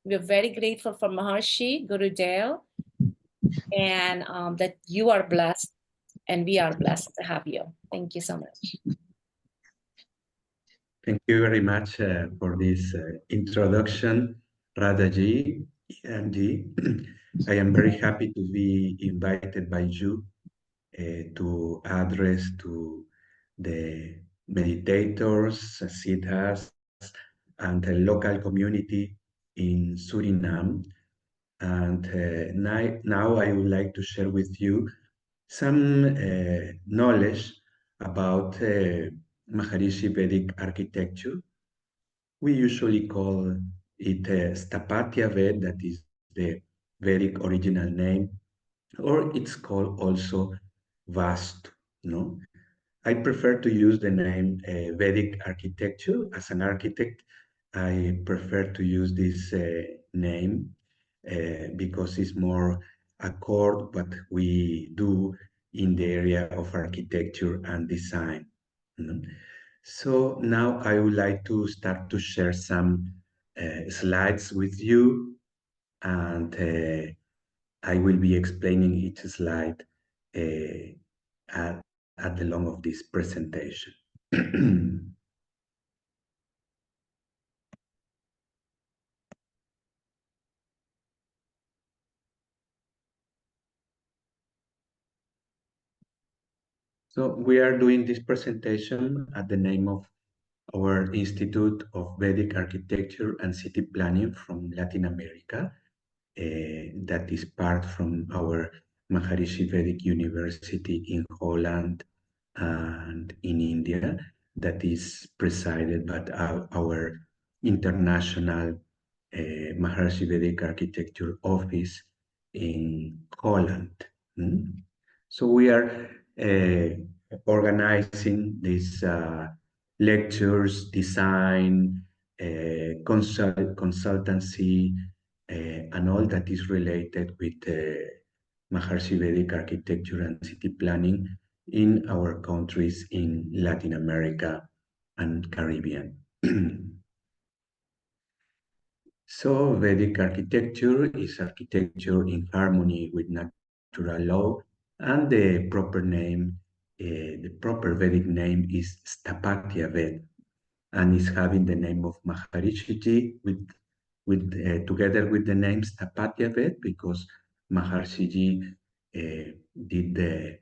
We're very grateful for Maharishi, Guru Dale, and that you are blessed and we are blessed to have you. Thank you so much. Thank you very much for this introduction, Radhaji and Ji. I am very happy to be invited by you to address to the meditators, siddhas, and the local community in Suriname. And now I would like to share with you some knowledge about Maharishi Vedic architecture. We usually call it Sthapatya Ved, that is the Vedic original name, or it's called also Vastu. No, I prefer to use the name Vedic architecture. As an architect, I prefer to use this name because it's more accord what we do in the area of architecture and design. So now I would like to start to share some slides with you, and I will be explaining each slide at the long of this presentation. So we are doing this presentation at the name of our Institute of Vedic Architecture and City Planning from Latin America. That is part from our Maharishi Vedic University in Holland and in India, that is presided by our international Maharishi Vedic Architecture Office in Holland. So we are organizing these lectures, design, consultancy, and all that is related with Maharishi Vedic architecture and city planning in our countries in Latin America and Caribbean. So Vedic architecture is architecture in harmony with natural law, and the proper name, the proper Vedic name is Sthapatya Ved, and is having the name of Maharishi Ji together with the name Sthapatya Ved, because Maharishi Ji did the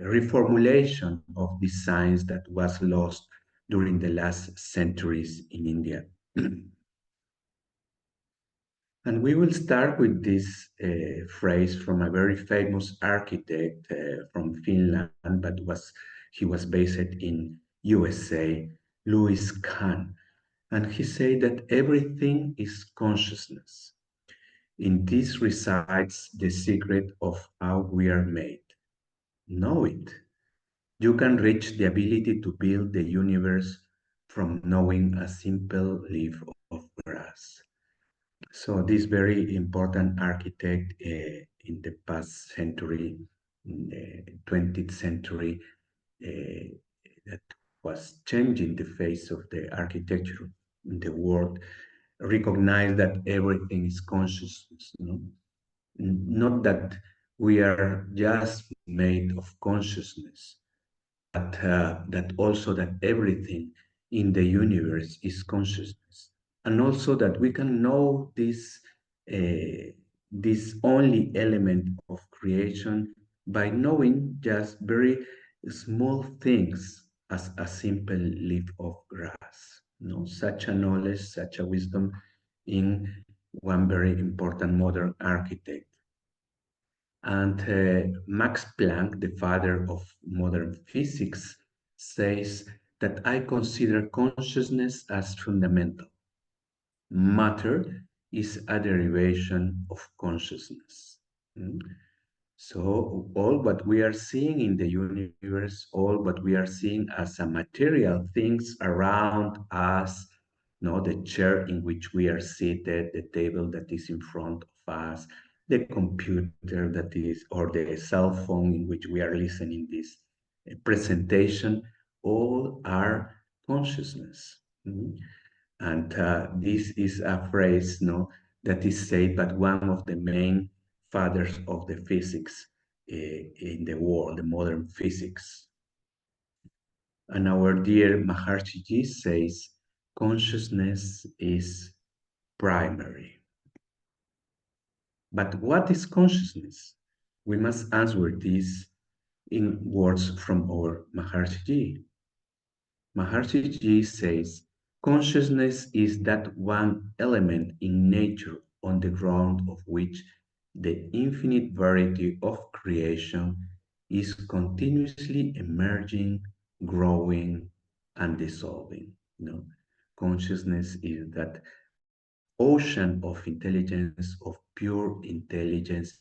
reformulation of the science that was lost during the last centuries in India. And we will start with this phrase from a very famous architect from Finland, but he was based in USA, Louis Kahn. And he said that everything is consciousness. In this resides the secret of how we are made. Know it. You can reach the ability to build the universe from knowing a simple leaf of grass. So this very important architect in the past century, in the 20th century, that was changing the face of the architecture in the world, recognized that everything is consciousness. Not that we are just made of consciousness, but that also that everything in the universe is consciousness, and also that we can know this only element of creation by knowing just very small things as a simple leaf of grass. Such a knowledge, such a wisdom in one very important modern architect. And Max Planck, the father of modern physics, says that I consider consciousness as fundamental. Matter is a derivation of consciousness. So all what we are seeing in the universe, all what we are seeing as a material things around us, the chair in which we are seated, the table that is in front of us, the computer that is, or the cell phone in which we are listening this presentation, all are consciousness. And this is a phrase, no, that is said by one of the main fathers of the physics in the world, the modern physics. And our dear Maharishi says, consciousness is primary. But what is consciousness? We must answer this in words from our Maharishi. Maharishi says, consciousness is that one element in nature on the ground of which the infinite variety of creation is continuously emerging, growing, and dissolving. You know, consciousness is that ocean of intelligence, of pure intelligence,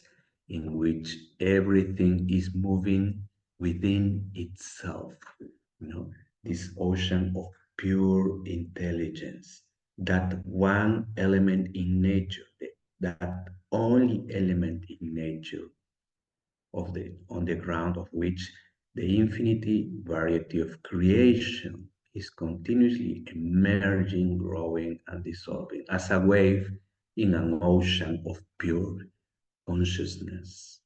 in which everything is moving within itself. You know, this ocean of pure intelligence, that one element in nature, that only element in nature on the ground of which the infinity variety of creation is continuously emerging, growing, and dissolving as a wave in an ocean of pure consciousness.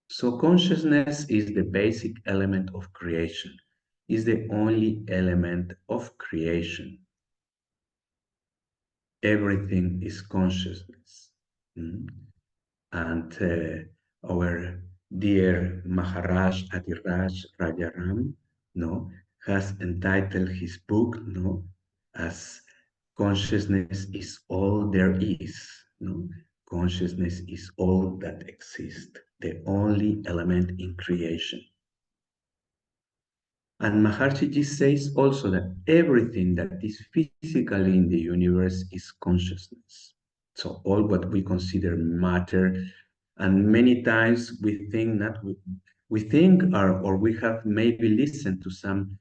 So consciousness is the basic element of creation, is the only element of creation. Everything is consciousness. Mm. And our dear Maharaj Adiraj Rajaram, no, has entitled his book, no, as consciousness is all there is, no, consciousness is all that exists, the only element in creation. And Maharshi says also that everything that is physically in the universe is consciousness. So all what we consider matter, and many times we think that we think or we have maybe listened to some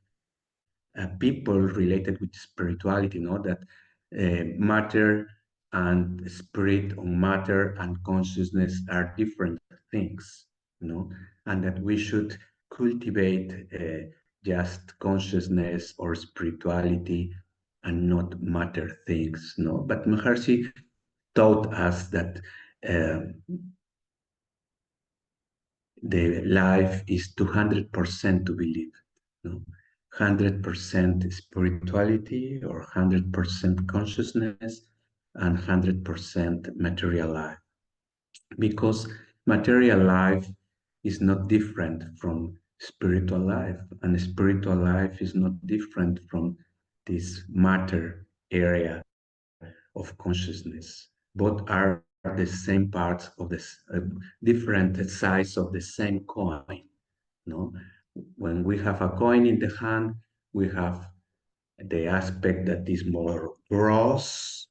people related with spirituality, know that matter and spirit or matter and consciousness are different things, you know, and that we should cultivate just consciousness or spirituality and not matter things, no. But Maharishi taught us that the life is 200% to be lived, no? 100% spirituality or 100% consciousness and 100% material life. Because material life is not different from spiritual life, and spiritual life is not different from this matter area of consciousness. Both are the same parts of this different sides of the same coin. No, when we have a coin in the hand, we have the aspect that is more gross,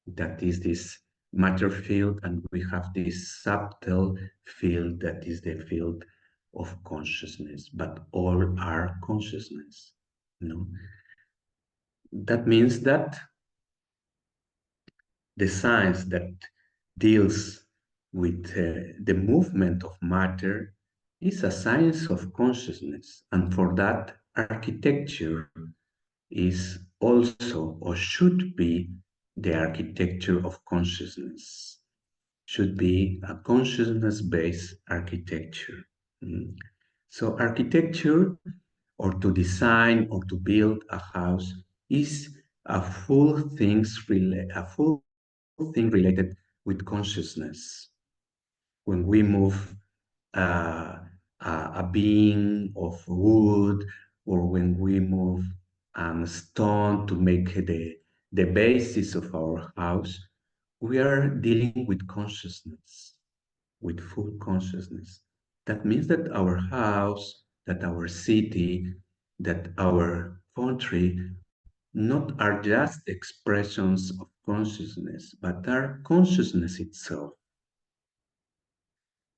that is this matter field, and we have this subtle field that is the field of consciousness. But all are consciousness. No, that means that the science that deals with the movement of matter is a science of consciousness. And for that, architecture is also or should be the architecture of consciousness, should be a consciousness-based architecture. Mm. So architecture or to design or to build a house is a full thing related with consciousness. When we move a beam of wood, or when we move stone to make the basis of our house, we are dealing with consciousness, with full consciousness. That means that our house, that our city, that our country not are just expressions of consciousness, but are consciousness itself.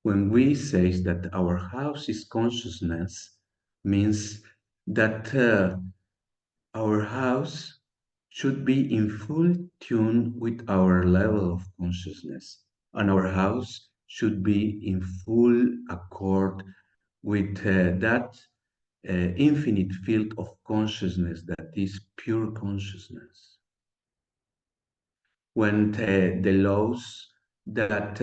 When we say that our house is consciousness, means that our house should be in full tune with our level of consciousness, and our house should be in full accord with that infinite field of consciousness that is pure consciousness. When the laws that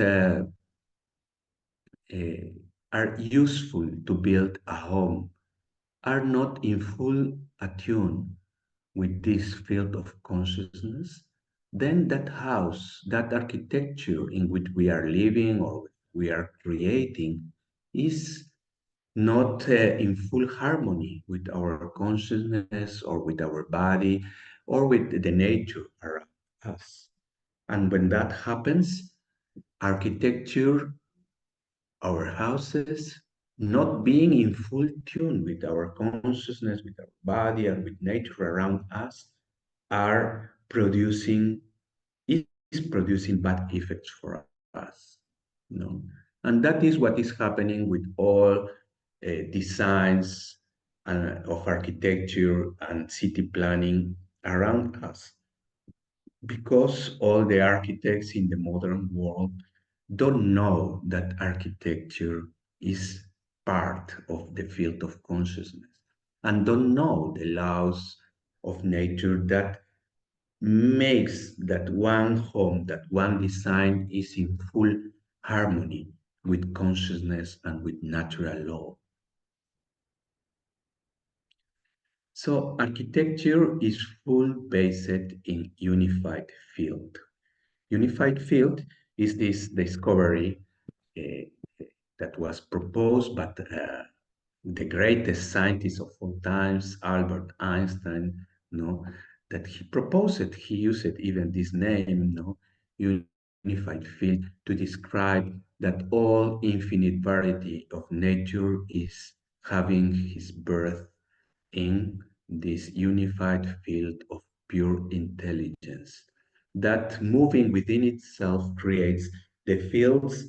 are useful to build a home are not in full attune with this field of consciousness, then that house, that architecture in which we are living or we are creating is not in full harmony with our consciousness or with our body or with the nature around us. And when that happens, architecture, our houses, not being in full tune with our consciousness, with our body, and with nature around us, are producing is producing bad effects for us. You know? And that is what is happening with all designs of architecture and city planning around us, because all the architects in the modern world don't know that architecture is part of the field of consciousness and don't know the laws of nature that makes that one home, that one design is in full harmony with consciousness and with natural law. So architecture is full based in unified field. Unified field is this discovery that was proposed by the greatest scientist of all times, Albert Einstein, no, that he proposed it. He used it, even this name, no, unified field, to describe that all infinite variety of nature is having his birth in this unified field of pure intelligence that moving within itself creates the fields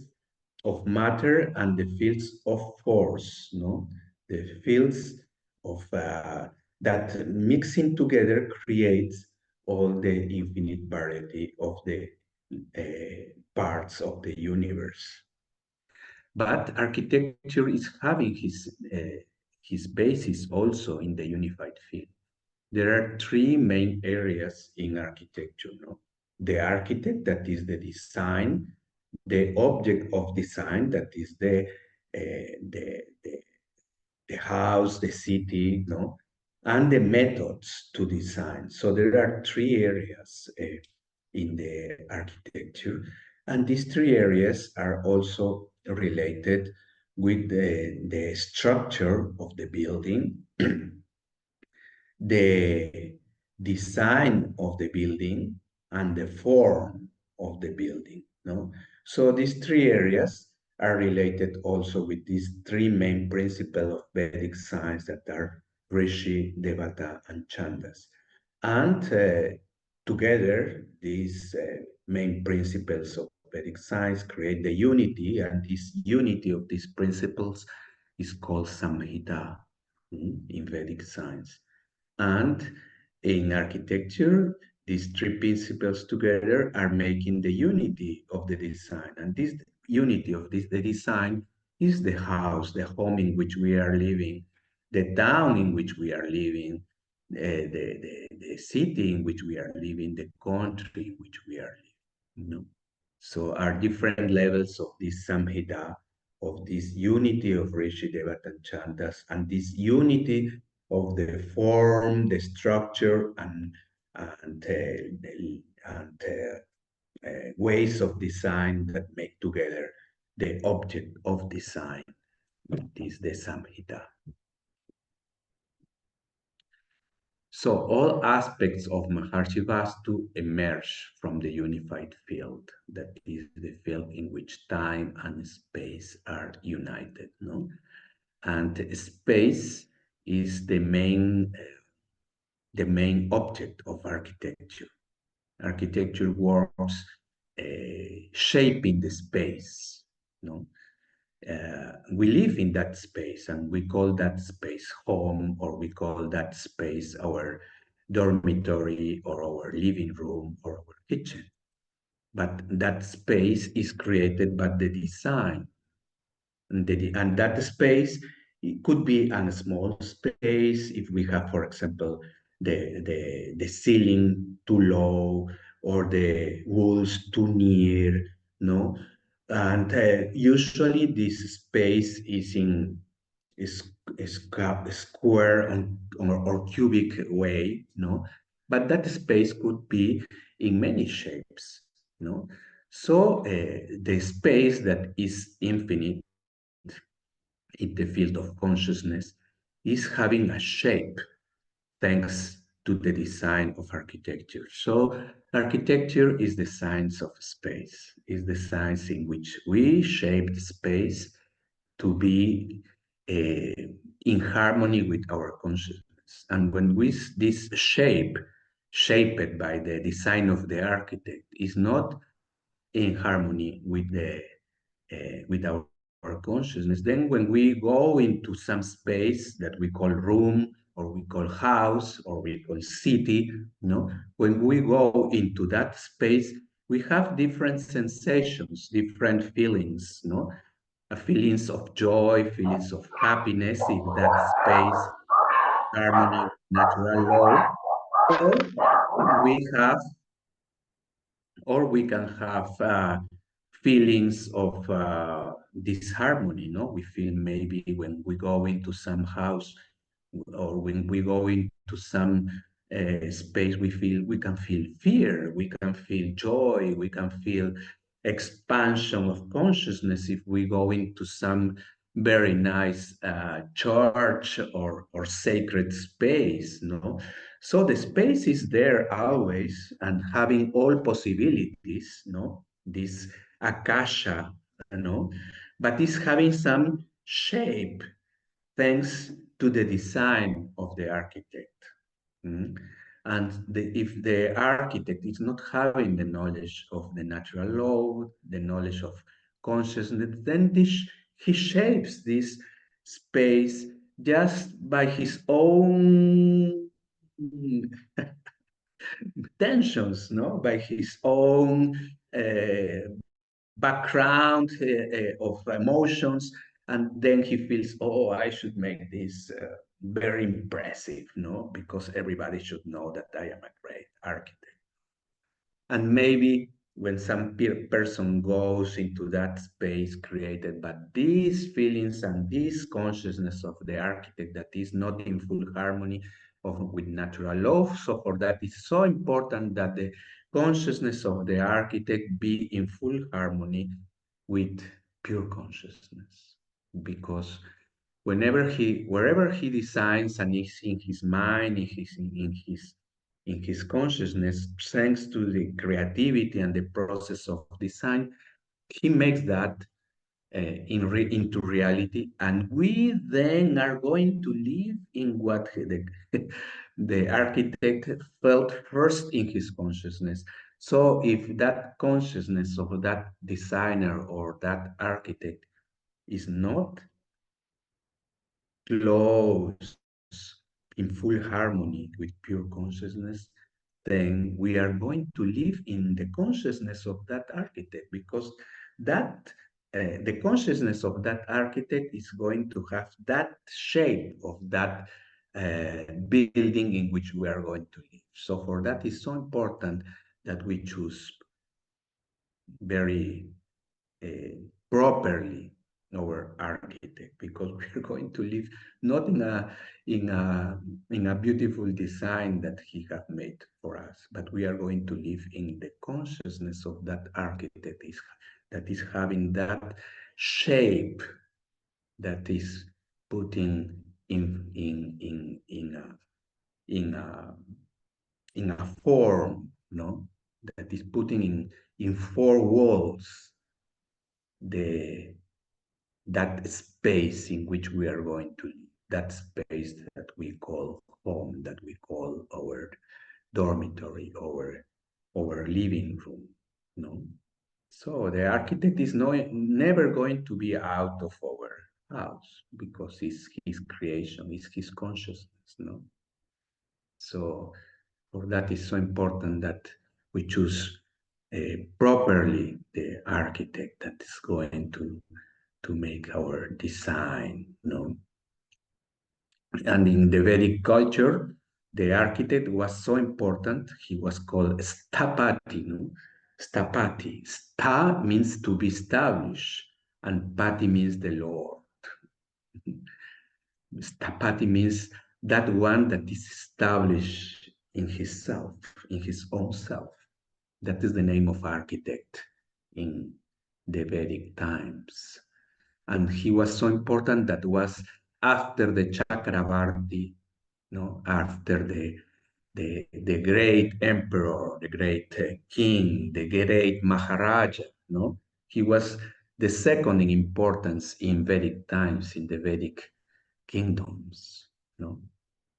of matter and the fields of force, no? The fields of that mixing together creates all the infinite variety of the parts of the universe. But architecture is having his basis also in the unified field. There are three main areas in architecture. No? The architect, that is the design, the object of design, that is the house, the city, no? And the methods to design. So there are three areas in the architecture. And these three areas are also related with the structure of the building, the design of the building, and the form of the building. No? So these three areas are related also with these three main principles of Vedic science that are Rishi, Devata, and Chandas. And together, these main principles of Vedic science create the unity, and this unity of these principles is called Samhita in Vedic science. And in architecture, these three principles together are making the unity of the design. And this unity of the design is the house, the home in which we are living, the town in which we are living, the city in which we are living, the country in which we are living. You know? So are different levels of this samhita, of this unity of Rishi, Devata, and Chandas, and this unity of the form, the structure, and ways of design that make together the object of design, which is the samhita. So all aspects of Maharishi Vastu emerge from the unified field, that is the field in which time and space are united, no? And space is the main object of architecture. Architecture works shaping the space, no? We live in that space and we call that space home, or we call that space our dormitory or our living room or our kitchen. But that space is created by the design. And that space It could be a small space if we have, for example, the ceiling too low or the walls too near, no? And usually this space is in square or cubic way, no? But that space could be in many shapes, no? So the space that is infinite in the field of consciousness is having a shape thanks to the design of architecture. So architecture is the science of space, is the science in which we shape space to be in harmony with our consciousness. And when this shaped by the design of the architect, is not in harmony with our consciousness, then when we go into some space that we call room or we call house or we call city, no, when we go into that space, we have different sensations, different feelings, no, feelings of joy, feelings of happiness in that space, harmony, natural law, or we have or we can have feelings of disharmony, no? We feel maybe when we go into some house or when we go into some space, we can feel fear, we can feel joy, we can feel expansion of consciousness if we go into some very nice church or sacred space, no? So the space is there always and having all possibilities, no? This akasha, no? But it's having some shape thanks to the design of the architect. Mm. And if the architect is not having the knowledge of the natural law, the knowledge of consciousness, then he shapes this space just by his own tensions, no, by his own background of emotions, and then he feels, oh, I should make this very impressive, no, because everybody should know that I am a great architect. And maybe when some person goes into that space created by these feelings and this consciousness of the architect that is not in full harmony with natural law, so for that it's so important that the consciousness of the architect be in full harmony with pure consciousness. Because wherever he designs and is in his mind, in his consciousness, thanks to the creativity and the process of design, he makes that into reality, and we then are going to live in what the architect felt first in his consciousness. So if that consciousness of that designer or that architect is not close in full harmony with pure consciousness, then we are going to live in the consciousness of that architect, because that the consciousness of that architect is going to have that shape of that building in which we are going to live. So for that is so important that we choose very properly our architect, because we're going to live not in a beautiful design that he has made for us, but we are going to live in the consciousness of that architect that is having that shape that is putting in a in a form, no, that is putting in four walls the that space in which we are going to live, that space that we call home, that we call our dormitory, our living room, no? So the architect is never going to be out of our house, because it's his creation, it's his consciousness, no? So for that is so important that we choose properly the architect that is going to make our design, no? And in the Vedic culture, the architect was so important. He was called Stapati. No? Stapati. Sta means to be established, and Pati means the Lord. Stapati means that one that is established in his self, in his own self. That is the name of architect in the Vedic times. And he was so important that was after the Chakravarti, no, after the great emperor, the great king, the great Maharaja, no, he was the second in importance in Vedic times, in the Vedic kingdoms, no.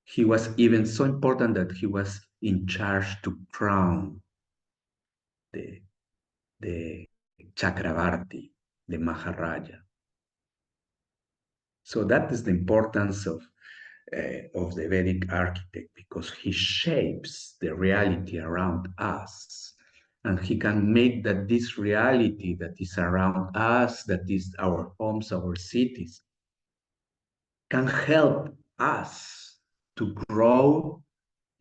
He was even so important that he was in charge to crown the, the Chakravarti, the Maharaja. So that is the importance of the Vedic architect, because he shapes the reality around us, and he can make that this reality that is around us, that is our homes, our cities, can help us to grow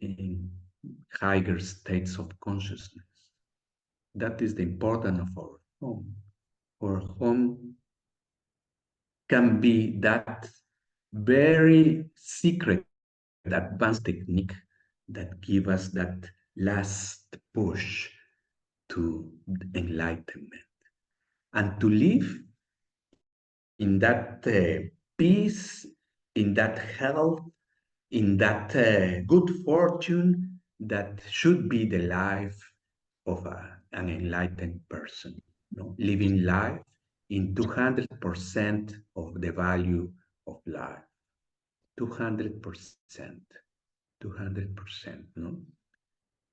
in higher states of consciousness. That is the importance of our home. Our home can be that very secret, advanced technique that give us that last push to enlightenment, and to live in that peace, in that health, in that good fortune that should be the life of an enlightened person. Living life in 200% of the value of life. 200%. 200%, no?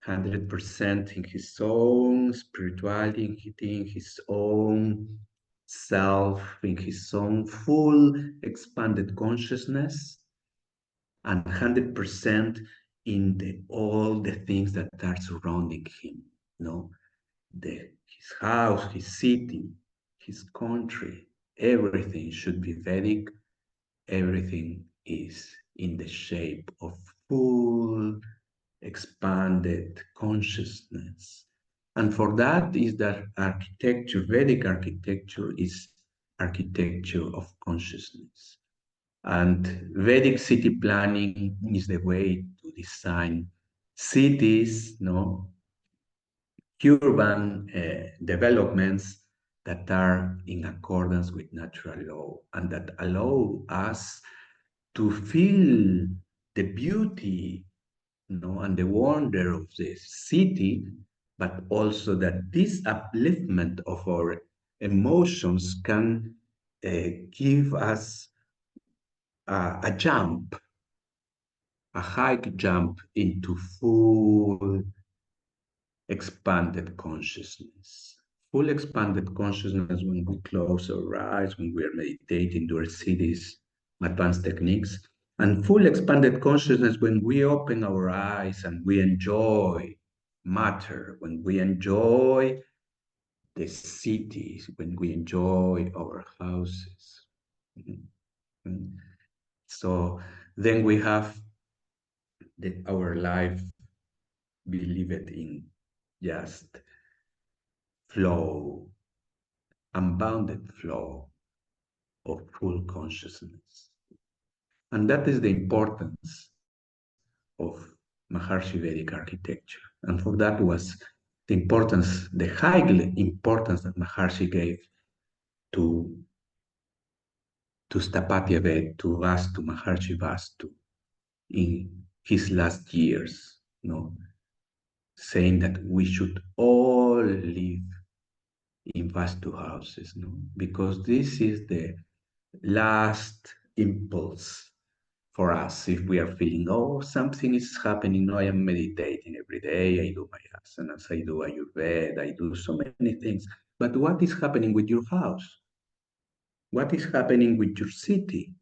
100% in his own spirituality, in his own self, in his own full expanded consciousness, and 100% in all the things that are surrounding him, his house, his city, his country, everything should be Vedic. Everything is in the shape of full expanded consciousness. And for that is that architecture, Vedic architecture is architecture of consciousness. And Vedic city planning is the way to design cities, urban developments that are in accordance with natural law, and that allow us to feel the beauty, and the wonder of the city, but also that this upliftment of our emotions can give us a jump, a high jump into full expanded consciousness. Full expanded consciousness when we close our eyes, when we are meditating, do our cities, advanced techniques, and full expanded consciousness when we open our eyes and we enjoy matter, when we enjoy the cities, when we enjoy our houses. So then we have our life believed in just flow, unbounded flow of full consciousness. And that is the importance of Maharishi Vedic architecture. And for that was the importance, the high importance that Maharishi gave to Sthapatya Ved, to Vastu, Maharishi Vastu, in his last years, saying that we should all live in Vastu houses, because this is the last impulse for us. If we are feeling, something is happening, I am meditating every day, I do my asanas, I do Ayurveda, I do so many things. But what is happening with your house? What is happening with your city?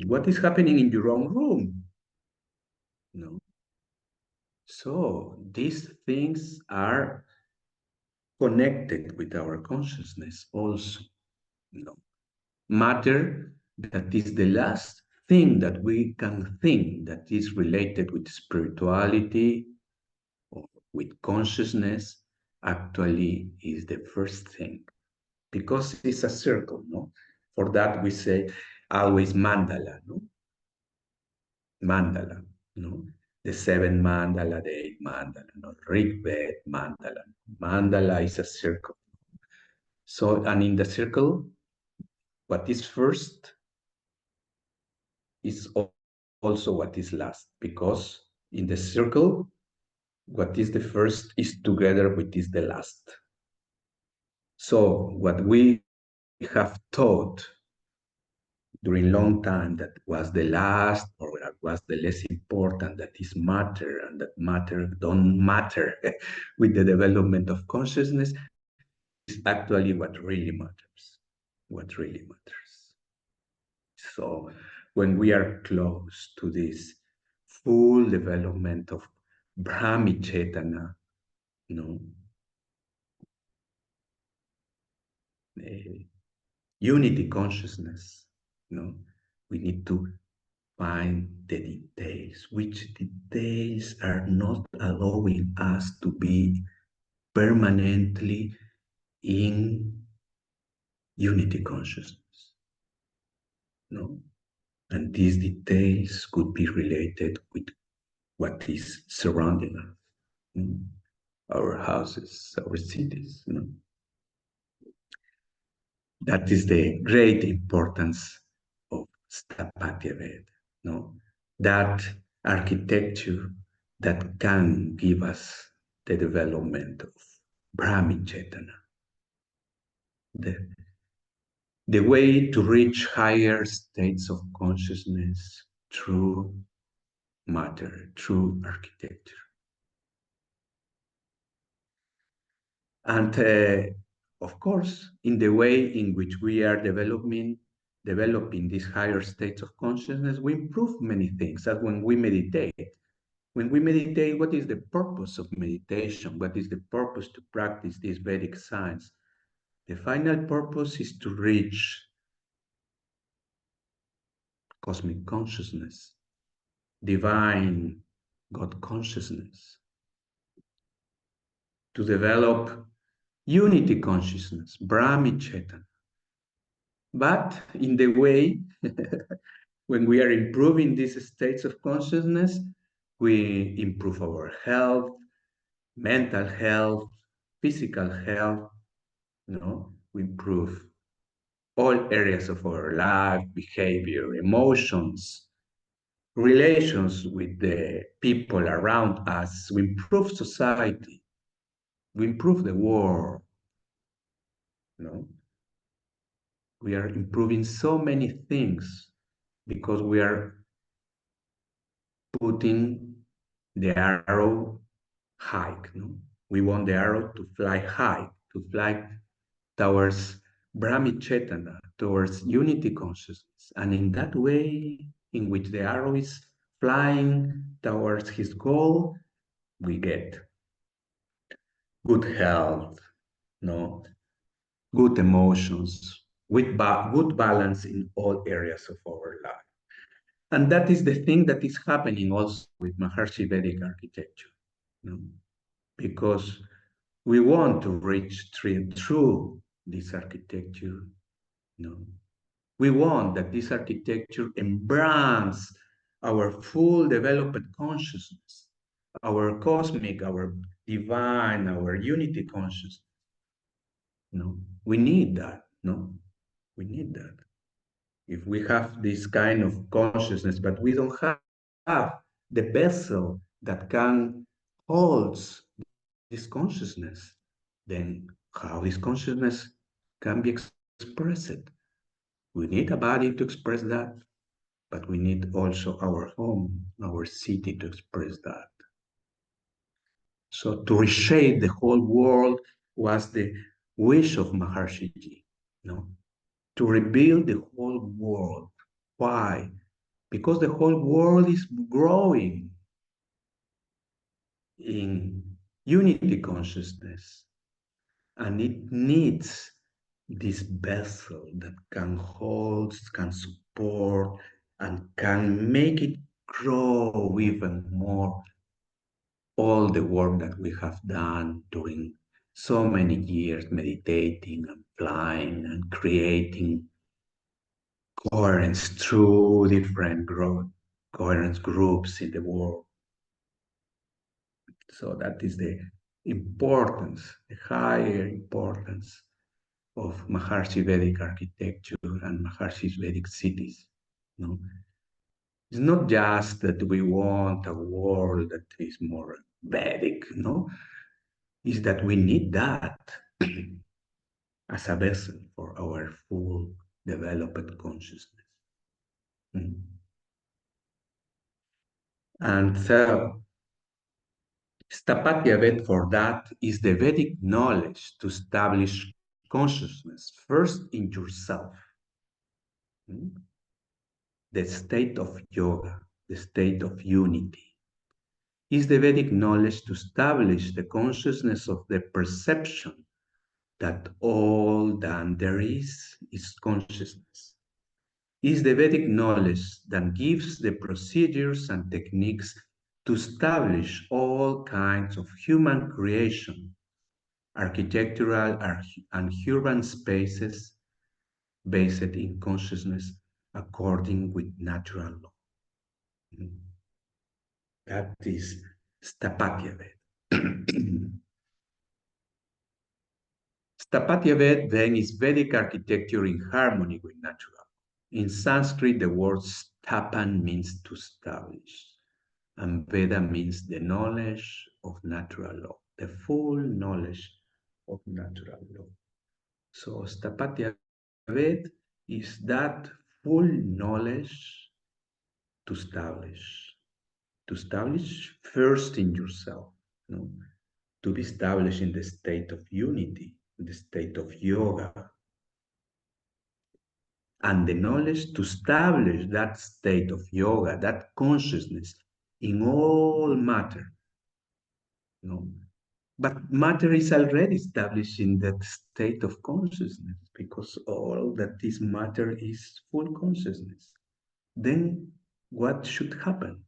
What is happening in your own room? So these things are connected with our consciousness also. Matter that is the last thing that we can think that is related with spirituality or with consciousness, actually is the first thing, because it's a circle, no? For that we say always mandala, no? Mandala, no? The seven mandala, the eight mandala, no? Rig Ved mandala. Mandala is a circle. So, and in the circle, what is first is also what is last, because in the circle, what is the first is together with is the last. So what we have taught during long time that was the last or that was the less important, that is matter, and that matter don't matter with the development of consciousness, is actually what really matters, what really matters. So when we are close to this full development of Brahmi Chetana, you know, unity consciousness, you know, we need to find the details, which details are not allowing us to be permanently in unity consciousness, no? And these details could be related with what is surrounding us, our houses, our cities, That is the great importance of Sthapatya Ved, no? That architecture that can give us the development of Brahmi Chetana. The way to reach higher states of consciousness through matter, through architecture. And of course, in the way in which we are developing these higher states of consciousness, we improve many things. As when we meditate. When we meditate, what is the purpose of meditation? What is the purpose to practice this Vedic science? The final purpose is to reach cosmic consciousness, divine God consciousness, to develop unity consciousness, Brahmi Chetana. But in the way, when we are improving these states of consciousness, we improve our health, mental health, physical health, we improve all areas of our life, behavior, emotions, relations with the people around us. We improve society, we improve the world, We are improving so many things because we are putting the arrow high. We want the arrow to fly high, to fly towards Brahmi Chetana, towards unity consciousness. And in that way, in which the arrow is flying towards his goal, we get good health, good emotions, with good balance in all areas of our life. And that is the thing that is happening also with Maharishi Vedic architecture, because we want to reach through this architecture. We want that this architecture embrace our full developed consciousness, our cosmic, our divine, our unity consciousness. We need that. We need that. If we have this kind of consciousness, but we don't have the vessel that can hold this consciousness, then how this consciousness can be expressed? We need a body to express that, but we need also our home, our city to express that. So to reshape the whole world was the wish of Maharishi, to rebuild the whole world. Why? Because the whole world is growing in unity consciousness, and it needs this vessel that can hold, can support, and can make it grow even more. All the work that we have done during so many years, meditating and flying and creating coherence through different coherence groups in the world. So that is the importance, the higher importance of Maharishi Vedic architecture and Maharishi's Vedic cities. No? It's not just that we want a world that is more Vedic, no? It's that we need that as a vessel for our full developed consciousness. Mm. And so, Stapatya Ved for that is the Vedic knowledge to establish consciousness first in yourself. Mm. The state of yoga, the state of unity, is the Vedic knowledge to establish the consciousness of the perception that all that there is consciousness. Is the Vedic knowledge that gives the procedures and techniques to establish all kinds of human creation, architectural and urban spaces based in consciousness according with natural law. That is Stapatya Ved. Stapatya Ved then is Vedic architecture in harmony with natural. In Sanskrit, the word stapan means to establish, and Veda means the knowledge of natural law, the full knowledge of natural law. So Stapatya Ved is that full knowledge to establish first in yourself, you know, to be established in the state of unity, in the state of yoga, and the knowledge to establish that state of yoga, that consciousness in all matter. You know? But matter is already established in that state of consciousness because all that is matter is full consciousness. Then what should happen?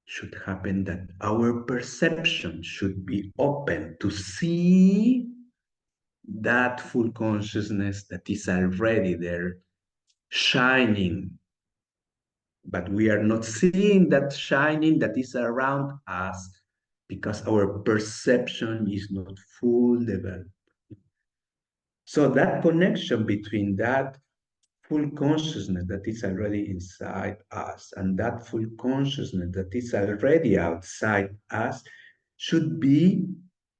Should happen that our perception should be open to see that full consciousness that is already there, shining. But we are not seeing that shining that is around us because our perception is not full developed. So that connection between that full consciousness that is already inside us and that full consciousness that is already outside us should be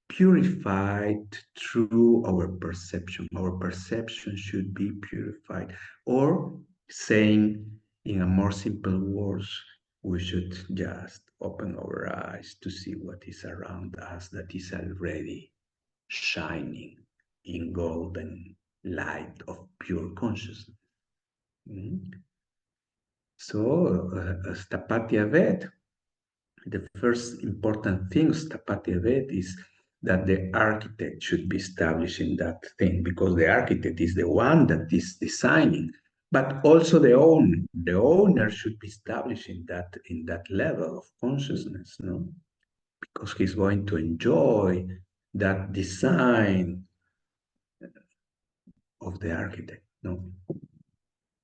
purified through our perception. Our perception should be purified. Or saying in a more simple words, we should just open our eyes to see what is around us that is already shining in golden light of pure consciousness. So, Stapatya Ved, the first important thing, Stapatya Ved, is that the architect should be established in that thing because the architect is the one that is designing, but also the owner. The owner should be established in that level of consciousness, no? Because he's going to enjoy that design of the architect, no?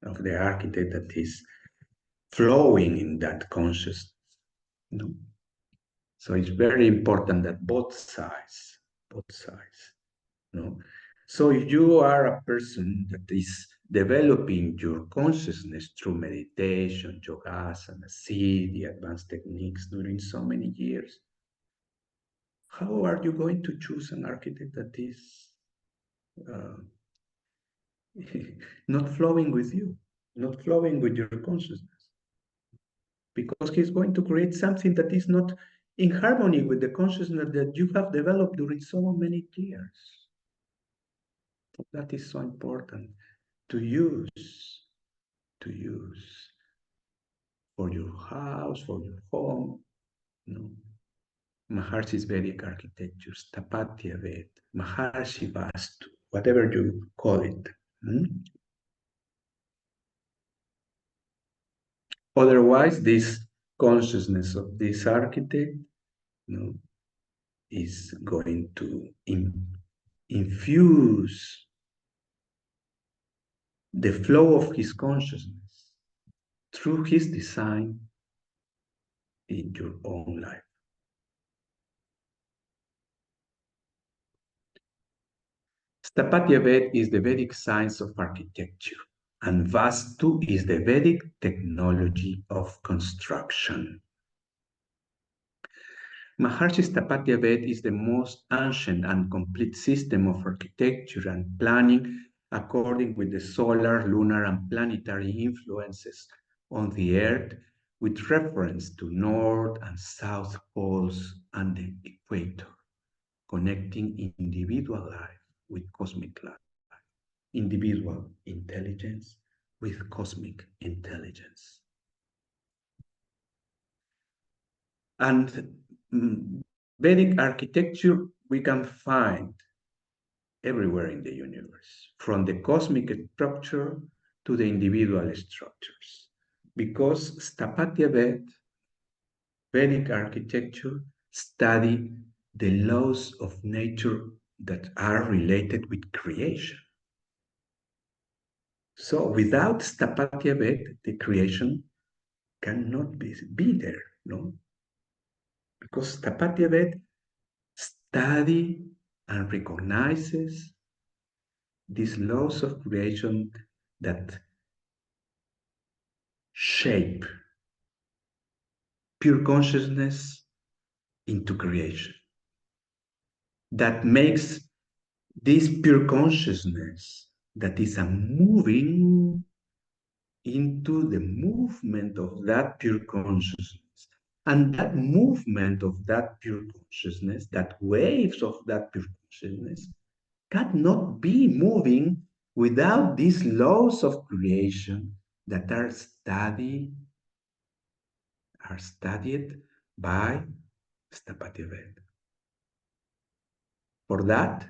Of the architect that is flowing in that consciousness. No? So it's very important that both sides, no? So if you are a person that is developing your consciousness through meditation, yogasana, Siddhi, advanced techniques during so many years, how are you going to choose an architect that is not flowing with you, not flowing with your consciousness? Because he's going to create something that is not in harmony with the consciousness that you have developed during so many years. That is so important to use for your house, for your home. You know, Maharishi's Vedic architecture, Stapatya Ved, Maharishi Vastu, whatever you call it. Otherwise, this consciousness of this architect, is going to infuse the flow of his consciousness through his design in your own life. Sthapatya Ved is the Vedic science of architecture, and Vastu is the Vedic technology of construction. Maharishi Sthapatya Ved is the most ancient and complete system of architecture and planning according with the solar, lunar, and planetary influences on the earth with reference to north and south poles and the equator, connecting individual life with cosmic life, individual intelligence with cosmic intelligence. And Vedic architecture we can find everywhere in the universe, from the cosmic structure to the individual structures. Because Sthapatya Ved, Vedic architecture, study the laws of nature that are related with creation. So without Sthapatya Ved, the creation cannot be there, no? Because Sthapatya Ved study and recognizes these laws of creation that shape pure consciousness into creation, that makes this pure consciousness that is a moving into the movement of that pure consciousness. And that movement of that pure consciousness, that waves of that pure consciousness, cannot be moving without these laws of creation that are studied by Sthapatya Ved. For that,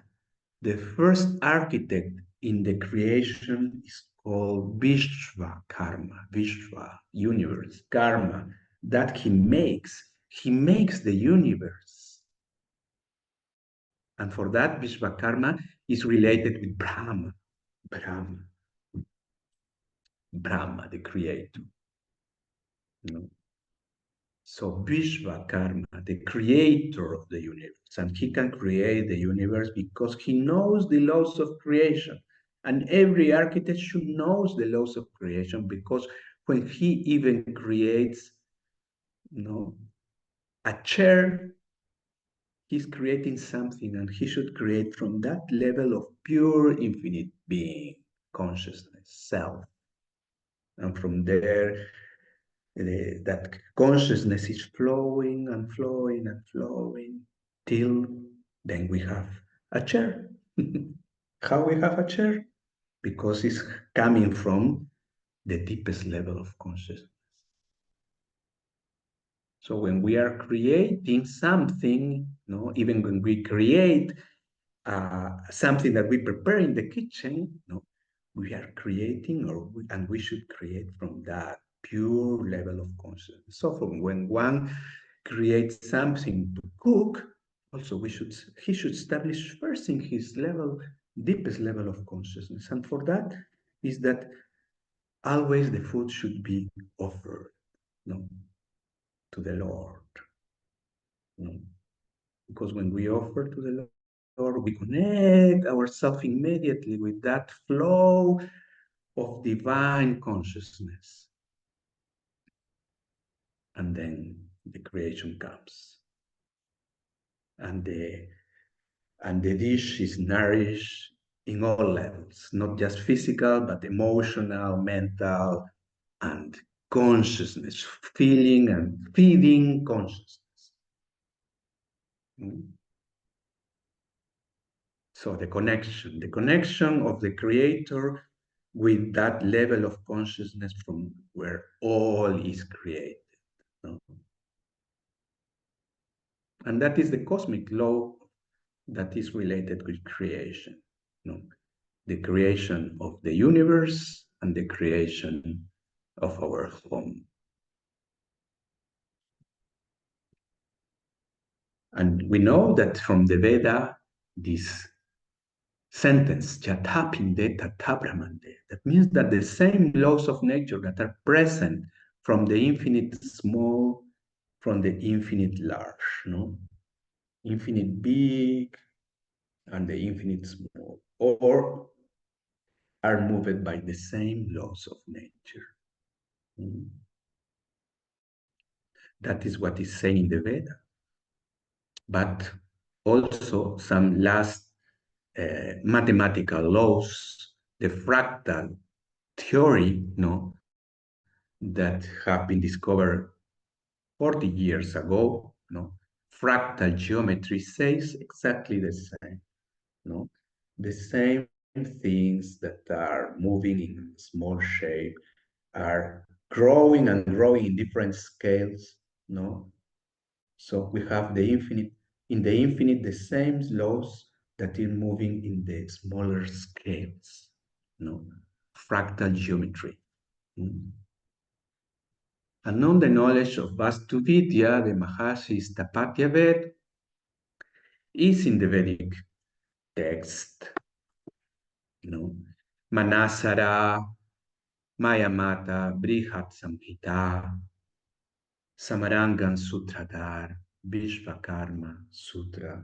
the first architect in the creation is called Vishwa Karma, Vishwa, universe, Karma, that he makes. He makes the universe. And for that, Vishwa Karma is related with Brahma, Brahma, the creator. So Vishwa Karma, the creator of the universe, and he can create the universe because he knows the laws of creation. And every architect should knows the laws of creation, because when he even creates, a chair, he's creating something, and he should create from that level of pure infinite being, consciousness, self. And from there, that consciousness is flowing and flowing and flowing till then we have a chair. How we have a chair? Because it's coming from the deepest level of consciousness. So when we are creating something, even when we create something that we prepare in the kitchen, we are creating, and we should create from that pure level of consciousness. So from when one creates something to cook, also he should establish first in his deepest level of consciousness. And for that is that always the food should be offered to the Lord. Because when we offer to the Lord, we connect ourselves immediately with that flow of divine consciousness. And then the creation comes. And the dish is nourished in all levels, not just physical, but emotional, mental, and consciousness, feeling and feeding consciousness. So the connection of the creator with that level of consciousness from where all is created. And that is the cosmic law that is related with creation. No, the creation of the universe and the creation of our home. And we know that from the Veda, this sentence, Yatapinde Tata Brahmande, that means that the same laws of nature that are present from the infinite small, from the infinite large, no? Infinite big and the infinite small, or are moved by the same laws of nature. That is what is saying in the Veda. But also some last mathematical laws, the fractal theory, no, that have been discovered 40 years ago, no, fractal geometry says exactly the same, no, the same things that are moving in small shape are growing and growing in different scales, no. So we have the infinite, in the infinite, the same laws that is moving in the smaller scales, no, fractal geometry. And on the knowledge of Vastu Vidya, the Maharishi's Tapatya Ved, is in the Vedic text, Manasara, Mayamata, Brihat Samhita, Samarangan Sutradhar, Vishvakarma Sutra,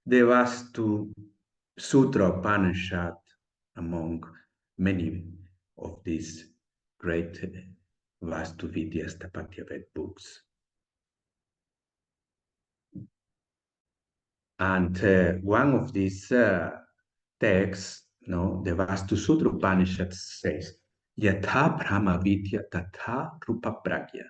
the Vastu Sutra Upanishad, among many of these great Vastu Vidya's Tapatya Ved books. And one of these texts, the Vastu Sutra Upanishad says, Yatha Brahma Vidya Tatha Rupa Pragya.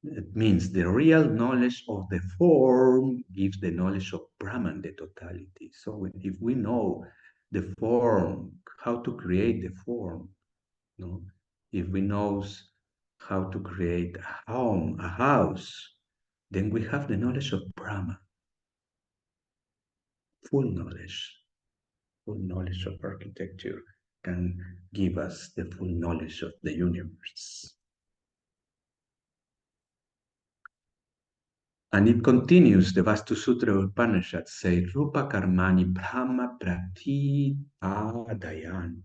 It means the real knowledge of the form gives the knowledge of Brahman, the totality. So if we know the form, how to create the form, if we know how to create a home, a house, then we have the knowledge of Brahman. Full knowledge of architecture can give us the full knowledge of the universe. And it continues, the Vastu Sutra Upanishad say, Rupa Karmani Brahma Prati Adayant.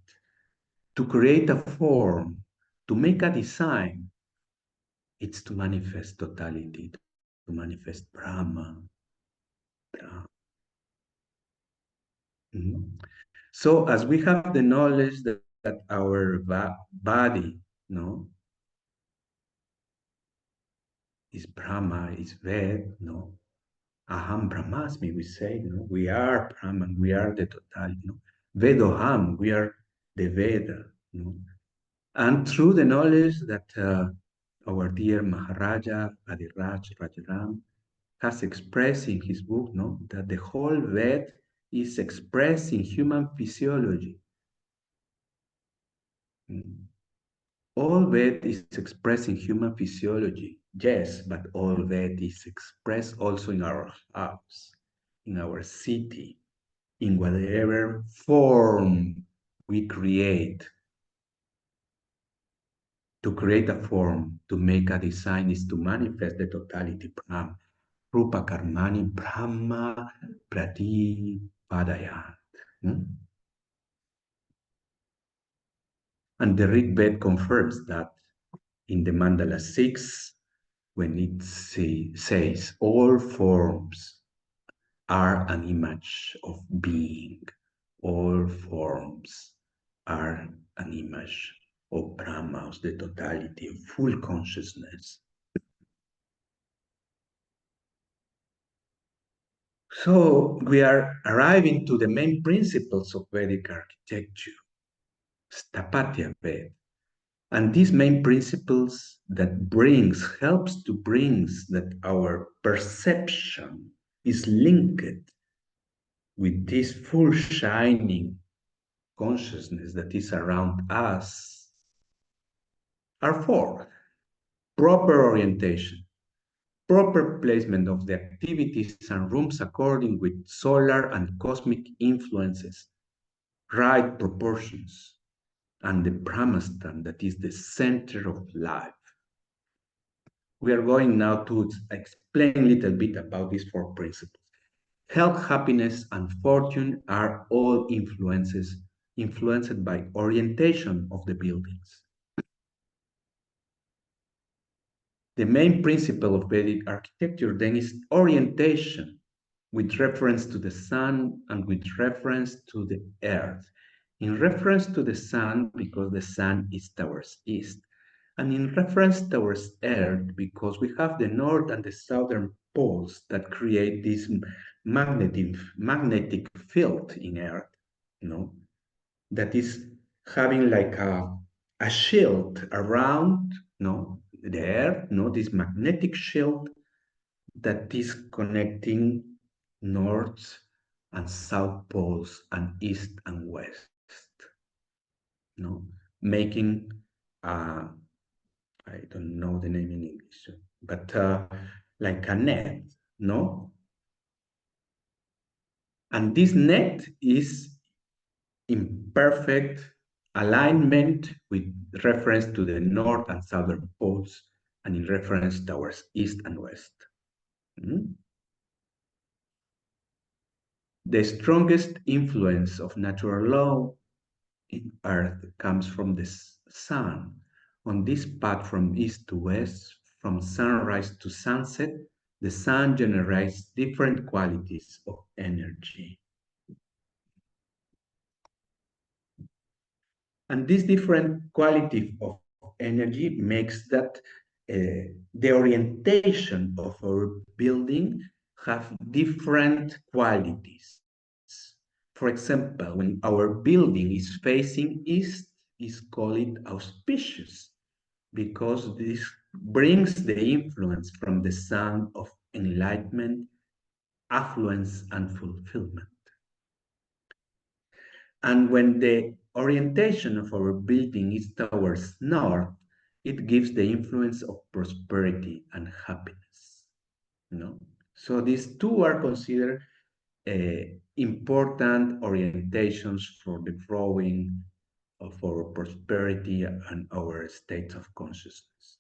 To create a form, to make a design, it's to manifest totality, to manifest Brahma. So as we have the knowledge that our body, is Brahma, is Ved, Aham Brahmasmi, we say, we are Brahman, we are the totality, Vedoham, we are the Veda, And through the knowledge that our dear Maharaja Adiraj Rajaram has expressed in his book, that the whole Ved is expressed in human physiology. All Ved is expressed in human physiology, yes, but all Ved is expressed also in our house, in our city, in whatever form we create. To create a form, to make a design is to manifest the totality, Brahma. Rupa Karmani Brahma Prati Padayat. And the Rig Ved confirms that in the Mandala 6, when it says all forms are an image of being, all forms are an image of Brahma, of the totality of full consciousness. So we are arriving to the main principles of Vedic architecture, Sthapatya Ved. And these main principles that helps to brings that our perception is linked with this full shining consciousness that is around us are four: proper orientation, proper placement of the activities and rooms according with solar and cosmic influences right proportions, and the Brahmastan, that is the center of life. We are going now to explain a little bit about these four principles. Health, happiness, and fortune are all influenced by orientation of the buildings. The main principle of Vedic architecture then is orientation with reference to the sun and with reference to the earth. In reference to the sun, because the sun is towards east, and in reference towards earth, because we have the north and the southern poles that create this magnetic field in earth, that is having like a shield around, the earth, this magnetic shield that is connecting north and south poles and east and west, making I don't know the name in English, but like a net, no? And this net is in perfect alignment with reference to the north and southern poles and in reference towards east and west. The strongest influence of natural law in Earth comes from the sun. On this path from east to west, from sunrise to sunset, the sun generates different qualities of energy. And this different quality of energy makes that the orientation of our building have different qualities. For example, when our building is facing east, is called auspicious because this brings the influence from the sun of enlightenment, affluence, and fulfillment. And when the orientation of our building is towards north, it gives the influence of prosperity and happiness. So these two are considered important orientations for the growing of our prosperity and our state of consciousness.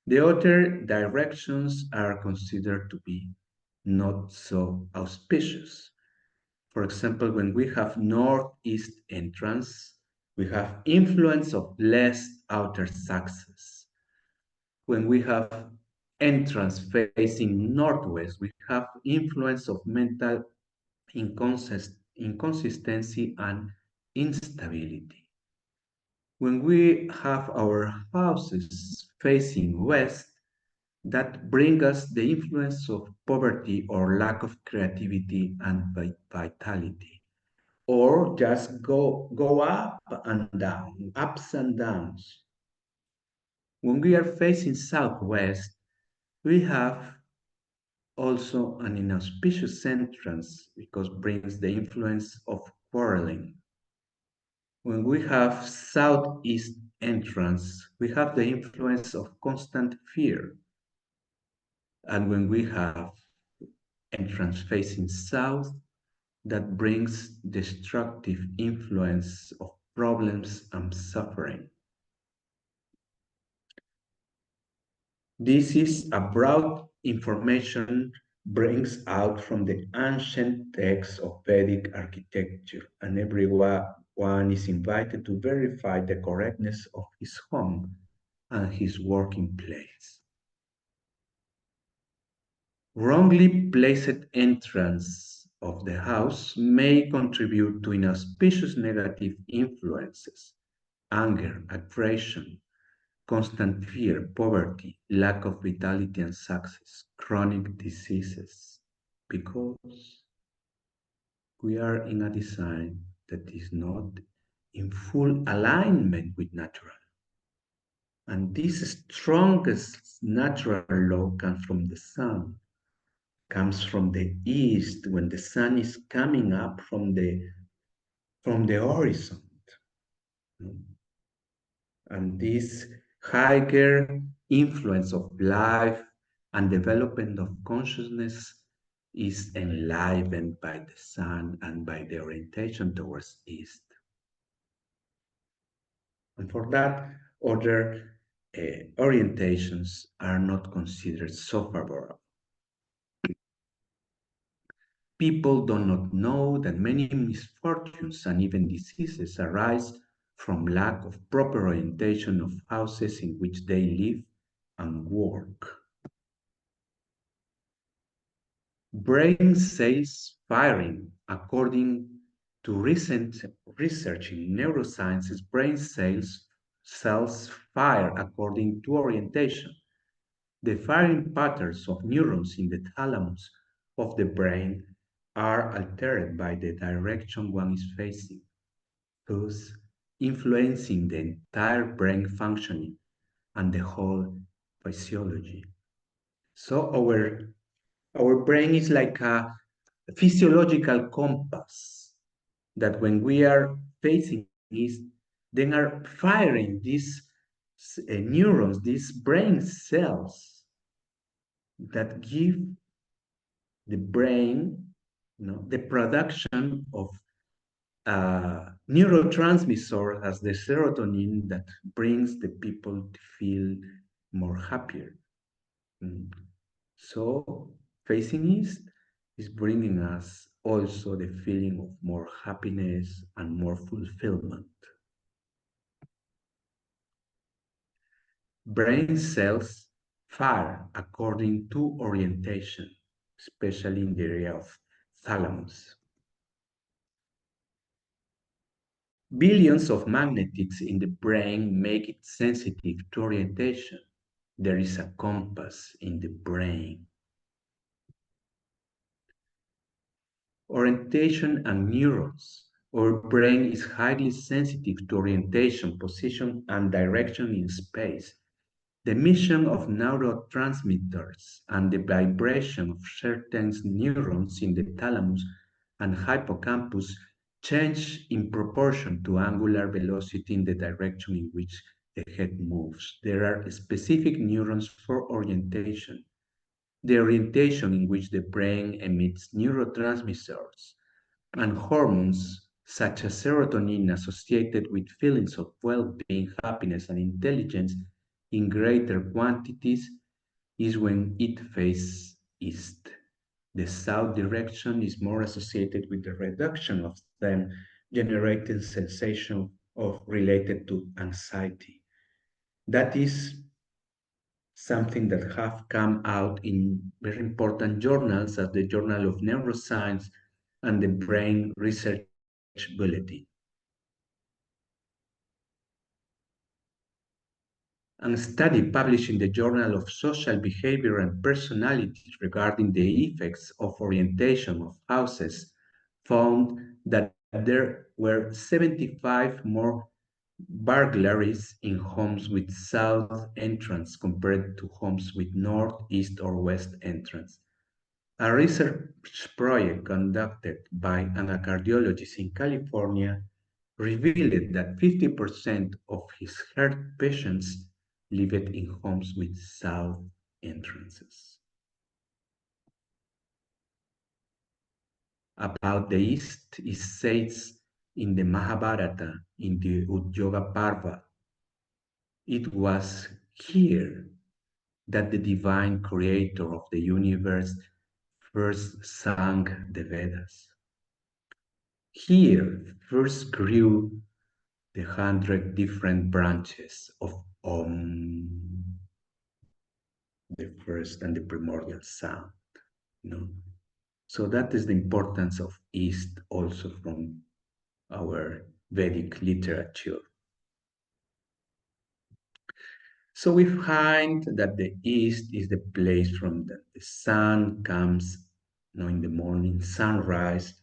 The other directions are considered to be not so auspicious. For example, when we have northeast entrance, we have influence of less outer success. When we have entrance facing northwest, we have influence of mental inconsistency and instability. When we have our houses facing west, that bring us the influence of poverty or lack of creativity and vitality, or just go up and down, ups and downs. When we are facing southwest, we have also an inauspicious entrance because brings the influence of quarreling. When we have southeast entrance, we have the influence of constant fear. And when we have entrance facing south, that brings destructive influence of problems and suffering. This is a broad information brings out from the ancient texts of Vedic architecture, and everyone is invited to verify the correctness of his home and his working place. Wrongly placed entrance of the house may contribute to inauspicious negative influences, anger, aggression, constant fear, poverty, lack of vitality and success, chronic diseases, because we are in a design that is not in full alignment with natural. And this strongest natural law comes from the sun, comes from the east when the sun is coming up from the horizon. And this higher influence of life and development of consciousness is enlivened by the sun and by the orientation towards east. And for that, other orientations are not considered so favorable. People do not know that many misfortunes and even diseases arise from lack of proper orientation of houses in which they live and work. Brain cells firing. According to recent research in neurosciences, brain cells fire according to orientation. The firing patterns of neurons in the thalamus of the brain are altered by the direction one is facing, thus influencing the entire brain functioning and the whole physiology. So our brain is like a physiological compass that when we are facing east, then are firing these neurons, these brain cells that give the brain, the production of neurotransmitter as the serotonin that brings the people to feel more happier. So facing east is bringing us also the feeling of more happiness and more fulfillment. Brain cells fire according to orientation, especially in the area of thalamus. Billions of magnetics in the brain make it sensitive to orientation. There is a compass in the brain. Orientation and neurons. Our brain is highly sensitive to orientation, position, and direction in space. The emission of neurotransmitters and the vibration of certain neurons in the thalamus and hippocampus change in proportion to angular velocity in the direction in which the head moves. There are specific neurons for orientation. The orientation in which the brain emits neurotransmitters and hormones such as serotonin associated with feelings of well-being, happiness, and intelligence in greater quantities is when it faces east. The south direction is more associated with the reduction of them, generating sensation of related to anxiety. That is something that have come out in very important journals as the Journal of Neuroscience and the Brain Research Bulletin. A study published in the Journal of Social Behavior and Personality regarding the effects of orientation of houses found that there were 75 more burglaries in homes with south entrance compared to homes with north, east, or west entrance. A research project conducted by a cardiologist in California revealed that 50% of his heart patients lived in homes with south entrances. About the east, it says in the Mahabharata, in the Udyoga Parva, it was here that the divine creator of the universe first sang the Vedas. Here first grew the 100 different branches of Om, the first and the primordial sound. So that is the importance of East also from our Vedic literature. So we find that the East is the place from the sun comes in the morning, sunrise,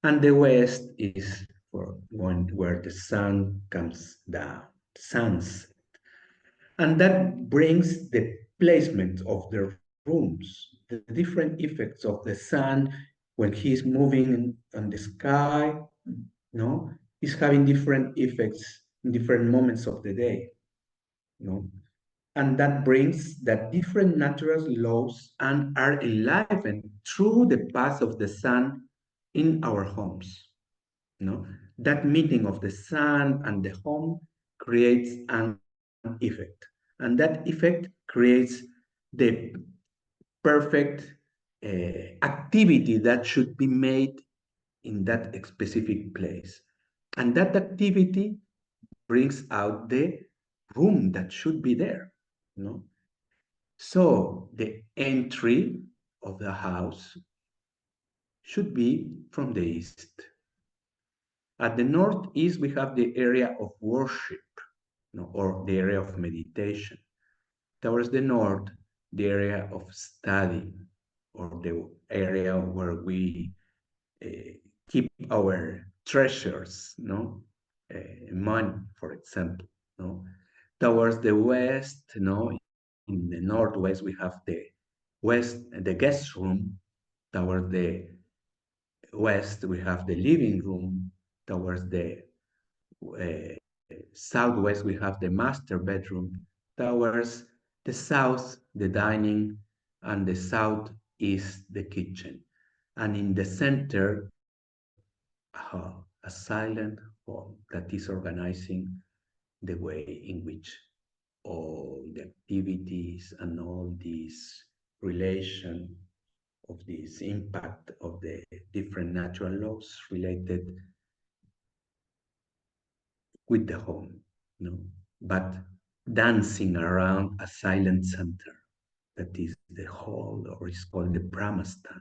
and the West is for where the sun comes down, sunset. And that brings the placement of the rooms, the different effects of the sun when he's moving on the sky, he's having different effects in different moments of the day, And that brings that different natural laws and are enlivened through the path of the sun in our homes. No? That meeting of the sun and the home creates an effect. And that effect creates the perfect activity that should be made in that specific place. And that activity brings out the room that should be there. No? So the entry of the house should be from the east. At the northeast, we have the area of worship, or the area of meditation. Towards the north, the area of study, or the area where we keep our treasures, money, for example. Towards the west, in the northwest, we have the guest room. Towards the west, we have the living room. Towards the southwest, we have the master bedroom. Towards the south, the dining, and the southeast, the kitchen. And in the center, a silent home that is organizing the way in which all the activities and all this relation of this impact of the different natural laws related with the home, but dancing around a silent center that is the whole, or is called the Brahmasthana.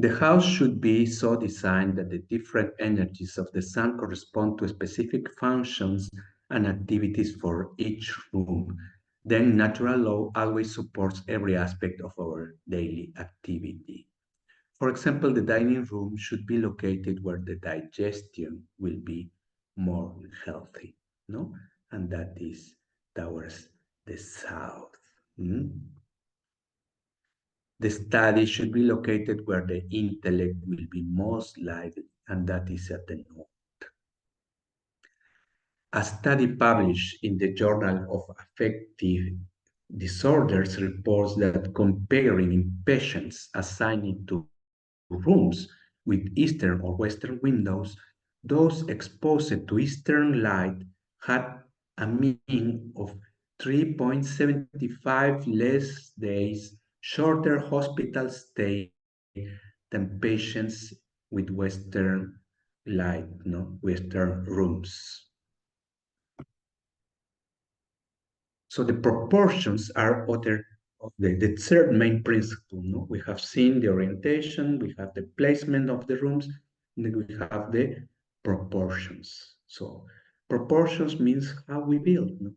The house should be so designed that the different energies of the sun correspond to specific functions and activities for each room. Then natural law always supports every aspect of our daily activity. For example, the dining room should be located where the digestion will be more healthy, and that is towards the south. The study should be located where the intellect will be most lively, and that is at the north. A study published in the Journal of Affective Disorders reports that comparing impatience assigned to rooms with eastern or western windows, those exposed to eastern light had a mean of 3.75 less days, shorter hospital stay than patients with western light, western rooms. So the proportions are other of the third main principle. We have seen the orientation, we have the placement of the rooms, and then we have the proportions. So proportions means how we build.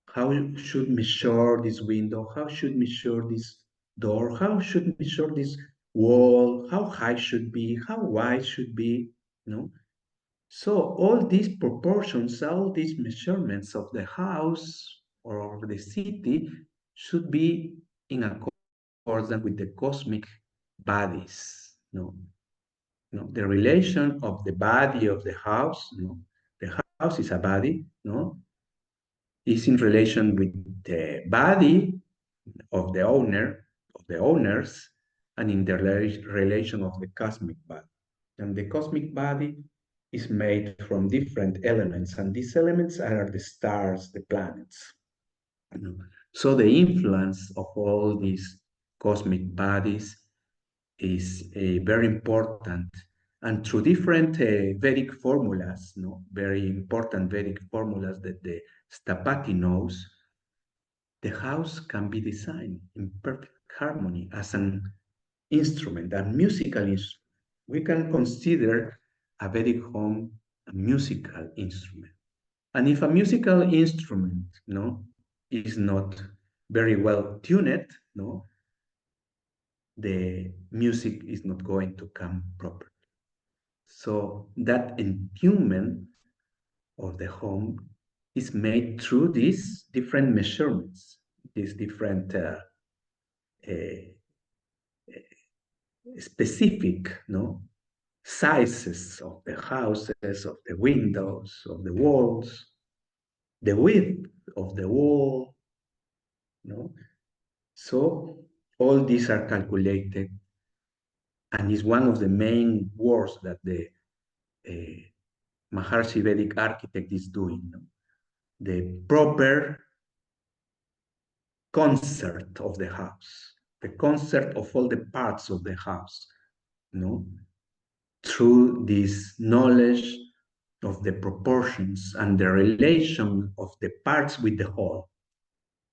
How should measure this window? How should measure this door? How should measure this wall? How high should be? How wide should be? So all these proportions, all these measurements of the house or of the city should be in accordance with the cosmic bodies. The relation of the body of the house, the house is a body, is in relation with the body of the owner, of the owners, and in the relation of the cosmic body. And the cosmic body is made from different elements, and these elements are the stars, the planets. So the influence of all these cosmic bodies is very important. And through different Vedic formulas, very important Vedic formulas that the Stapati knows, the house can be designed in perfect harmony as an instrument, a musical instrument. We can consider a Vedic home a musical instrument. And if a musical instrument, is not very well tuned, the music is not going to come properly. So that attunement of the home is made through these different measurements, these different specific, sizes of the houses, of the windows, of the walls, the width of the wall, no? So all these are calculated, and is one of the main works that the Maharishi Vedic architect is doing, no? The proper concert of the house, the concert of all the parts of the house, no? Through this knowledge of the proportions and the relation of the parts with the whole,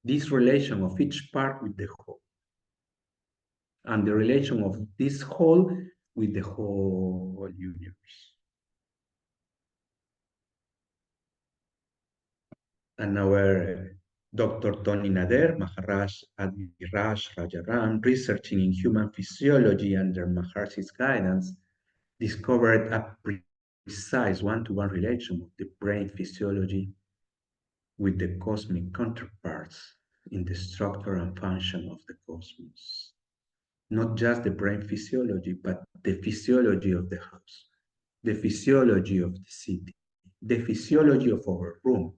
this relation of each part with the whole, and the relation of this whole with the whole universe. And our Dr. Tony Nader, Maharaj Adhiraj Rajaram, researching in human physiology under Maharishi's guidance, discovered a precise one-to-one relation of the brain physiology with the cosmic counterparts in the structure and function of the cosmos. Not just the brain physiology, but the physiology of the house, the physiology of the city, the physiology of our room,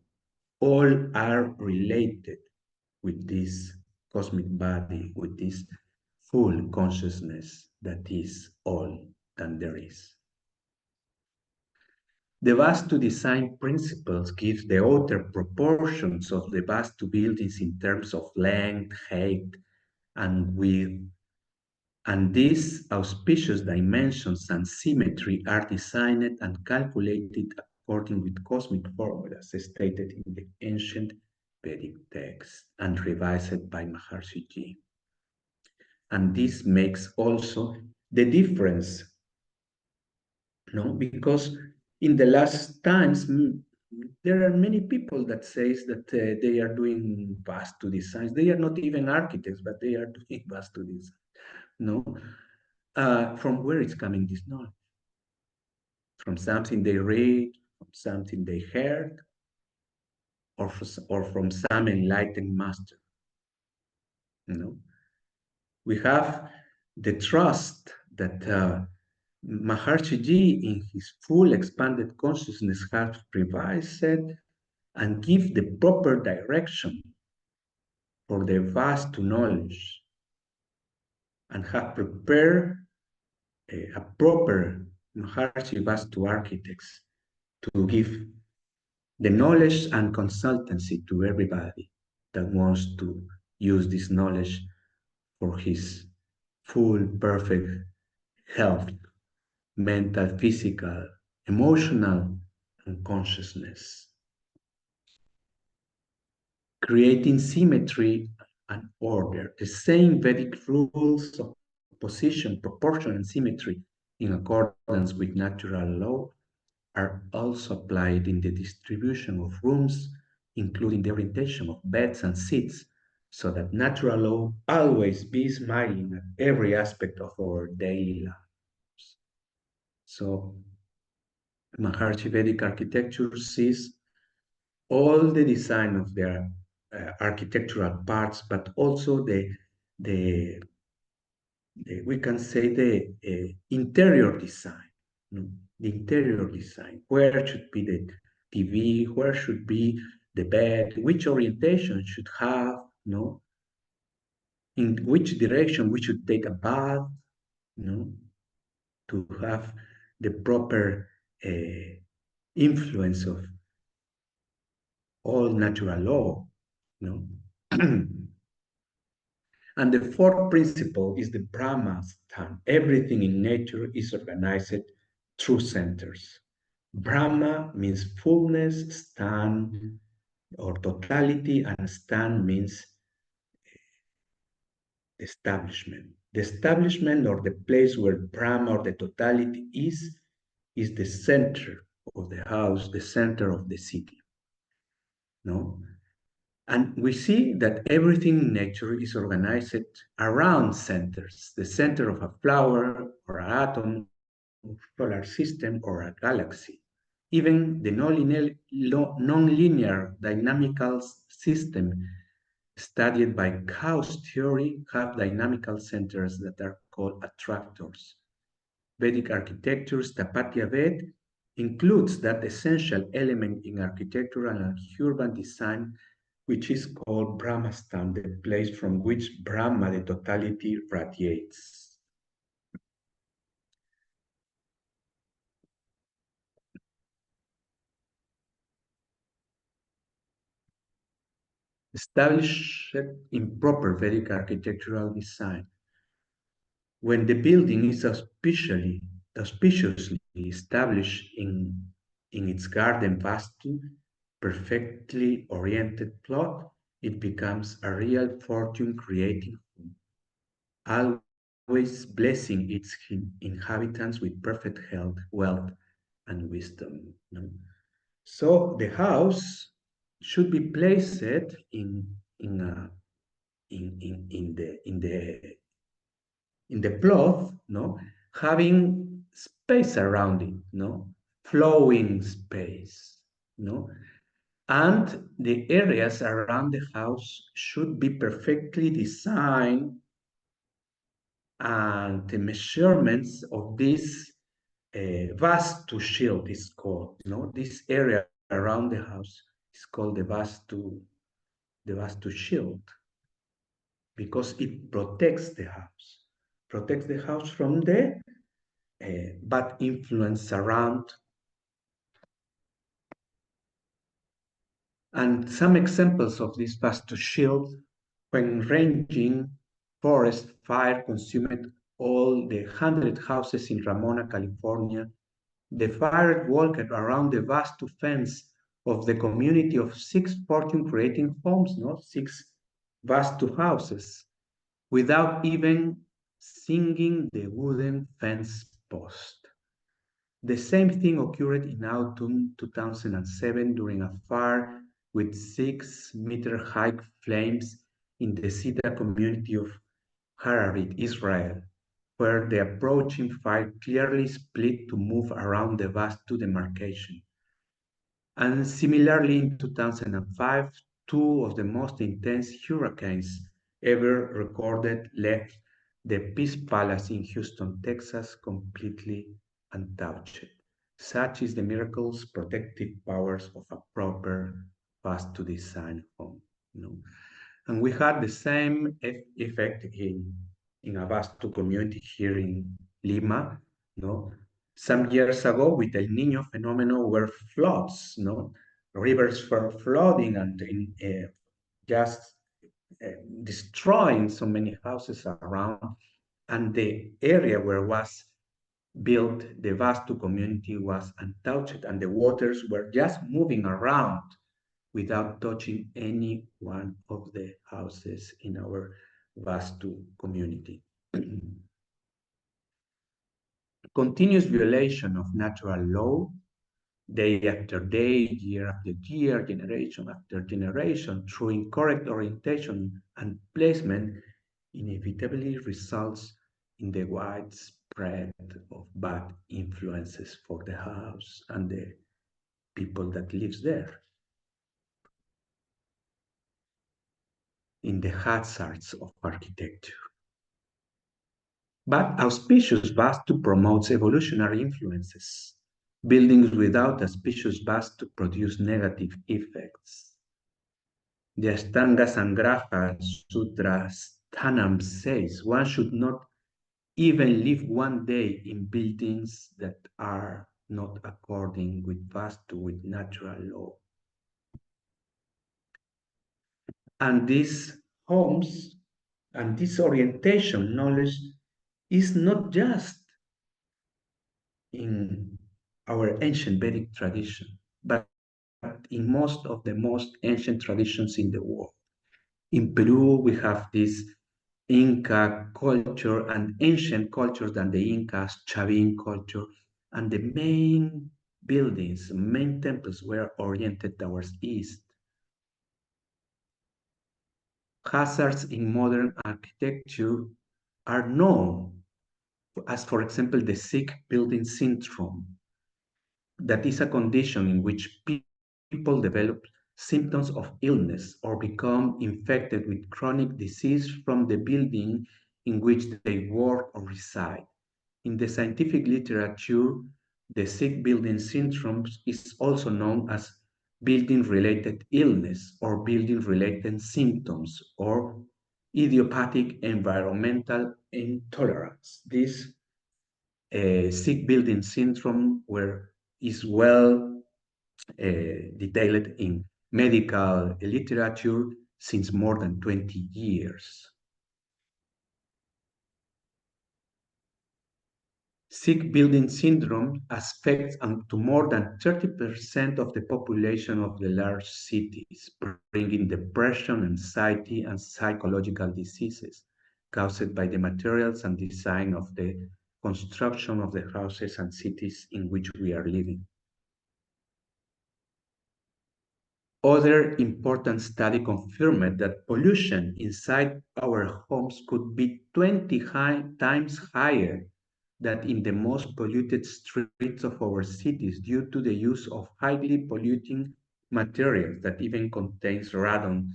all are related with this cosmic body, with this full consciousness that is all that there is. The Vastu design principles give the outer proportions of the Vastu buildings in terms of length, height, and width. And these auspicious dimensions and symmetry are designed and calculated according with cosmic formulas stated in the ancient Vedic text and revised by Maharishi Ji. And this makes also the difference, no? Because in the last times, there are many people that says that they are doing Vastu designs. They are not even architects, but they are doing Vastu design, no? From where is coming this knowledge? From something they read, from something they heard, or from some enlightened master. You know, we have the trust that Maharishi Ji, in his full expanded consciousness, has revised and give the proper direction for the vast knowledge, and have prepared a proper Maharishi Vastu architects to give the knowledge and consultancy to everybody that wants to use this knowledge for his full, perfect health, mental, physical, emotional, and consciousness. Creating symmetry and order, the same Vedic rules of position, proportion, and symmetry in accordance with natural law are also applied in the distribution of rooms, including the orientation of beds and seats, so that natural law always be smiling at every aspect of our daily lives. So Maharishi Vedic architecture sees all the design of their architectural parts, but also the we can say the interior design, no? The interior design. Where should be the TV? Where should be the bed? Which orientation should have? No. In which direction we should take a bath? No. To have the proper influence of all natural law. No. And the fourth principle is the Brahma stand. Everything in nature is organized through centers. Brahma means fullness, stand or totality, and stand means establishment. The establishment or the place where Brahma or the totality is the center of the house, the center of the city. No? And we see that everything in nature is organized around centers, the center of a flower or an atom, solar system, or a galaxy. Even the non-linear dynamical system studied by chaos theory have dynamical centers that are called attractors. Vedic architecture, Sthapatya Ved, includes that essential element in architectural and urban design, which is called Brahmastam, the place from which Brahma, the totality, radiates. Established in proper Vedic architectural design, when the building is auspiciously established in its garden Vastu, perfectly oriented plot, it becomes a real fortune-creating home, always blessing its inhabitants with perfect health, wealth, and wisdom. So the house should be placed in the plot, having space around it, flowing space, and the areas around the house should be perfectly designed, and the measurements of this Vastu shield is called, this area around the house is called the Vastu shield, because it protects the house from the bad influence around. And some examples of this Vastu shield: when raging forest fire consumed all the 100 houses in Ramona, California, the fire walked around the Vastu fence of the community of 6 fortune-creating homes, 6 Vastu houses, without even singing the wooden fence post. The same thing occurred in autumn 2007 during a fire with 6-meter-high flames in the Siddhi community of Hararit, Israel, where the approaching fire clearly split to move around the Vastu demarcation. And similarly, in 2005, 2 of the most intense hurricanes ever recorded left the Peace Palace in Houston, Texas, completely untouched. Such is the miracles, protective powers of a proper Vastu design home. And we had the same effect in a Vastu community here in Lima, some years ago with El Niño phenomenon, where floods, rivers were flooding and just destroying so many houses around, and the area where was built, the Vastu community, was untouched, and the waters were just moving around without touching any one of the houses in our Vastu community. Continuous violation of natural law, day after day, year after year, generation after generation, through incorrect orientation and placement, inevitably results in the widespread of bad influences for the house and the people that lives there. In the hazards of architecture. But auspicious Vastu promotes evolutionary influences. Buildings without auspicious Vastu produce negative effects. The Ashtanga Sangraha Sutra Sthanam says one should not even live one day in buildings that are not according with Vastu, with natural law. And these homes and this orientation knowledge is not just in our ancient Vedic tradition, but in most of the most ancient traditions in the world. In Peru, we have this Inca culture and ancient cultures than the Incas, Chavin culture, and the main buildings, main temples were oriented towards east. Hazards in modern architecture are known, as for example, the sick building syndrome. That is a condition in which people develop symptoms of illness or become infected with chronic disease from the building in which they work or reside. In the scientific literature, The sick building syndrome is also known as building-related illness or building-related symptoms or idiopathic environmental intolerance. This sick building syndrome is well detailed in medical literature since more than 20 years. Sick building syndrome affects up to more than 30% of the population of the large cities, bringing depression, anxiety, and psychological diseases caused by the materials and design of the construction of the houses and cities in which we are living. Other important study confirmed that pollution inside our homes could be 20 times higher than in the most polluted streets of our cities due to the use of highly polluting materials that even contains radon,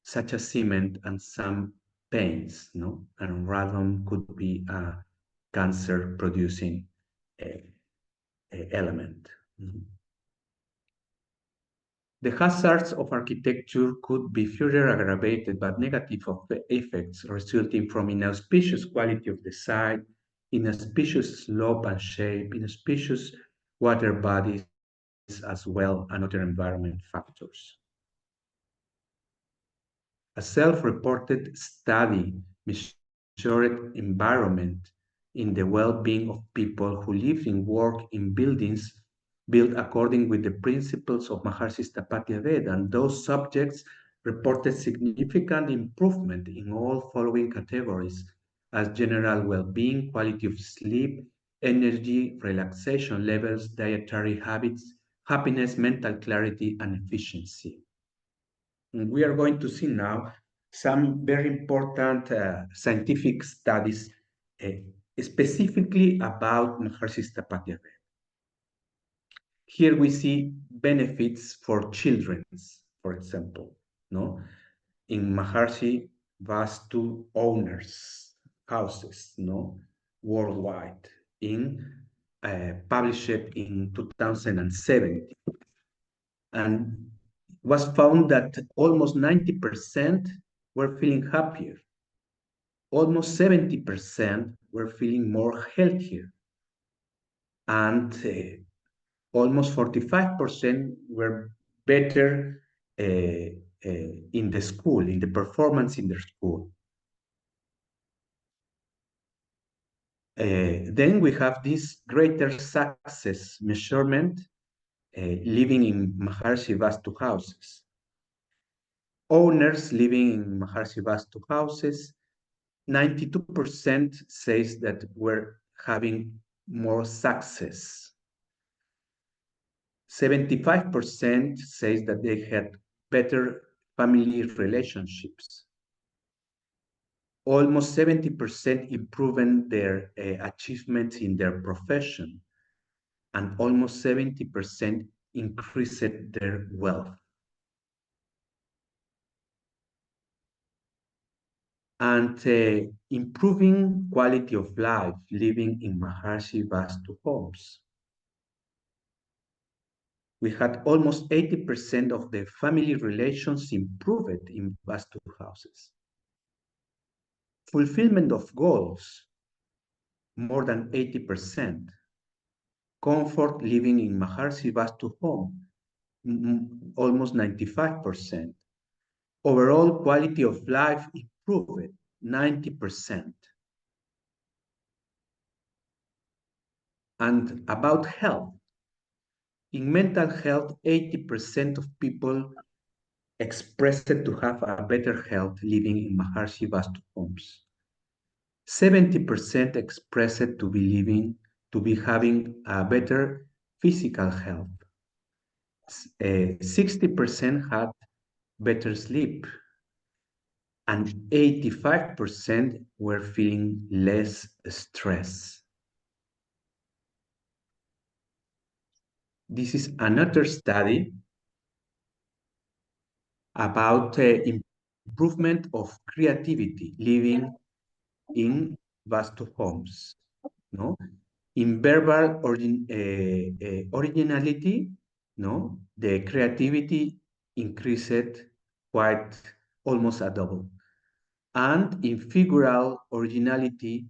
such as cement and some paints, no? And radon could be a cancer-producing element. The hazards of architecture could be further aggravated by negative effects resulting from inauspicious quality of the site, inauspicious slope and shape, inauspicious water bodies as well, and other environment factors. A self-reported study measured environment in the well-being of people who live and work in buildings built according with the principles of Maharishi's Tapatya Veda, and those subjects reported significant improvement in all following categories as general well-being, quality of sleep, energy, relaxation levels, dietary habits, happiness, mental clarity, and efficiency. And we are going to see now some very important scientific studies specifically about Maharishi's Tapatya Veda. Here we see benefits for children, for example, no? In Maharishi Vastu owners houses, no, worldwide, published in 2007, and was found that almost 90% were feeling happier, almost 70% were feeling more healthier, and almost 45% were better in the school, in the performance in the school. Then we have this greater success measurement living in Maharishi Vastu houses. Owners living in Maharishi Vastu houses, 92% says that we're having more success. 75% says that they had better family relationships. Almost 70% improving their achievements in their profession, and almost 70% increased their wealth. And improving quality of life living in Maharishi Vastu homes. We had almost 80% of the family relations improved in Vastu houses. Fulfillment of goals, more than 80%. Comfort living in Maharishi Vastu home, almost 95%. Overall quality of life improved, 90%. And about health, in mental health, 80% of people expressed to have a better health living in Maharishi Vastu homes. 70% expressed to be having a better physical health. 60% had better sleep, and 85% were feeling less stress. This is another study about improvement of creativity living in Vastu homes. No? In verbal originality, no, the creativity increased quite almost a double. And in figural originality,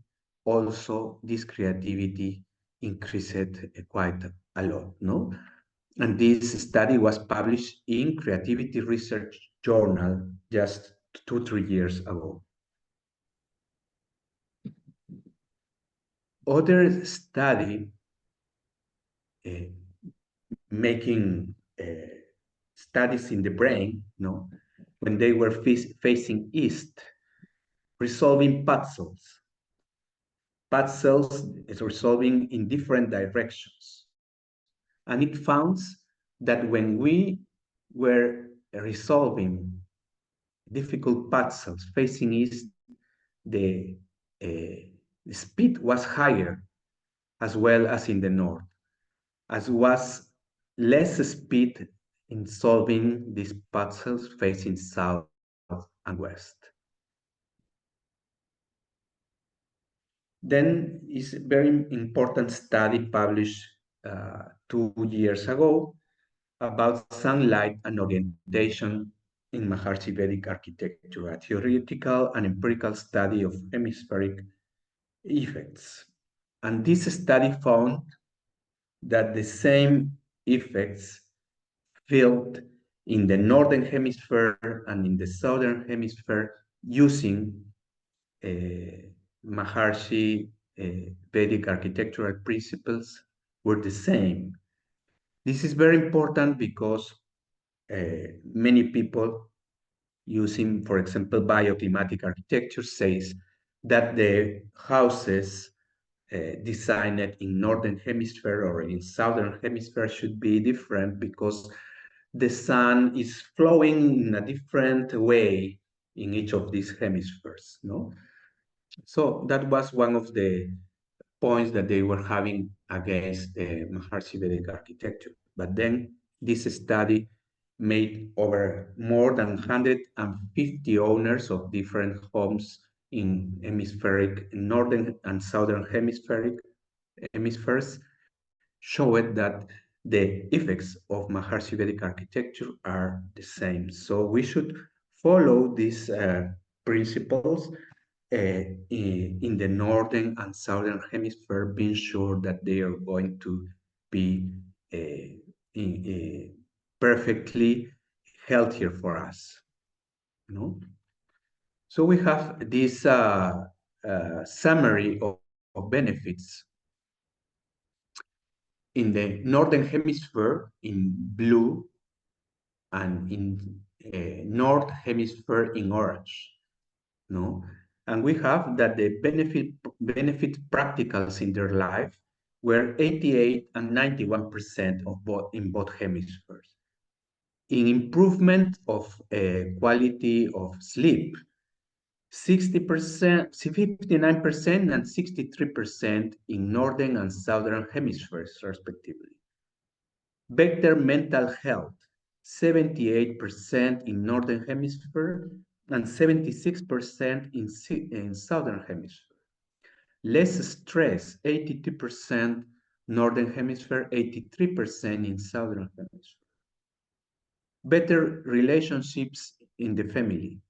also this creativity increased quite a lot, no? And this study was published in Creativity Research Journal just 2-3 years ago. Other study making studies in the brain, no, when they were facing east, resolving puzzles is resolving in different directions. And it found that when we were resolving difficult puzzles facing east, the speed was higher as well as in the north, as was less speed in solving these puzzles facing south and west. Then is a very important study published 2 years ago about sunlight and orientation in Maharishi Vedic architecture, a theoretical and empirical study of hemispheric effects. And this study found that the same effects felt in the northern hemisphere and in the southern hemisphere using Maharishi Vedic architectural principles were the same. This is very important because many people using, for example, bioclimatic architecture says that the houses designed in northern hemisphere or in southern hemisphere should be different because the sun is flowing in a different way in each of these hemispheres, no? So that was one of the points that they were having against the Maharishi Vedic architecture. But then this study made over more than 150 owners of different homes in northern and southern hemispheres showed that the effects of Maharishi Vedic architecture are the same. So we should follow these principles in the northern and southern hemisphere, being sure that they are going to be perfectly healthier for us. No? So we have this summary of benefits. In the northern hemisphere in blue and in north hemisphere in orange, no? And we have that the benefit practicals in their life were 88 and 91% of in both hemispheres. In improvement of quality of sleep, 60%, 59% and 63% in northern and southern hemispheres, respectively. Better mental health, 78% in northern hemisphere and 76% in southern hemisphere. Less stress, 82% northern hemisphere, 83% in southern hemisphere. Better relationships in the family,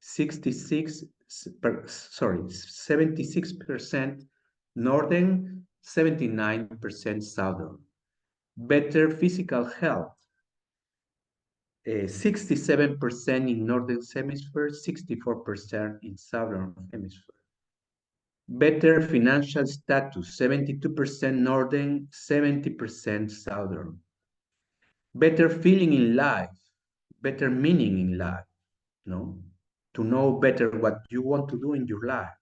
76% northern, 79% southern. Better physical health, 67% in northern hemisphere, 64% in southern hemisphere. Better financial status, 72% northern, 70% southern. Better feeling in life, better meaning in life, no? To know better what you want to do in your life.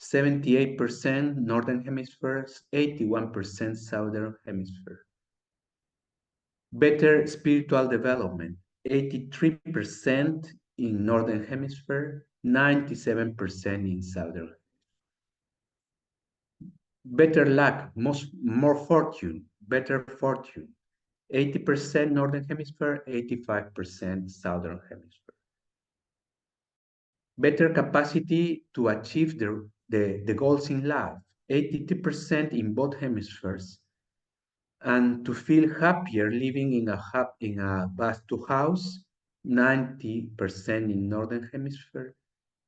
78% northern hemisphere, 81% southern hemisphere. Better spiritual development, 83% in northern hemisphere, 97% in southern. Better luck, more fortune, better fortune, 80% northern hemisphere, 85% southern hemisphere. Better capacity to achieve the goals in life, 82% in both hemispheres, and to feel happier living in a Vastu house, 90% in northern hemisphere,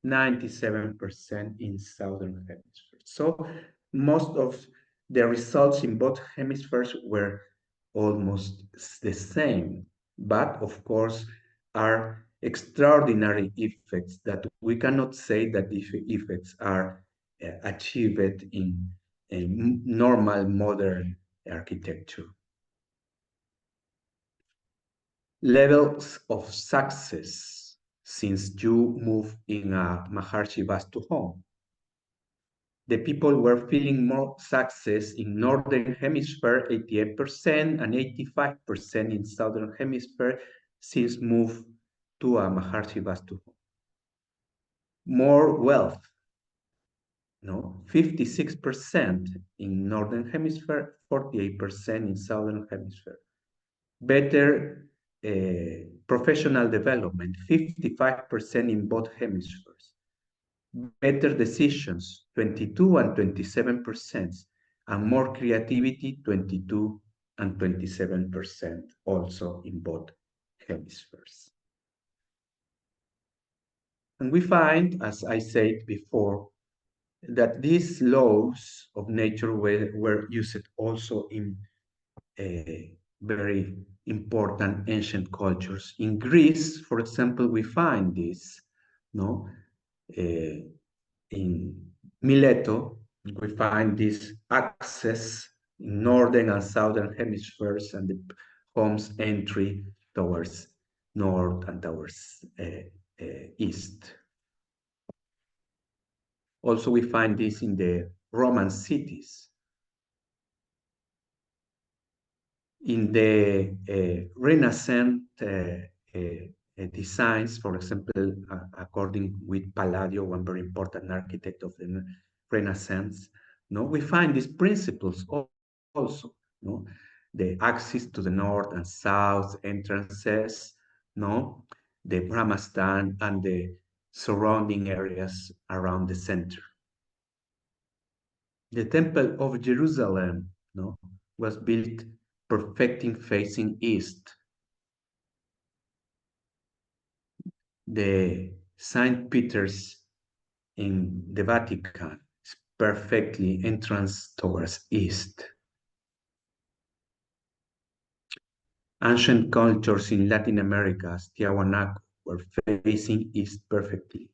97% in southern hemisphere. So most of the results in both hemispheres were almost the same, but of course are extraordinary effects that we cannot say that these effects are achieved in a normal modern architecture. Levels of success since you move in a Maharishi Vastu home. The people were feeling more success in northern hemisphere, 88%, and 85% in southern hemisphere since move to a Maharishi Vastu home. More wealth, no, 56% in northern hemisphere, 48% in southern hemisphere. Better professional development, 55% in both hemispheres. Better decisions, 22 and 27%, and more creativity, 22 and 27%, also in both hemispheres. And we find, as I said before, that these laws of nature were used also in very important ancient cultures. In Greece, for example, we find this, no? In Mileto, we find this access in northern and southern hemispheres and the home's entry towards north and towards east. Also, we find this in the Roman cities. In the Renaissance designs, for example, according with Palladio, one very important architect of the Renaissance, no, we find these principles also, no, the axis to the north and south entrances, no, the Brahmastan and the surrounding areas around the center. The Temple of Jerusalem, no, was built perfecting facing east. The St. Peter's in the Vatican is perfectly entrance towards east. Ancient cultures in Latin America, Tiahuanaco, were facing east perfectly.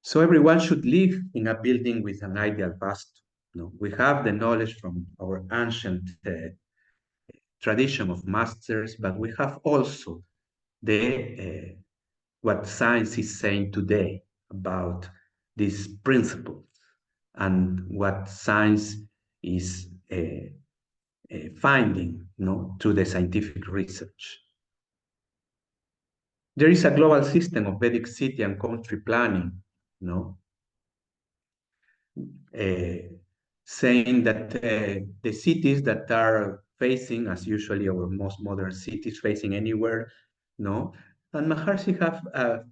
So everyone should live in a building with an ideal Vastu. No, we have the knowledge from our ancient tradition of masters, but we have also the what science is saying today about these principles and what science is finding, no, through the scientific research. There is a global system of Vedic city and country planning, no, saying that the cities that are facing, as usually our most modern cities, facing anywhere, no, and Maharishi have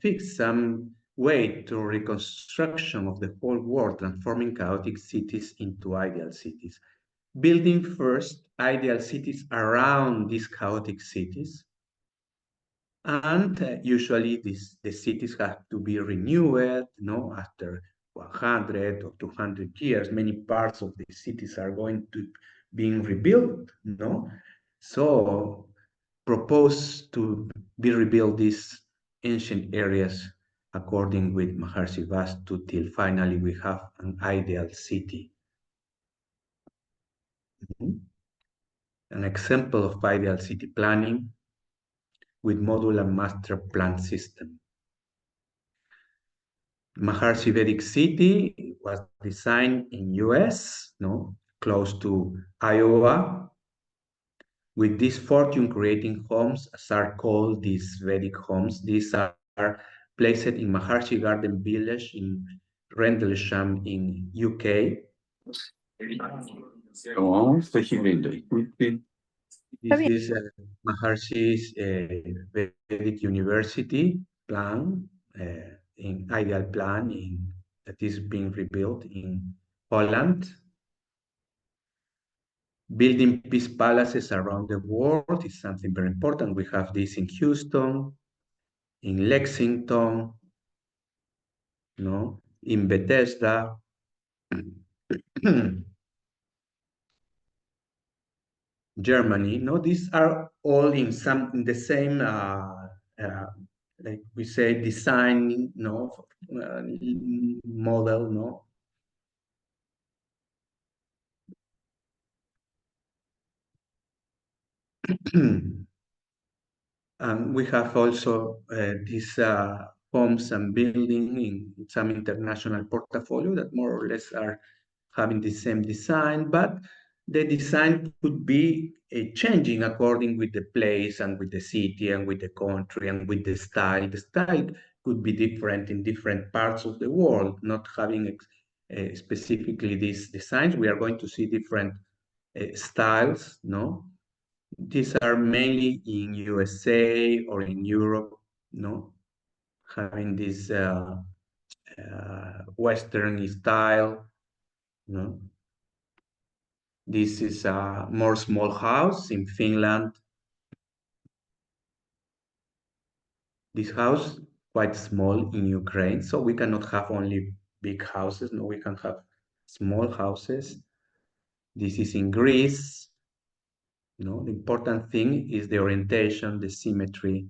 fixed some way to reconstruction of the whole world, transforming chaotic cities into ideal cities. Building first ideal cities around these chaotic cities, and usually the cities have to be renewed, no, after 100 or 200 years. Many parts of the cities are going to being rebuilt, no? So propose to be rebuilt these ancient areas according with Maharishi Vastu till finally we have an ideal city. An example of ideal city planning with modular master plan system. Maharishi Vedic City was designed in US, no, close to Iowa, with these fortune-creating homes, as are called these Vedic homes. These are placed in Maharishi Garden Village in Rendlesham in UK. This is Maharishi's Vedic University plan, in ideal plan in that is being rebuilt in Holland. Building peace palaces around the world is something very important. We have this in Houston, in Lexington, no, in Bethesda. Germany, no, these are all in the same, like we say, design, no, model, no. And we have also these homes and buildings in some international portfolio that more or less are having the same design, but the design could be changing according with the place and with the city and with the country and with the style. The style could be different in different parts of the world, not having specifically these designs. We are going to see different styles, no? These are mainly in USA or in Europe, no? Having this Western style, no? This is a more small house in Finland. This house quite small in Ukraine, so we cannot have only big houses. No, we can have small houses. This is in Greece. No, the important thing is the orientation, the symmetry.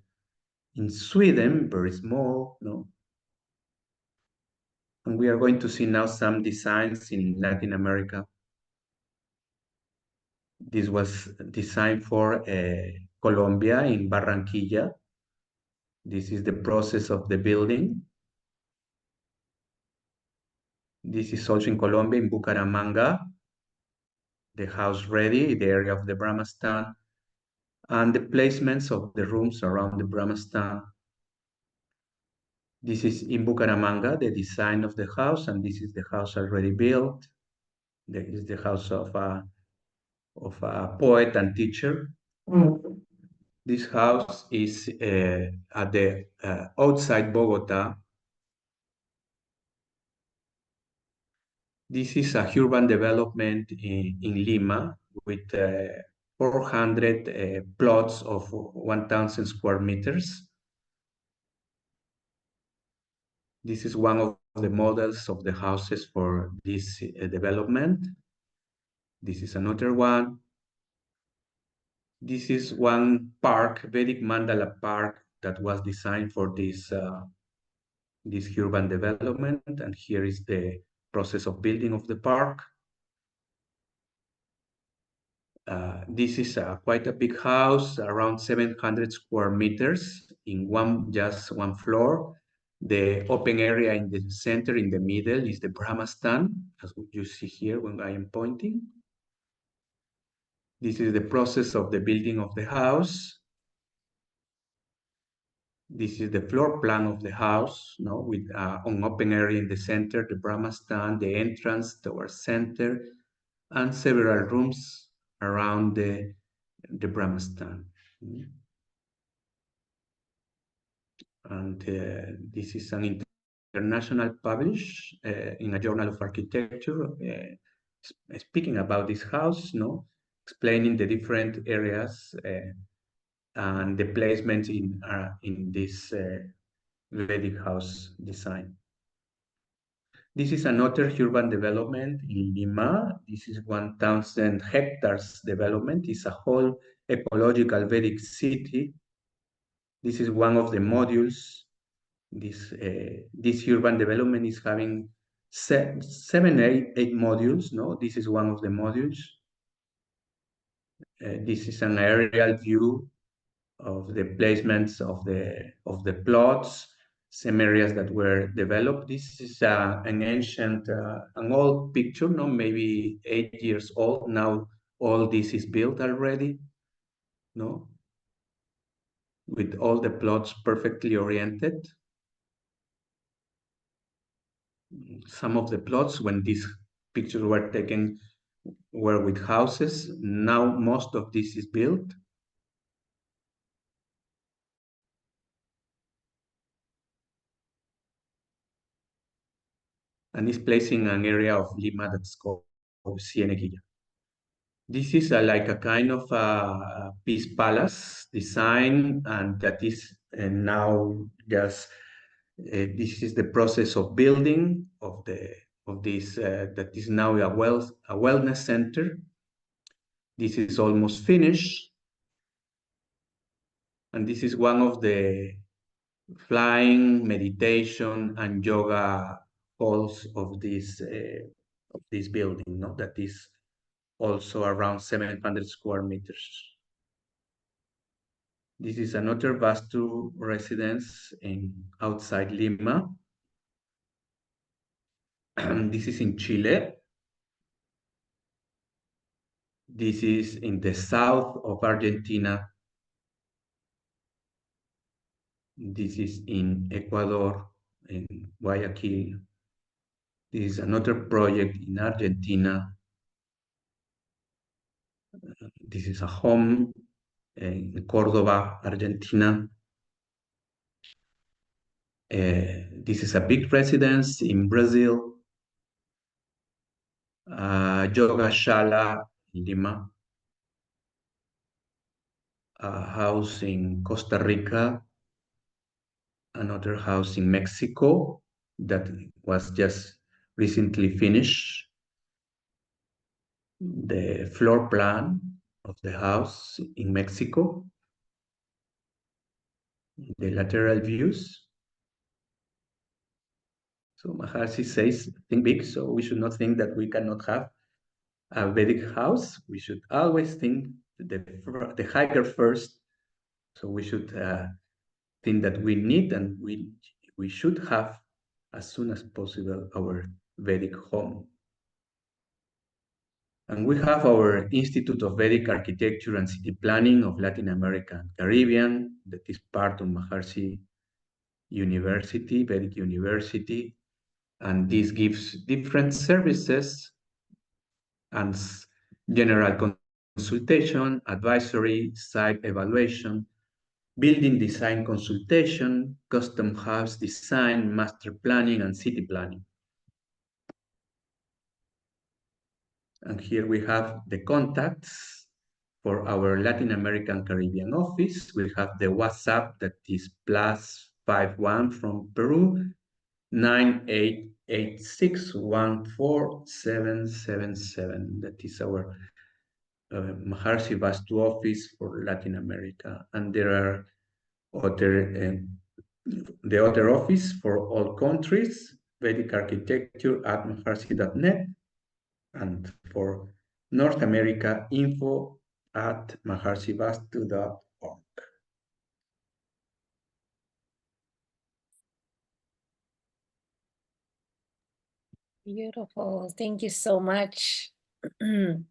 In Sweden, very small. No, and we are going to see now some designs in Latin America. This was designed for Colombia in Barranquilla. This is the process of the building. This is also in Colombia, in Bucaramanga. The house ready, the area of the Brahmastan, and the placements of the rooms around the Brahmastan. This is in Bucaramanga, the design of the house, and this is the house already built. There is the house of a poet and teacher. This house is at the outside Bogota. This is a urban development in Lima with 400 plots of 1,000 square meters. This is one of the models of the houses for this development. This is another one. This is one park, Vedic Mandala Park, that was designed for this urban development. And here is the process of building of the park. This is quite a big house, around 700 square meters in just one floor. The open area in the center, in the middle, is the Brahmastan, as you see here when I am pointing. This is the process of the building of the house. This is the floor plan of the house, no, with an open area in the center, the Brahmastan, the entrance towards center, and several rooms around the Brahmastan. And this is an international publish in a journal of architecture, speaking about this house, no, explaining the different areas and the placement in this Vedic house design. This is another urban development in Lima. This is 1,000 hectares development. It's a whole ecological Vedic city. This is one of the modules. This urban development is having eight modules. No, this is one of the modules. This is an aerial view of the placements of the plots, some areas that were developed. This is an ancient, an old picture, no, maybe 8 years old. Now all this is built already, no, with all the plots perfectly oriented. Some of the plots, when these pictures were taken, were with houses. Now most of this is built. and is placed in an area of Lima that's called Cieneguilla. This is like a kind of a peace palace design, and that is now just this is the process of building of this that is now a wellness center. This is almost finished, and this is one of the flying meditation and yoga halls of this building. No, that is also around 700 square meters. This is another Vastu residence outside Lima. This is in Chile. This is in the south of Argentina. This is in Ecuador, in Guayaquil. This is another project in Argentina. This is a home in Córdoba, Argentina. This is a big residence in Brazil. Yogasana in Lima. A house in Costa Rica. Another house in Mexico that was just recently finished. The floor plan of the house in Mexico. The lateral views. So Maharishi says, think big, so we should not think that we cannot have a Vedic house. We should always think the higher first. So we should think that we need and we should have as soon as possible our Vedic home. And we have our Institute of Vedic Architecture and City Planning of Latin America and Caribbean, that is part of Maharishi University, Vedic University. And this gives different services and general consultation, advisory, site evaluation, building design consultation, custom house design, master planning, and city planning. And here we have the contacts for our Latin American Caribbean office. We have the WhatsApp that is +51 from Peru, 9886147777. That is our Maharishi Vastu office for Latin America. And there are the other office for all countries, Vedic Architecture at maharishi.net, and for North America, info at maharishivastu.org. Beautiful. Thank you so much. This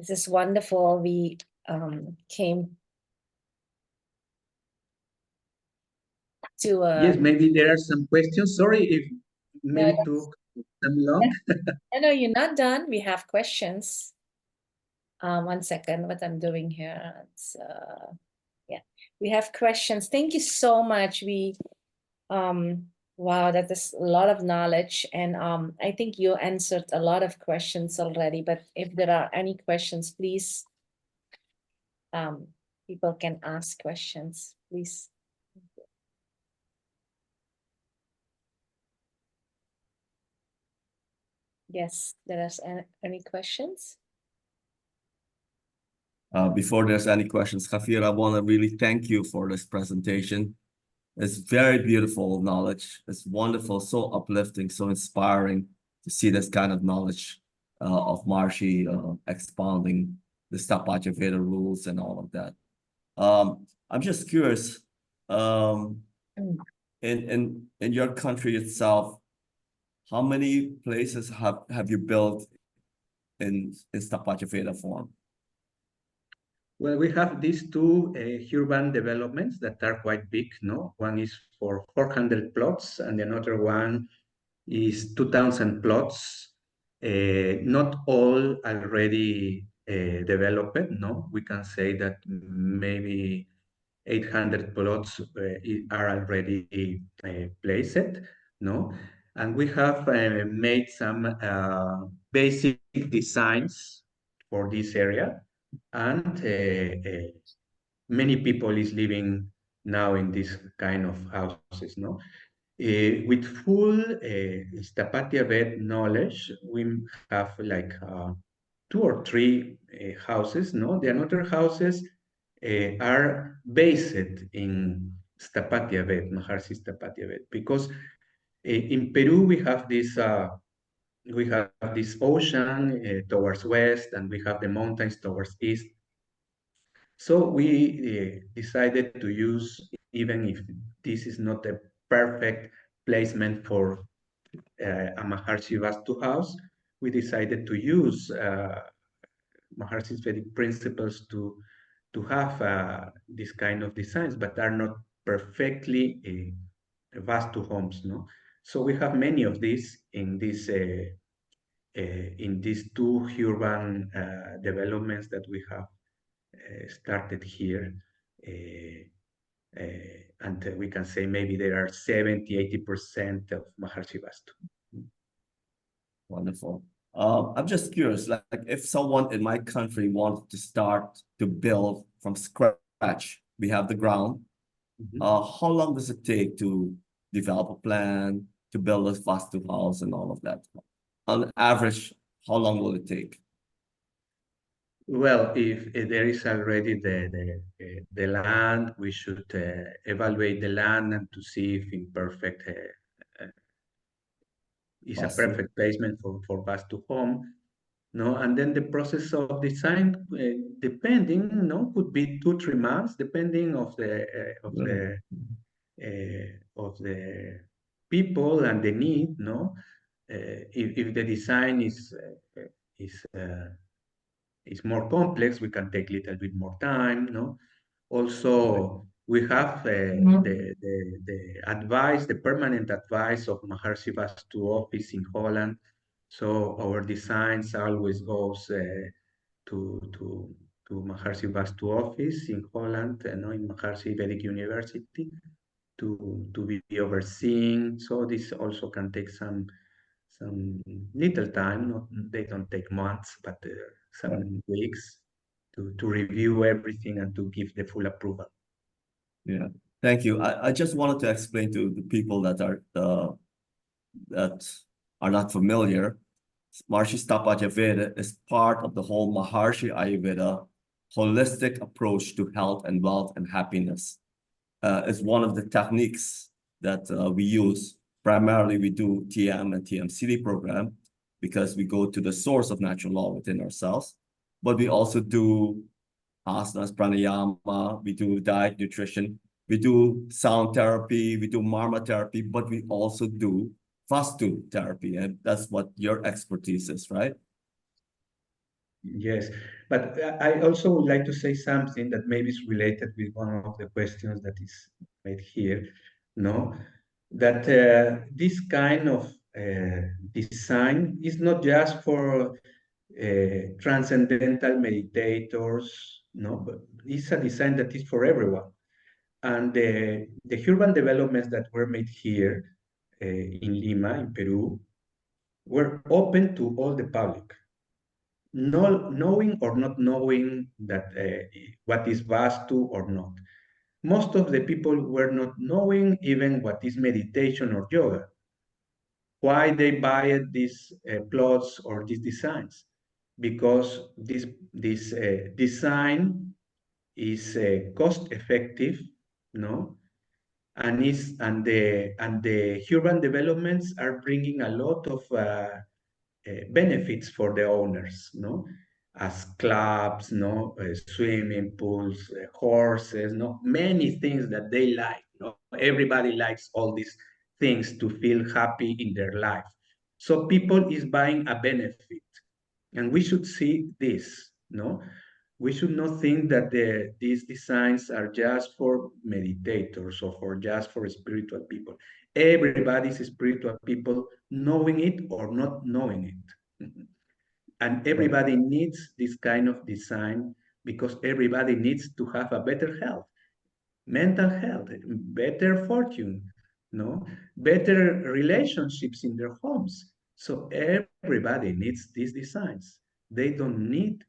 is wonderful. We came to yes, maybe there are some questions. Sorry if maybe took them long. No, you're not done. We have questions. 1 second, what I'm doing here. It's, yeah, we have questions. Thank you so much. We wow, that is a lot of knowledge, and I think you answered a lot of questions already, but if there are any questions, please, people can ask questions, please. Yes, there is any questions? Before there's any questions, Javier, I want to really thank you for this presentation. It's very beautiful knowledge. It's wonderful, so uplifting, so inspiring to see this kind of knowledge of Maharishi expounding the Stapatya Veda rules and all of that. I'm just curious, in your country itself, how many places have you built in Stapatya Veda form? Well, we have these two urban developments that are quite big, no? One is for 400 plots and another one is 2,000 plots. Not all already developed, no? We can say that maybe 800 plots are already placed, no? And we have made some basic designs for this area, and many people is living now in this kind of houses, no? With full Stapatya Ved knowledge, we have like 2 or 3 houses, no? The another houses are based in Stapatya Ved, Maharishi Stapatya Ved, because in Peru we have this ocean towards west, and we have the mountains towards east. So we decided to use, even if this is not a perfect placement for a Maharishi Vastu house, we decided to use Maharishi's Vedic principles to have this kind of designs, but are not perfectly Vastu homes, no? So we have many of these in these 2 urban developments that we have started here. And we can say maybe there are 70–80% of Maharishi Vastu. Wonderful. I'm just curious, like if someone in my country wanted to start to build from scratch, we have the ground. How long does it take to develop a plan, to build a Vastu house and all of that? On average, how long will it take? Well, if there is already the land, we should evaluate the land and to see if is a Vastu. perfect placement for Vastu home. No, and then the process of design, depending, no, could be 2–3 months, depending of the people and the need, no. If the design is more complex, we can take a little bit more time, no. Also, we have the advice, the permanent advice of Maharishi Vastu office in Holland. So our designs always goes to Maharishi Vastu office in Holland, in Maharishi Vedic University to be overseen. So this also can take some little time. They don't take months, but some weeks to review everything and to give the full approval. Yeah, thank you. I just wanted to explain to the people that are not familiar. Maharishi Stapatya Veda is part of the whole Maharishi Ayurveda holistic approach to health and wealth and happiness. It's one of the techniques that we use. Primarily, we do TM and TM-Siddhi program because we go to the source of natural law within ourselves. But we also do asanas, pranayama, we do diet, nutrition, we do sound therapy, we do marma therapy, but we also do Vastu therapy, and that's what your expertise is, right? Yes, but I also would like to say something that maybe is related with one of the questions that is made here, no? That this kind of design is not just for transcendental meditators, no, but it's a design that is for everyone. And the urban developments that were made here in Lima, in Peru, were open to all the public. Knowing or not knowing that what is Vastu or not. Most of the people were not knowing even what is meditation or yoga. Why they buy these plots or these designs? Because this design is cost effective, no, and the urban developments are bringing a lot of benefits for the owners, no, as clubs, no, swimming pools, horses, no, many things that they like. No, everybody likes all these things to feel happy in their life. So people is buying a benefit, and we should see this, no. We should not think that these designs are just for meditators or just for spiritual people. Everybody is spiritual people, knowing it or not knowing it. And everybody needs this kind of design because everybody needs to have a better health. mental health, better fortune, no, better relationships in their homes. So everybody needs these designs. They don't need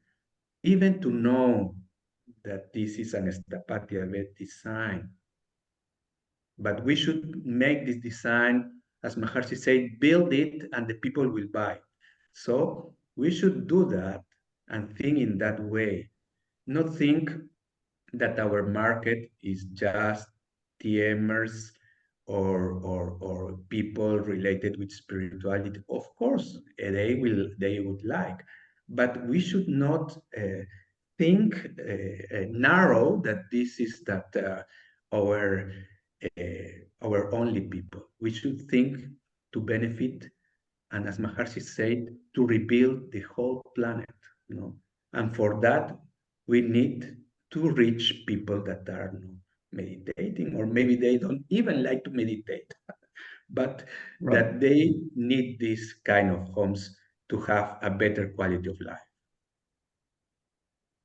even to know that this is an Stapatya design. But we should make this design, as Maharishi said, build it and the people will buy. So we should do that and think in that way, not think that our market is just TMers or people related with spirituality. Of course, they would like, but we should not think narrow that this is that our our only people. We should think to benefit, and as Maharishi said, to rebuild the whole planet. You know, and for that we need to reach people that are not meditating, or maybe they don't even like to meditate, but that they need these kind of homes to have a better quality of life.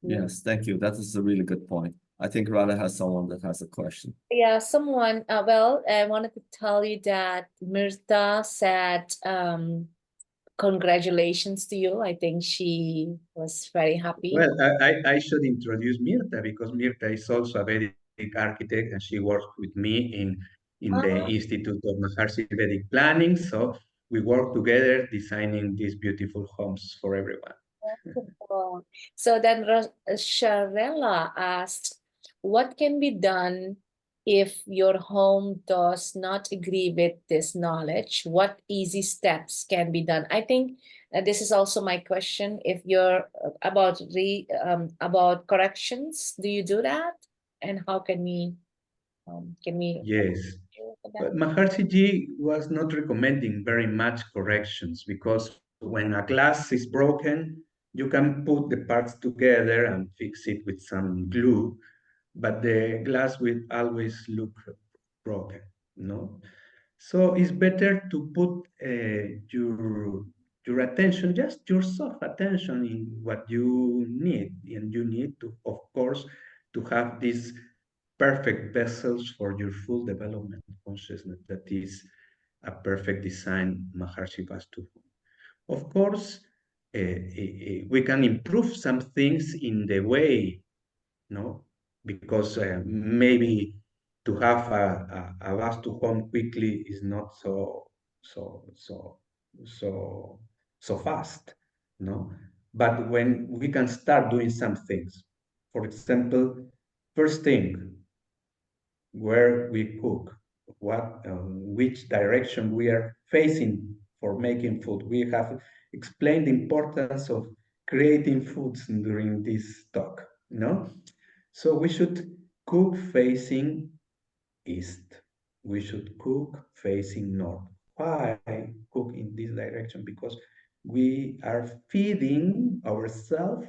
Yes, thank you. That is a really good point. I think Radha has someone that has a question. Yeah, someone, well, I wanted to tell you that Mirta said, congratulations to you. I think she was very happy. Well, I should introduce Mirta, because Mirta is also a Vedic architect, and she works with me in the Institute of Maharishi Vedic Planning. So we work together designing these beautiful homes for everyone. Wonderful. So then Sharella asked, what can be done if your home does not agree with this knowledge? What easy steps can be done? I think this is also my question. If you're about corrections, do you do that? And how can we Yes. But Maharishi Ji was not recommending very much corrections, because when a glass is broken, you can put the parts together and fix it with some glue, but the glass will always look broken, no? So it's better to put your attention, just your soft attention, in what you need, and you need to, of course, to have these perfect vessels for your full development consciousness. That is a perfect design, Maharishi Vastu. Of course, we can improve some things in the way, no, because maybe to have a Vastu home quickly is not so fast, no. But when we can start doing some things, for example, first thing, where we cook, which direction we are facing for making food. We have explained the importance of creating foods during this talk, no? So we should cook facing east. We should cook facing north. Why cook in this direction? Because we are feeding ourselves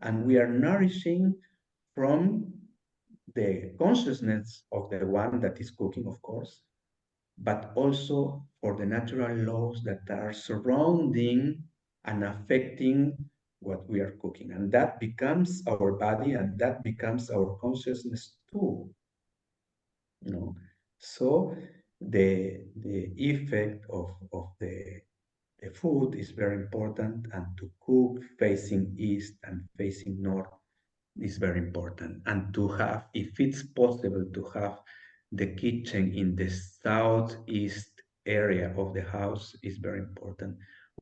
and we are nourishing from the consciousness of the one that is cooking, of course, but also for the natural laws that are surrounding and affecting what we are cooking. And that becomes our body, and that becomes our consciousness too. You know? So the effect of the food is very important, and to cook facing east and facing north is very important. And to have, if it's possible, to have the kitchen in the southeast area of the house is very important.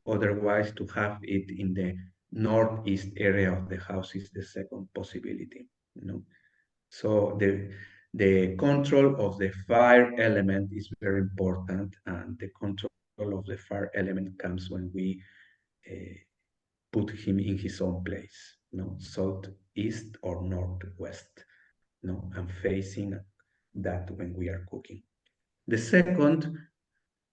Otherwise, to have it in the northeast area of the house is the second possibility. You know? So the control of the fire element is very important, and the control of the fire element comes when we put him in his own place, no, southeast or northwest, no, and facing that when we are cooking. The second,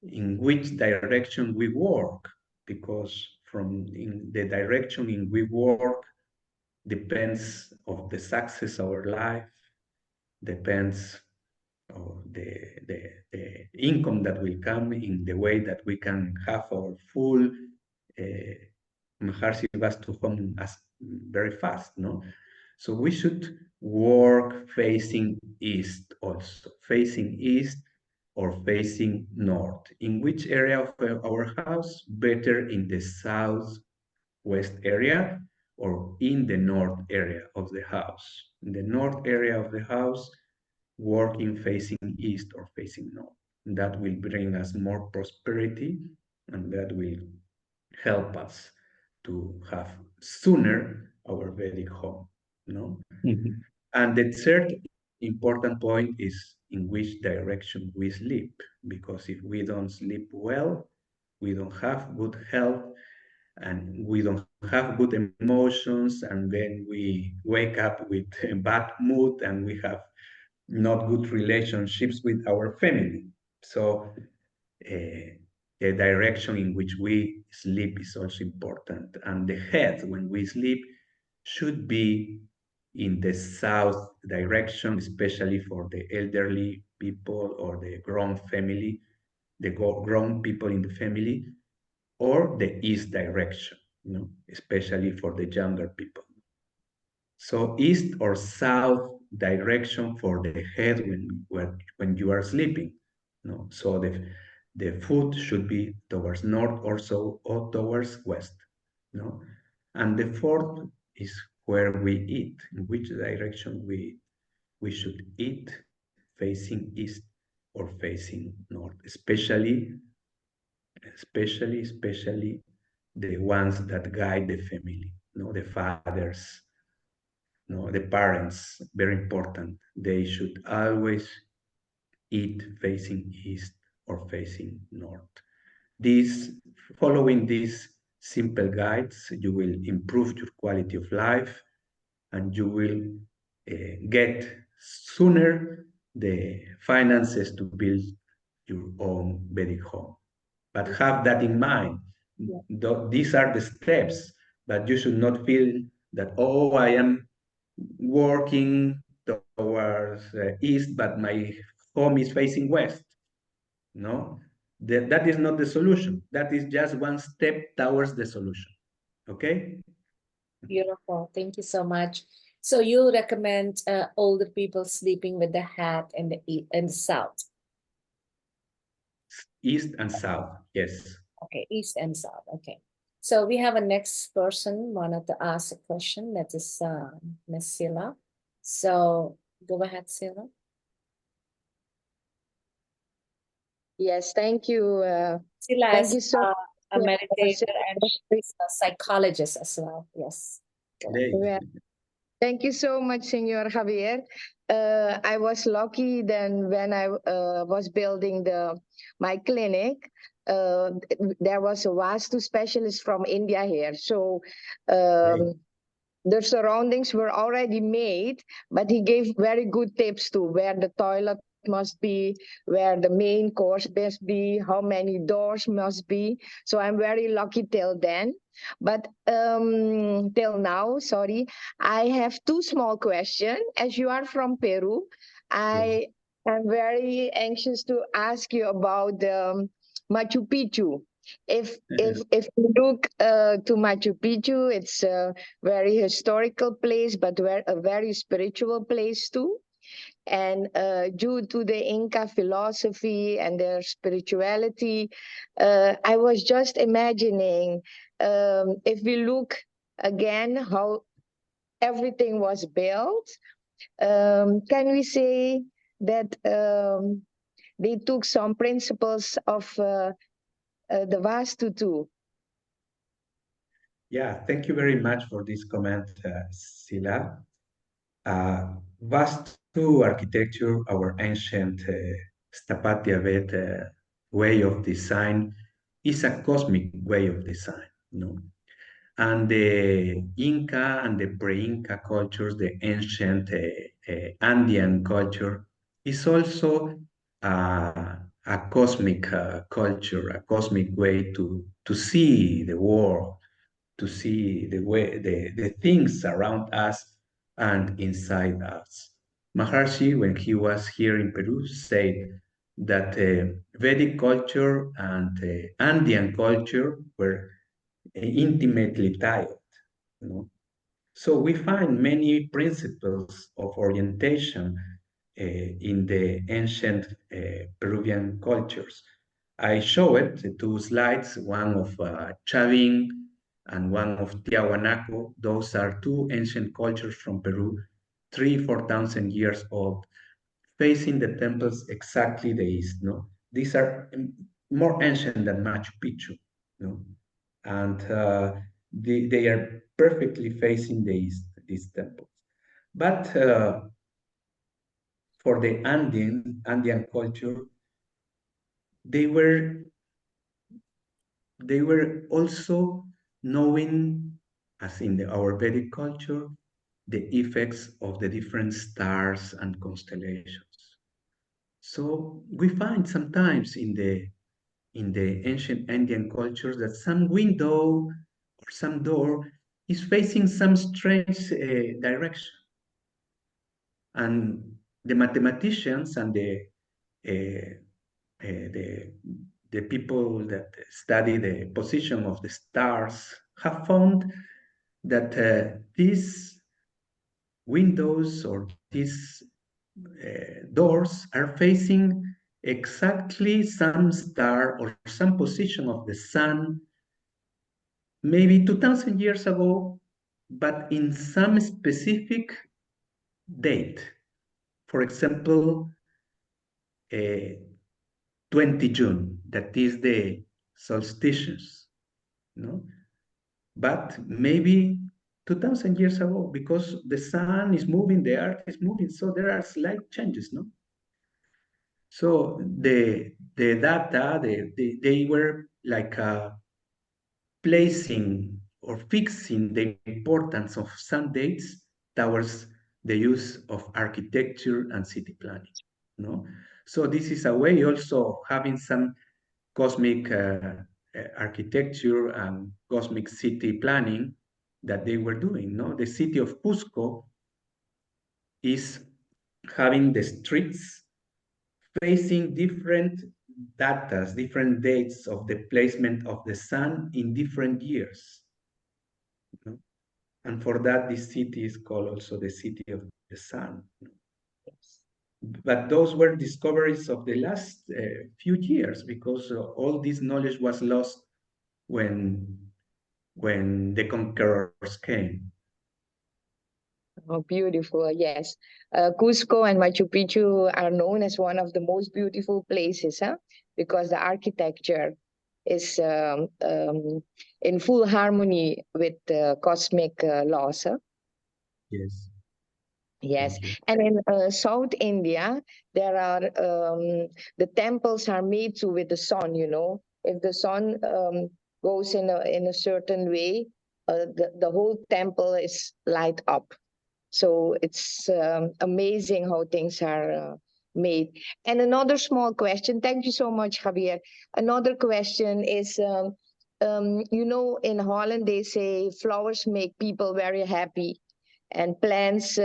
in which direction we work, because from in the direction in we work depends of the success of our life, depends of the income that will come, in the way that we can have our full Maharishi Vastu home as very fast, no? So we should work facing east also, facing east or facing north. In which area of our house? Better in the southwest area or in the north area of the house. In the north area of the house, working facing east or facing north. That will bring us more prosperity, and that will help us to have sooner our Vedic home. No? And the third important point is in which direction we sleep, because if we don't sleep well, we don't have good health, and we don't have good emotions, and then we wake up with a bad mood, and we have not good relationships with our family. So the direction in which we sleep is also important. And the head, when we sleep, should be in the south direction, especially for the elderly people or the grown family, the grown people in the family, or the east direction, especially for the younger people. So east or south direction for the head when you are sleeping. So the foot should be towards north or towards west. And the fourth is where we eat, in which direction we should eat, facing east or facing north, especially the ones that guide the family, the fathers, the parents, very important. They should always eat facing east or facing north. Following these simple guides, you will improve your quality of life, and you will get sooner the finances to build your own Vedic home. But have that in mind. These are the steps, but you should not feel that, oh, I am working towards east, but my home is facing west. No, that is not the solution. That is just one step towards the solution. Okay? Beautiful. Thank you so much. So you recommend older people sleeping with the head in the south? East and south, yes. Okay, east and south. Okay. So we have a next person wanted to ask a question. That is Miss Sila. So go ahead, Sila. Yes, thank you. Sila Thank is you so a much. meditator and she's a psychologist as well. Yes. Yeah. Thank you so much, Senor Javier. I was lucky then when I was building my clinic. There was a Vastu specialist from India here. So the surroundings were already made, but he gave very good tips to where the toilet must be, where the main course must be, how many doors must be. So I'm very lucky till then. But till now, sorry, I have two small questions. As you are from Peru, I am very anxious to ask you about Machu Picchu. If you look to Machu Picchu, it's a very historical place, but a very spiritual place too. And due to the Inca philosophy and their spirituality, I was just imagining if we look again how everything was built, can we say that they took some principles of the Vastu too? Yeah, thank you very much for this comment, Sila. Vastu architecture, our ancient Stapatya Ved way of design, is a cosmic way of design. And the Inca and the pre-Inca cultures, the ancient Andean culture, is also a cosmic culture, a cosmic way to see the world, to see the things around us and inside us. Maharishi, when he was here in Peru, said that Vedic culture and Andean culture were intimately tied. So we find many principles of orientation in the ancient Peruvian cultures. I showed 2 slides, one of Chavin and one of Tiahuanaco. Those are 2 ancient cultures from Peru, 3,000–4,000 years old, facing the temples exactly the east. No, these are more ancient than Machu Picchu. No, and they are perfectly facing the east. These temples, but for the Andean culture, they were also knowing, as in our Vedic culture, the effects of the different stars and constellations. So we find sometimes in the ancient Indian cultures that some window or some door is facing some strange direction, and the mathematicians and uh, the people that study the position of the stars have found that these windows or these doors are facing exactly some star or some position of the sun, maybe 2,000 years ago, but in some specific date. For example, uh, 20 June, that is the solstices, no? But maybe 2,000 years ago, because the sun is moving, the earth is moving, so there are slight changes, no? So the data, they were like placing or fixing the importance of some dates towards the use of architecture and city planning, no? So this is a way also of having some cosmic architecture and cosmic city planning that they were doing, no? The city of Cusco is having the streets facing different datas, different dates of the placement of the sun in different years. You know? And for that, this city is called also the city of the sun. But those were discoveries of the last few years, because all this knowledge was lost when the conquerors came. Oh, beautiful. Yes. Cusco and Machu Picchu are known as one of the most beautiful places, huh? Because the architecture is in full harmony with cosmic laws. Huh? Yes. Yes. Thank you. And in South India, there are the temples are made to with the sun, you know. If the sun goes in a certain way, the whole temple is light up. So it's amazing how things are made. And another small question. Thank you so much, Javier. Another question is, you know, in Holland they say flowers make people very happy, and plants.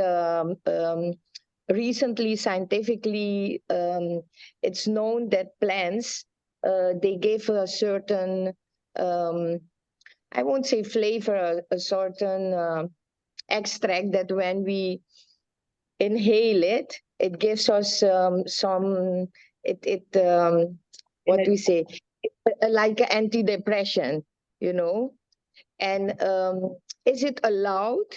Recently, scientifically, it's known that plants they give a certain, I won't say flavor, a certain extract that when we inhale it, it gives us some what we say, like an antidepressant, you know. And is it allowed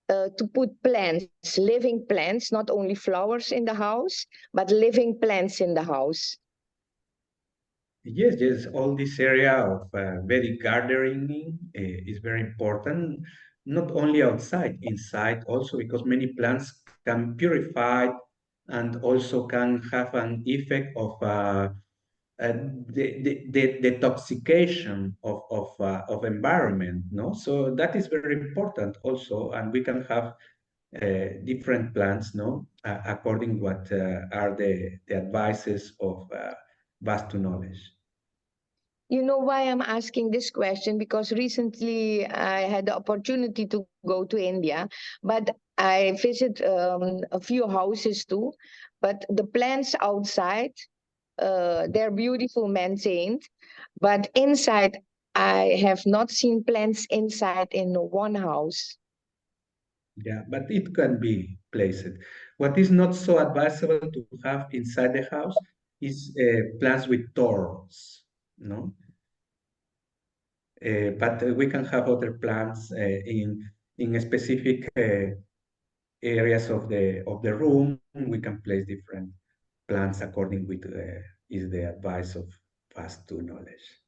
to put plants, living plants, not only flowers in the house, but living plants in the house? Yes, yes, all this area of Vedic gardening is very important, not only outside, inside also, because many plants can purify and also can have an effect of the detoxification of environment, no? So that is very important also, and we can have different plants, no? According what are the advices of Vastu knowledge. You know why I'm asking this question? Because recently I had the opportunity to go to India, but I visit a few houses too. But the plants outside, they're beautiful maintained, but inside I have not seen plants inside in one house. Yeah, but it can be placed. What is not so advisable to have inside the house is plants with thorns, no? But we can have other plants in specific areas of the room. We can place different plants according with is the advice of Vastu knowledge.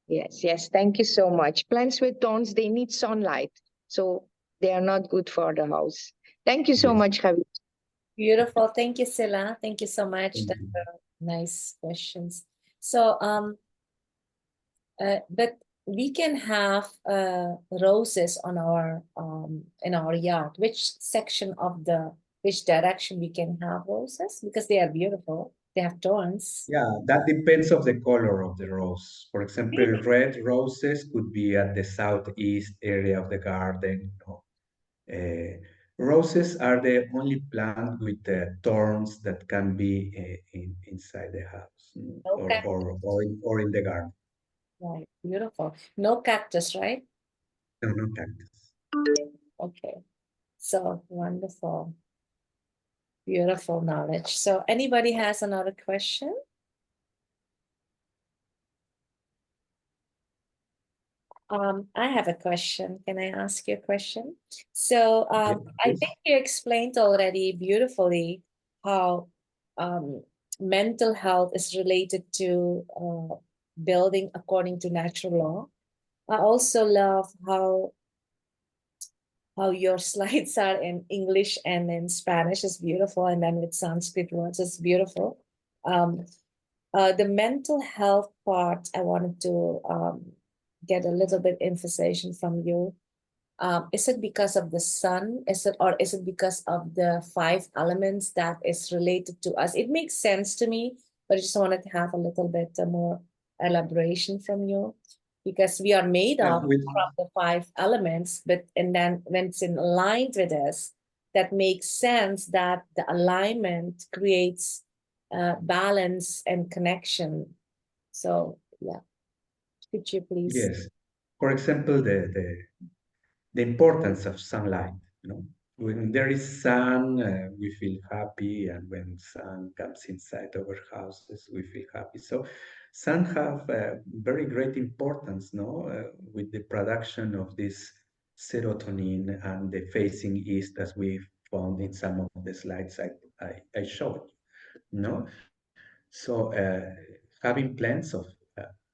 Yes, yes. Thank you so much. Plants with thorns, they need sunlight. So they are not good for the house. Thank you so Yes. much, Javier. Beautiful. Thank you, Sila. Thank you so much. Thank That's you. nice questions. So, but we can have roses on our in our yard. Which section of which direction we can have roses? Because they are beautiful. They have thorns. Yeah, that depends of the color of the rose. For example, red roses could be at the southeast area of the garden. Roses are the only plant with thorns that can be inside the house, No or cactus. or in the garden. Right. Beautiful. No cactus, right? No, no cactus. Okay. So wonderful. Beautiful knowledge. So anybody has another question? I have a question. Can I ask you a question? So I Yes. think you explained already beautifully how mental health is related to building according to natural law. I also love how your slides are in English and in Spanish is beautiful, and then with Sanskrit words is beautiful. The mental health part, I wanted to get a little bit information from you. Is it because of the sun? Or is it because of the 5 elements that is related to us? It makes sense to me, but I just wanted to have a little bit more elaboration from you, because we are made Yeah, up from the 5 elements, and then when it's in aligned with us, that makes sense that the alignment creates balance and connection. So yeah, could you please? yes. For example, the importance of sunlight. You know, when there is sun, we feel happy, and when sun comes inside our houses, we feel happy. So, sun have very great importance, no, with the production of this serotonin and the facing east, as we found in some of the slides I showed you. No, so having plants of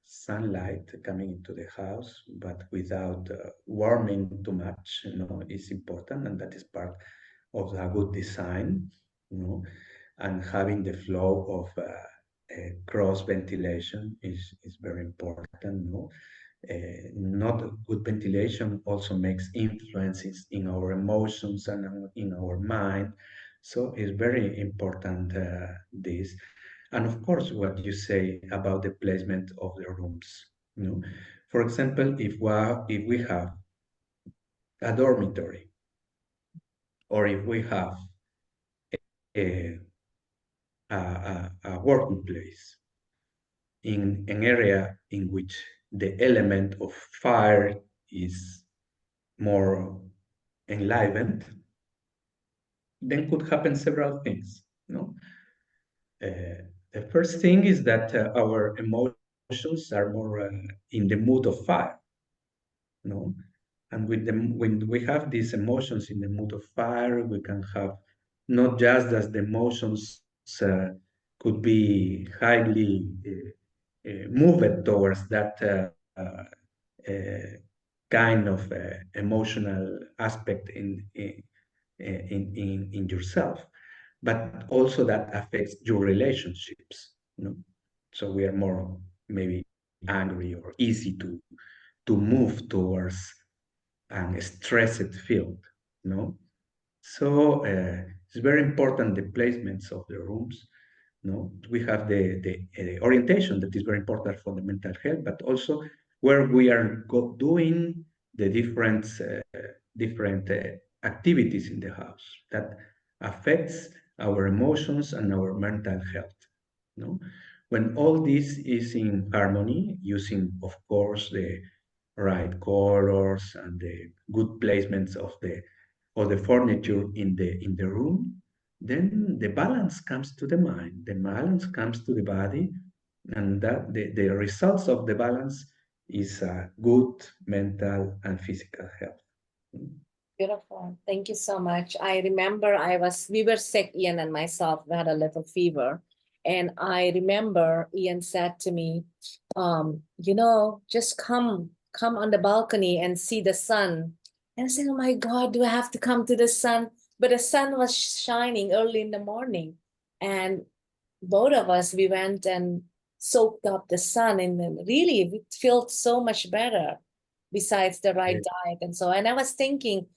sunlight coming into the house, but without warming too much, is important, and that is part of a good design, and having the flow of cross ventilation is very important. Not good ventilation also makes influences in our emotions and in our mind. So it's very important this. And of course, what you say about the placement of the rooms. For example, if we have a dormitory, or if we have a, a working place in an area in which the element of fire is more enlivened, then could happen several things. The first thing is that our emotions are more in the mood of fire. And with them, when we have these emotions in the mood of fire, we can have not just as the emotions could be highly moved towards that kind of emotional aspect in yourself, but also that affects your relationships. So we are more maybe angry or easy to move towards a stressed field. So it's very important the placements of the rooms. We have the orientation that is very important for the mental health, but also where we are doing the different activities in the house that affects our emotions and our mental health. When all this is in harmony, using, of course, the right colors and the good placements of or the furniture in the room, then the balance comes to the mind, the balance comes to the body, and that the results of the balance is good mental and physical health. Beautiful. Thank you so much. I remember we were sick, Ian and myself, we had a little fever. And I remember Ian said to me, just come on the balcony and see the sun. And I said, oh my God, do I have to come to the sun? But the sun was shining early in the morning. And both of us, we went and soaked up the sun, and then really it felt so much better besides the right diet. And so, and I was thinking,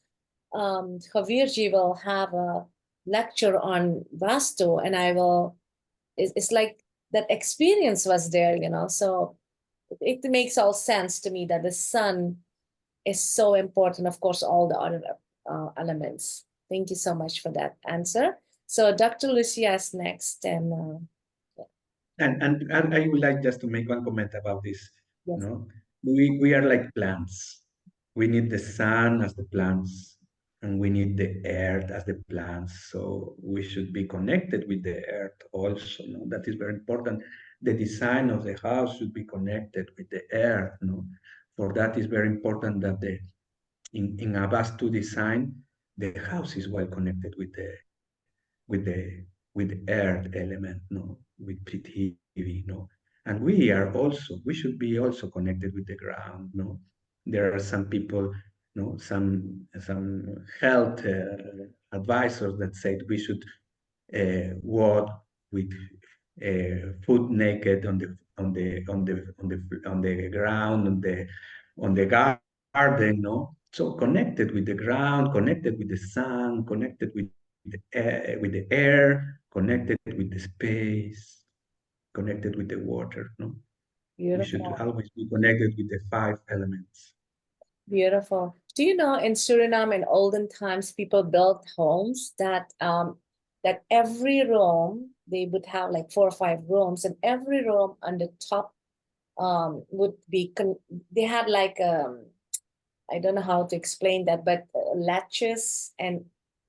Javierji will have a lecture on Vastu, and it's like that experience was there, so it makes all sense to me that the sun is so important, of course, all the other elements. Thank you so much for that answer. So Dr. Lucia is next, and I would like just to make one comment about this. yes. We are like plants. We need the sun as the plants, and we need the earth as the plants. So we should be connected with the earth also. That is very important. The design of the house should be connected with the earth. For that is very important that in a Vastu design, the house is well connected with the earth element, with Prithvi, and we should be also connected with the ground. There are some people, some health advisors that say we should walk with foot naked on the ground, on the garden. So connected with the ground, connected with the sun, connected with the air, connected with the space, connected with the water. We should always be connected with the 5 elements. Beautiful. Do you know, in Suriname in olden times, people built homes that every room, they would have like 4 or 5 rooms, and every room on the top would be, they had like, I don't know how to explain that, but latches, and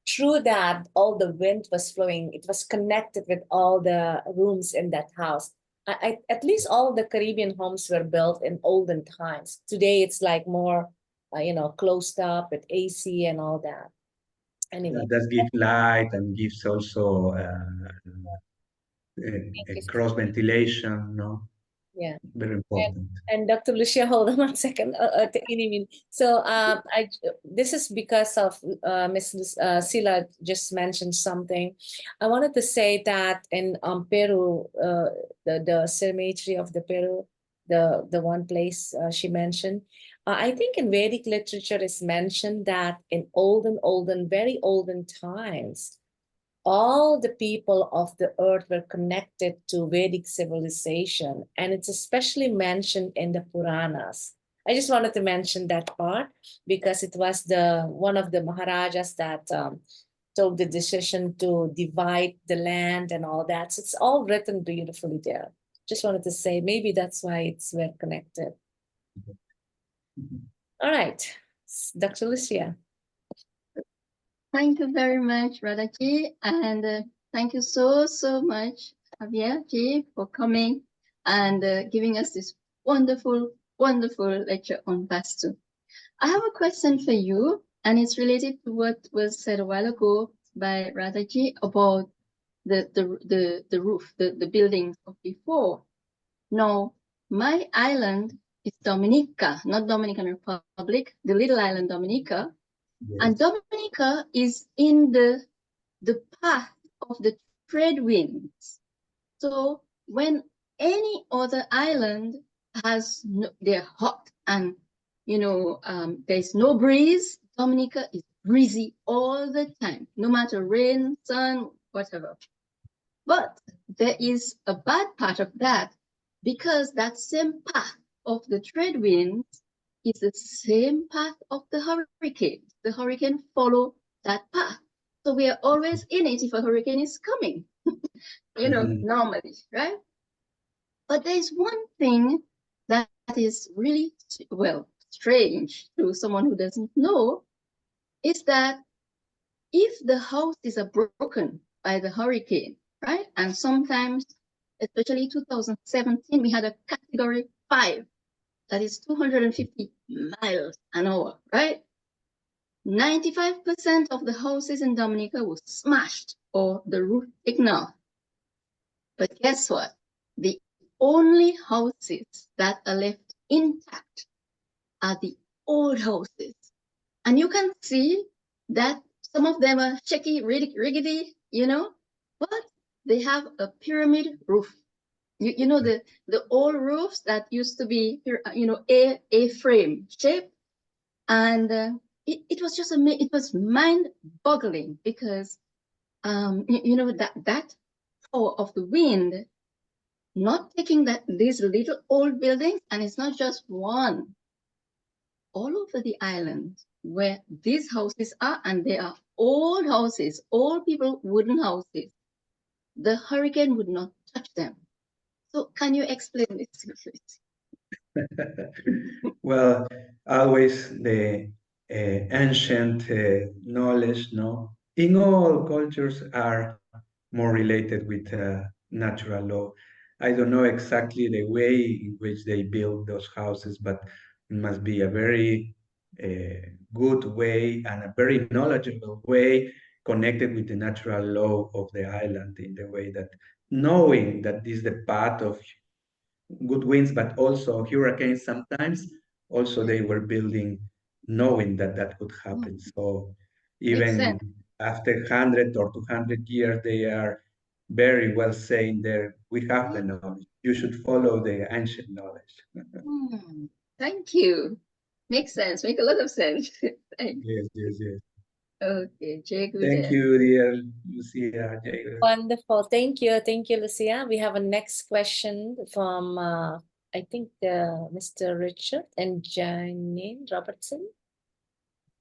through that, all the wind was flowing. It was connected with all the rooms in that house. At least all the Caribbean homes were built in olden times. Today, it's like more, closed up with AC and all that. Anyway. That gives light and gives also cross ventilation, Yeah. Very important. And Dr. Lucia, hold on 1 second. So this is because of Ms. Sila just mentioned something. I wanted to say that in Peru, the cemetery of the Peru, the one place she mentioned, I think in Vedic literature is mentioned that in very olden times, all the people of the earth were connected to Vedic civilization, and it's especially mentioned in the Puranas. I just wanted to mention that part because it was one of the Maharajas that took the decision to divide the land and all that. So it's all written beautifully there. Just wanted to say, maybe that's why it's well connected. All right, Dr. Lucia. Thank you very much, Radhaji, and thank you so much, Javier, for coming and giving us this wonderful lecture on Vastu. I have a question for you, and it's related to what was said a while ago by Radhaji about the roof, the buildings of before. Now, my island is Dominica, not Dominican Republic, the little island Dominica. Yes. And Dominica is in the path of the trade winds. So when any other island they're hot and there's no breeze, Dominica is breezy all the time, no matter rain, sun, whatever. But there is a bad part of that, because that same path of the trade winds is the same path of the hurricane. The hurricane follow that path. So we are always in it if a hurricane is coming, normally, right? But there's one thing that is really, strange to someone who doesn't know, is that if the houses are broken by the hurricane, right? And sometimes, especially 2017, we had a category 5, that is 250 miles an hour, right? 95% of the houses in Dominica were smashed or the roof taken off. But guess what? The only houses that are left intact are the old houses. And you can see that some of them are shaky, rickety, you know, but they have a pyramid roof. You know, the old roofs that used to be, you know, a frame shape. And it was just it was mind-boggling because, you know, that power of the wind, not taking these little old buildings, and it's not just one, all over the island where these houses are, and they are old houses, old people, wooden houses. The hurricane would not touch them. So can you explain this, please? Well, always the ancient knowledge, no, in all cultures are more related with natural law. I don't know exactly the way in which they build those houses, but it must be a very good way and a very knowledgeable way connected with the natural law of the island in the way that knowing that this is the path of good winds, but also hurricanes sometimes. Also, they were building knowing that that could happen. So even after 100 or 200 years, they are very well saying there, we have the knowledge. You should follow the ancient knowledge. Thank you. Makes sense. Make a lot of sense. Yes, yes, yes. Okay, Jay. Thank you, dear Lucia. Jay. Wonderful. Thank you. Thank you, Lucia. We have a next question from, I think, Mr. Richard and Janine Robertson.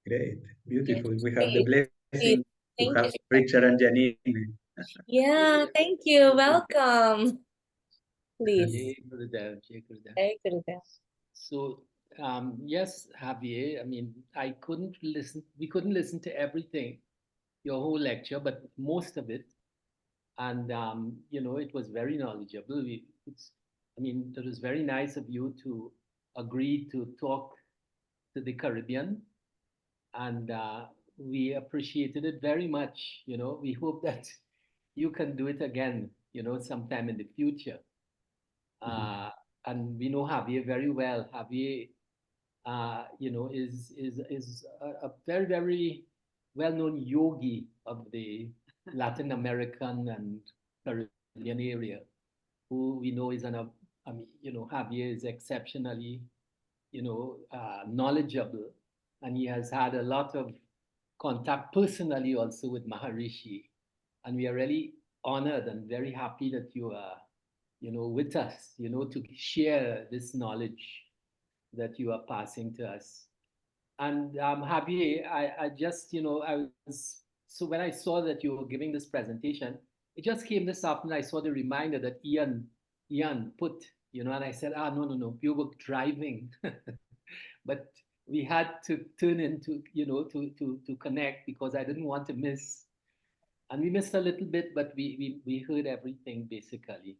Great. Beautiful. Yes. We have the blessing to have Richard and Janine. Yeah, thank you. Welcome. Please. Jai Gurudev, Jai Gurudev. Hey, Gurudev. So, yes, Javier, I mean, we couldn't listen to everything, your whole lecture, but most of it. And, you know, it was very knowledgeable. I mean, it was very nice of you to agree to talk to the Caribbean. And we appreciated it very much. You know, we hope that you can do it again, you know, sometime in the future. And we know Javier very well. Javier, you know, is a very, very well-known yogi of the Latin American and Caribbean area, who we know is I mean, you know, Javier is exceptionally, you know, knowledgeable, and he has had a lot of contact personally also with Maharishi, and we are really honored and very happy that you are, you know, with us, you know, to share this knowledge that you are passing to us. And Javier, I just, you know, so when I saw that you were giving this presentation, it just came this afternoon. I saw the reminder that Ian put, you know, and I said, no, you were driving. But we had to turn into, you know, to connect because I didn't want to miss. And we missed a little bit, but we heard everything basically.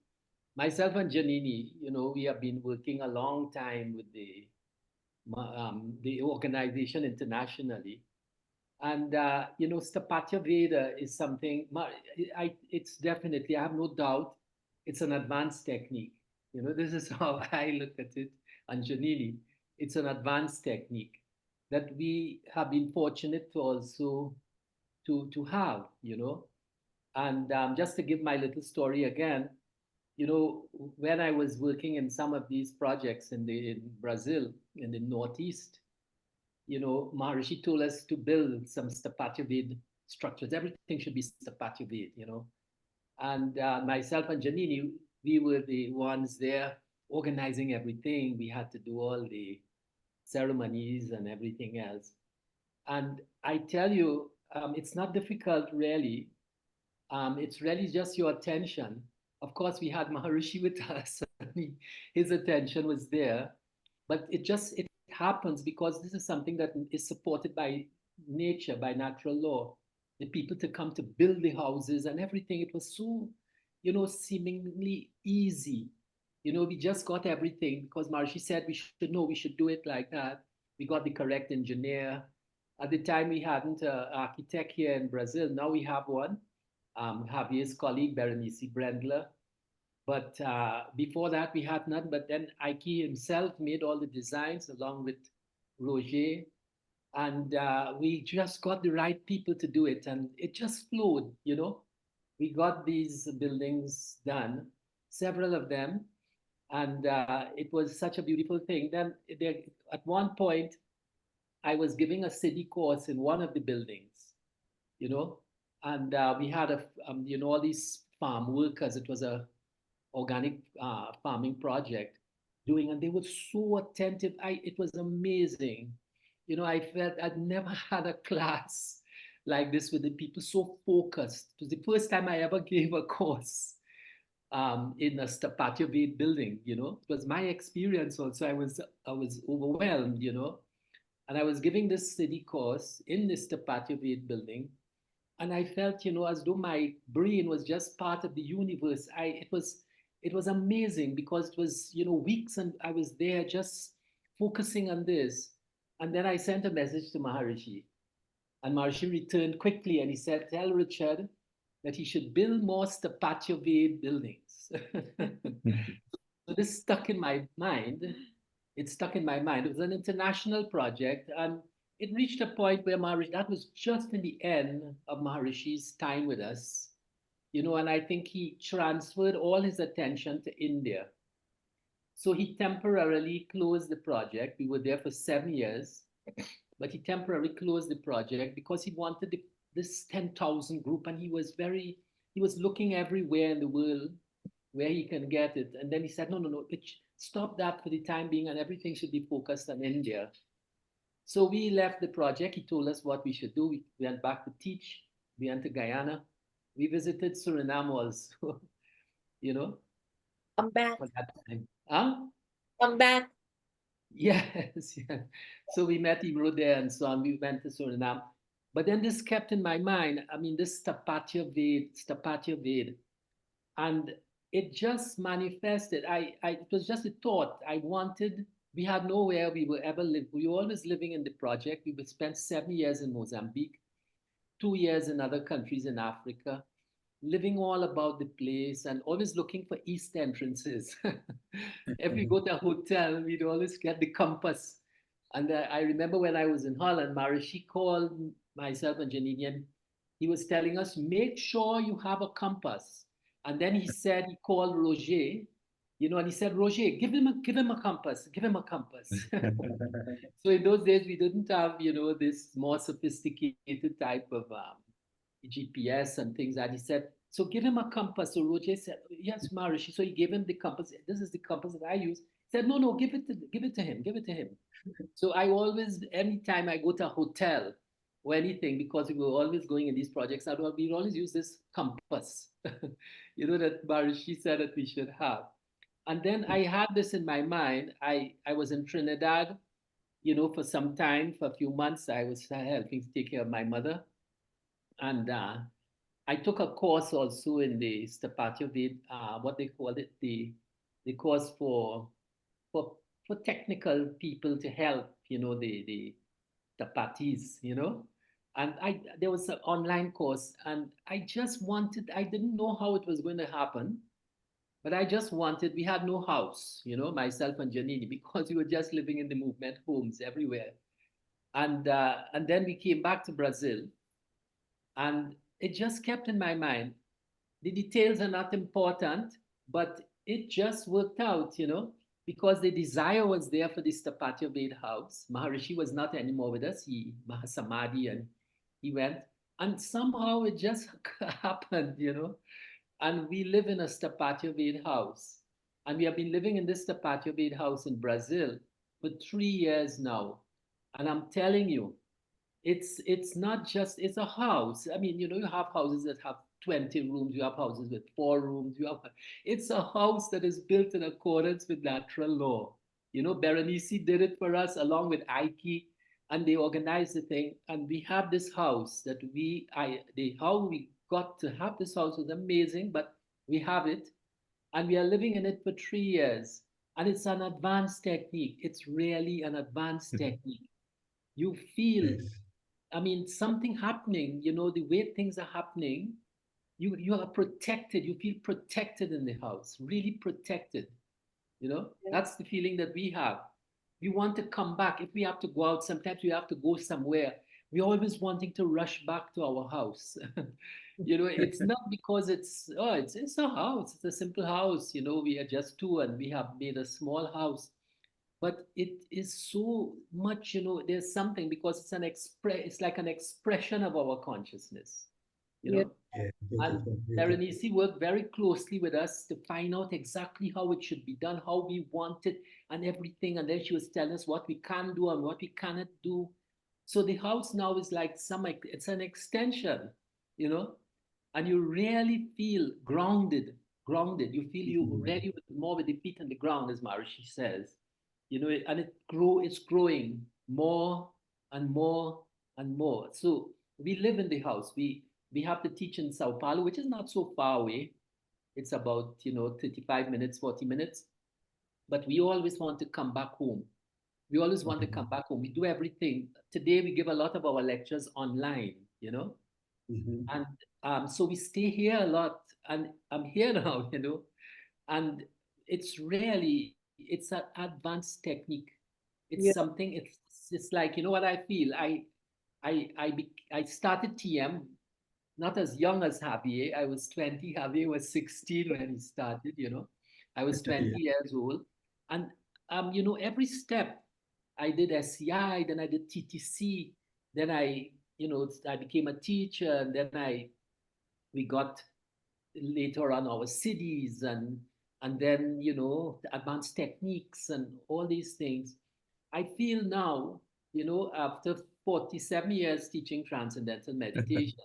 Myself and Janini, you know, we have been working a long time with the organization internationally. And, you know, Stapatya Veda is something, it's definitely, I have no doubt, it's an advanced technique. You know, this is how I look at it, and Janini, it's an advanced technique that we have been fortunate to also to have, you know. And just to give my little story again, you know, when I was working in some of these projects in Brazil, in the Northeast, you know, Maharishi told us to build some Stapatya Veda structures. Everything should be Stapatya Veda, you know. And myself and Janini, we were the ones there organizing everything. We had to do all the ceremonies and everything else. And I tell you, it's not difficult really. It's really just your attention. Of course, we had Maharishi with us. His attention was there, but it happens because this is something that is supported by nature, by natural law. the people to come to build the houses and everything. It was so, seemingly easy. We just got everything because Maharishi said we should do it like that. We got the correct engineer. At the time, we hadn't an architect here in Brazil. Now we have one, Javier's colleague, Berenice Brendler. But before that, we had none. But then Ike himself made all the designs along with Roger. And we just got the right people to do it. And it just flowed, We got these buildings done, several of them. And it was such a beautiful thing. Then at one point, I was giving a Siddhi course in one of the buildings, and we had all these farm workers. It was a organic farming project doing, and they were so attentive. It was amazing. I felt I'd never had a class like this with the people so focused. It was the first time I ever gave a course in a Stapatya Ved building. It was my experience also. I was overwhelmed, and I was giving this Siddhi course in this Stapatya Ved building, and I felt, as though my brain was just part of the universe. It was amazing because it was, weeks, and I was there just focusing on this. And then I sent a message to Maharishi, and Maharishi returned quickly, and he said, "Tell Richard that he should build more Stapatya Ved buildings." So this stuck in my mind. It stuck in my mind. It was an international project, and it reached a point where Maharishi, that was just in the end of Maharishi's time with us, and I think he transferred all his attention to India. So he temporarily closed the project. We were there for 7 years, but he temporarily closed the project because he wanted this 10,000 group, and he was looking everywhere in the world where he can get it. And then he said, no, stop that for the time being, and everything should be focused on India. So we left the project. He told us what we should do. We went back to teach. We went to Guyana. We visited Suriname also, Come back. for that time. Huh? Come back. Yes, yeah. So we met Ibro there and so on. We went to Suriname. But then this kept in my mind, this Stapatya Ved. And it just manifested. It was just a thought. We had nowhere we would ever live. We were always living in the project. We would spend 7 years in Mozambique, 2 years in other countries in Africa, living all about the place and always looking for east entrances. If we go to a hotel, we'd always get the compass. And I remember when I was in Holland, Maharishi called myself and Janine, and he was telling us, make sure you have a compass. And then he called Roger, and he said, Roger, give him a compass, give him a compass. So in those days, we didn't have, this more sophisticated type of GPS and things that he said, so give him a compass. So Roger said, yes, Maharishi. So he gave him the compass. This is the compass that I use. He said, no, give it to him. So I always, anytime I go to a hotel or anything, because we were always going in these projects, we always use this compass, that Maharishi said that we should have. And then I had this in my mind. I was in Trinidad, for some time, for a few months. I was helping to take care of my mother. And I took a course also in the Stapatya Ved, what they call it, the course for technical people to help, the Tapatis, And there was an online course, and I didn't know how it was going to happen, but we had no house, myself and Janini, because we were just living in the movement homes everywhere. And then we came back to Brazil, and it just kept in my mind. The details are not important, but it just worked out, because the desire was there for this Stapatya Ved house. Maharishi was not anymore with us. He Mahasamadhi, and he went. And somehow it just happened, And we live in a Stapatya Ved house. And we have been living in this Stapatya Ved house in Brazil for 3 years now. And I'm telling you, it's not just, it's a house. You have houses that have 20 rooms, you have houses with 4 rooms, it's a house that is built in accordance with natural law. Berenice did it for us along with Ike. and they organized the thing. And we have this house that how we got to have this house was amazing, but we have it, and we are living in it for 3 years. And it's an advanced technique. It's really an advanced technique. You feel, Yes. I mean, something happening, you know, the way things are happening, you are protected. You feel protected in the house, really protected. You know, that's the feeling that we have. We want to come back. If we have to go out, sometimes we have to go somewhere. We're always wanting to rush back to our house. You know, it's not because it's a house. It's a simple house. You know, we are just two and we have made a small house. But it is so much, you know, there's something, because it's like an expression of our consciousness, you know. Yeah, And beautiful, beautiful. Berenice worked very closely with us to find out exactly how it should be done, how we want it, and everything. And then she was telling us what we can do and what we cannot do. So the house now is like it's an extension, you know, and you really feel grounded. You feel you really more with the feet on the ground, as Maharishi says, you know, and it's growing more and more and more. So we live in the house. We have to teach in Sao Paulo, which is not so far away. It's about, you know, 35 minutes, 40 minutes. But we always want to come back home. We always want to come back home. We do everything. Today, we give a lot of our lectures online, you know. And so we stay here a lot. And I'm here now, you know. And it's an advanced technique. It's something, it's like, you know what I feel? I started TM not as young as Javier. I was 20. Javier was 16 when he started, you know. I was 20 years old. And, you know, every step I did SCI, then I did TTC, then I became a teacher, and then we got later on our Siddhis and then, you know, the advanced techniques and all these things. I feel now, you know, after 47 years teaching Transcendental Meditation,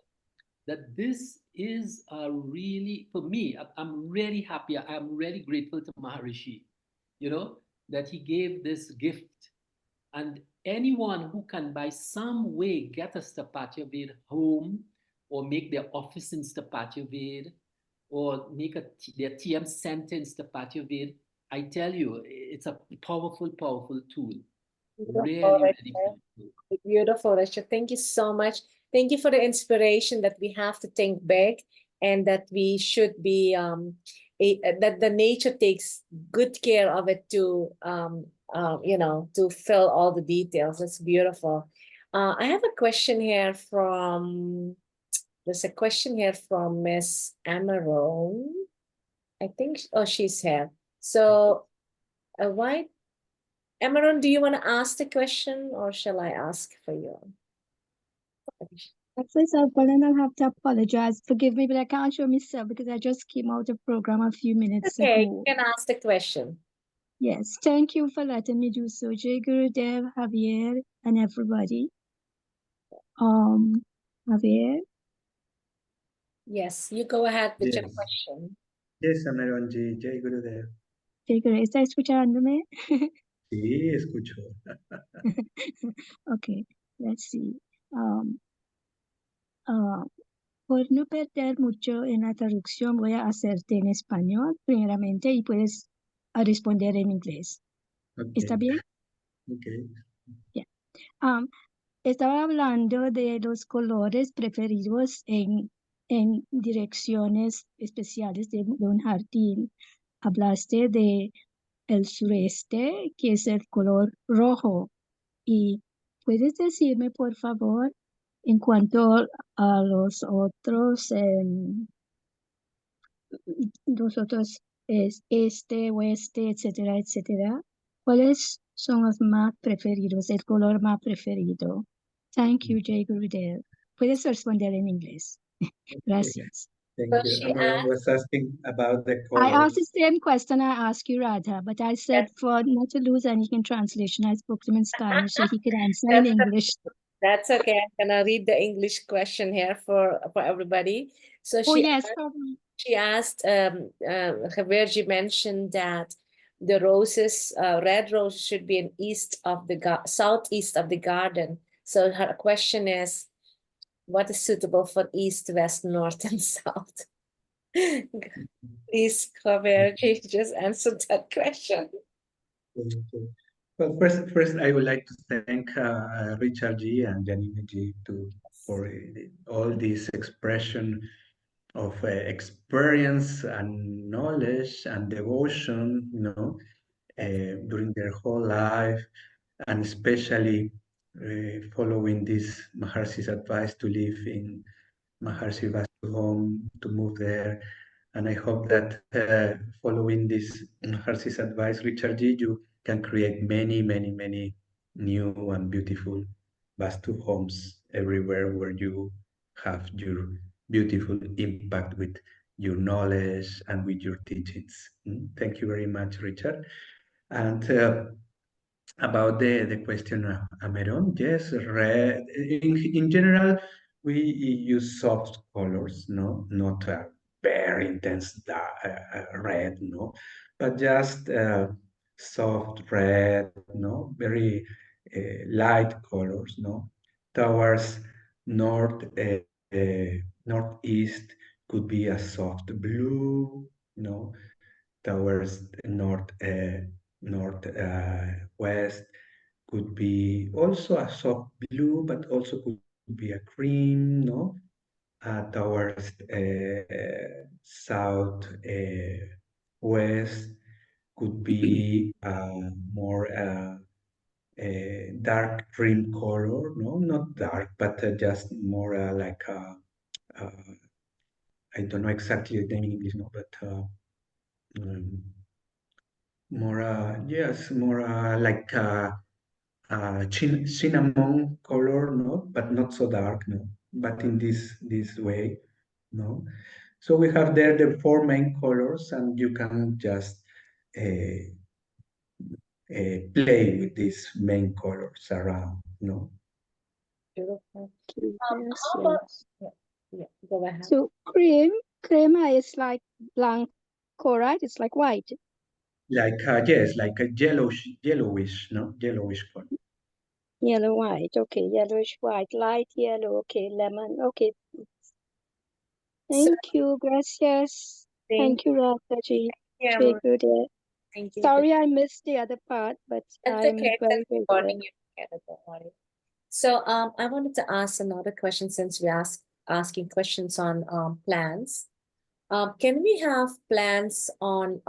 that this is really, for me, I'm really happy. I'm really grateful to Maharishi, you know, that he gave this gift. And anyone who can by some way get a Stapatya home, or make their office in Stapatya, or make their TM center in Stapatya, I tell you, it's a powerful, powerful tool. Really, really beautiful. Beautiful, Risha. Thank you so much. Thank you for the inspiration that we have to think big, and that we should be that the nature takes good care of it to you know, to fill all the details. That's beautiful. I have a question here from Miss Amaron. I think, oh, she's here. So why, Amaron, do you want to ask the question, or shall I ask for you? At first, I'll have to apologize. Forgive me, but I can't show myself because I just came out of program a few minutes ago. You can ask the question. Yes, thank you for letting me do so, Jai Gurudev, Javier, and everybody. Javier? Yes, you go ahead with your question. Yes, Amaronji, Jai Gurudev. Jai Gurudev, ¿está escuchándome? Sí, escucho. Okay, let's see. Por no perder mucho en la traducción, voy a hacerte en español primeramente y puedes responder en inglés. Okay. ¿Está bien? Okay. Yeah. Estaba hablando de los colores preferidos en direcciones especiales de un jardín. Hablaste de el sureste, que es el color rojo. ¿Y puedes decirme, por favor, en cuanto a los otros es este, oeste, etcétera, etcétera? ¿Cuáles son los más preferidos, el color más preferido? Thank you, Jai Gurudev. Puedes responder en inglés. Gracias. Thank So you. she Amaron was asking about the color. I asked the same question I asked you, Radha, but I said for not to lose anything in translation, I spoke to him in Spanish so he could answer in English. That's okay. I'm gonna read the English question here for everybody. So she yes, asked, Javier mentioned that the roses, red roses should be in southeast of the garden. So her question is, what is suitable for east, west, north, and south? Please, Javier, just answer that question. Well, first, I would like to thank Richard G. and Janine G. for all this expression of experience and knowledge and devotion, during their whole life, and especially following this Maharishi's advice to live in Maharishi Vastu home, to move there. And I hope that following this Maharishi's advice, Richard G., you can create many, many, many new and beautiful Vastu homes everywhere where you have your beautiful impact with your knowledge and with your teachings. Thank you very much, Richard. And about the question, Ameron, yes, red. In general, we use soft colors, not very intense red, but just soft red, very light colors, towards northeast could be a soft blue, towards northwest could be also a soft blue, but also could be a cream, towards south west could be more dark cream color, not dark, but just more like I don't know exactly the name in English, but more yes, more like cinnamon color, but not so dark, but in this way, So we have there the four main colors, and you can just play with these main colors around, Beautiful. Yes, How about, yes. yeah, go ahead. So crema is like blanco, right? It's like white. Like yes, like a yellowish, yellowish color. Yellow white. Okay, yellowish white, light yellow. Okay, lemon. Okay. Thank you, gracias. Thank you, Rataji. you. Thank you. Sorry, I missed the other part, but That's I'm okay. very That's grateful. recording you together, don't worry. So I wanted to ask another question, since we're asking questions on plants. Can we have plants on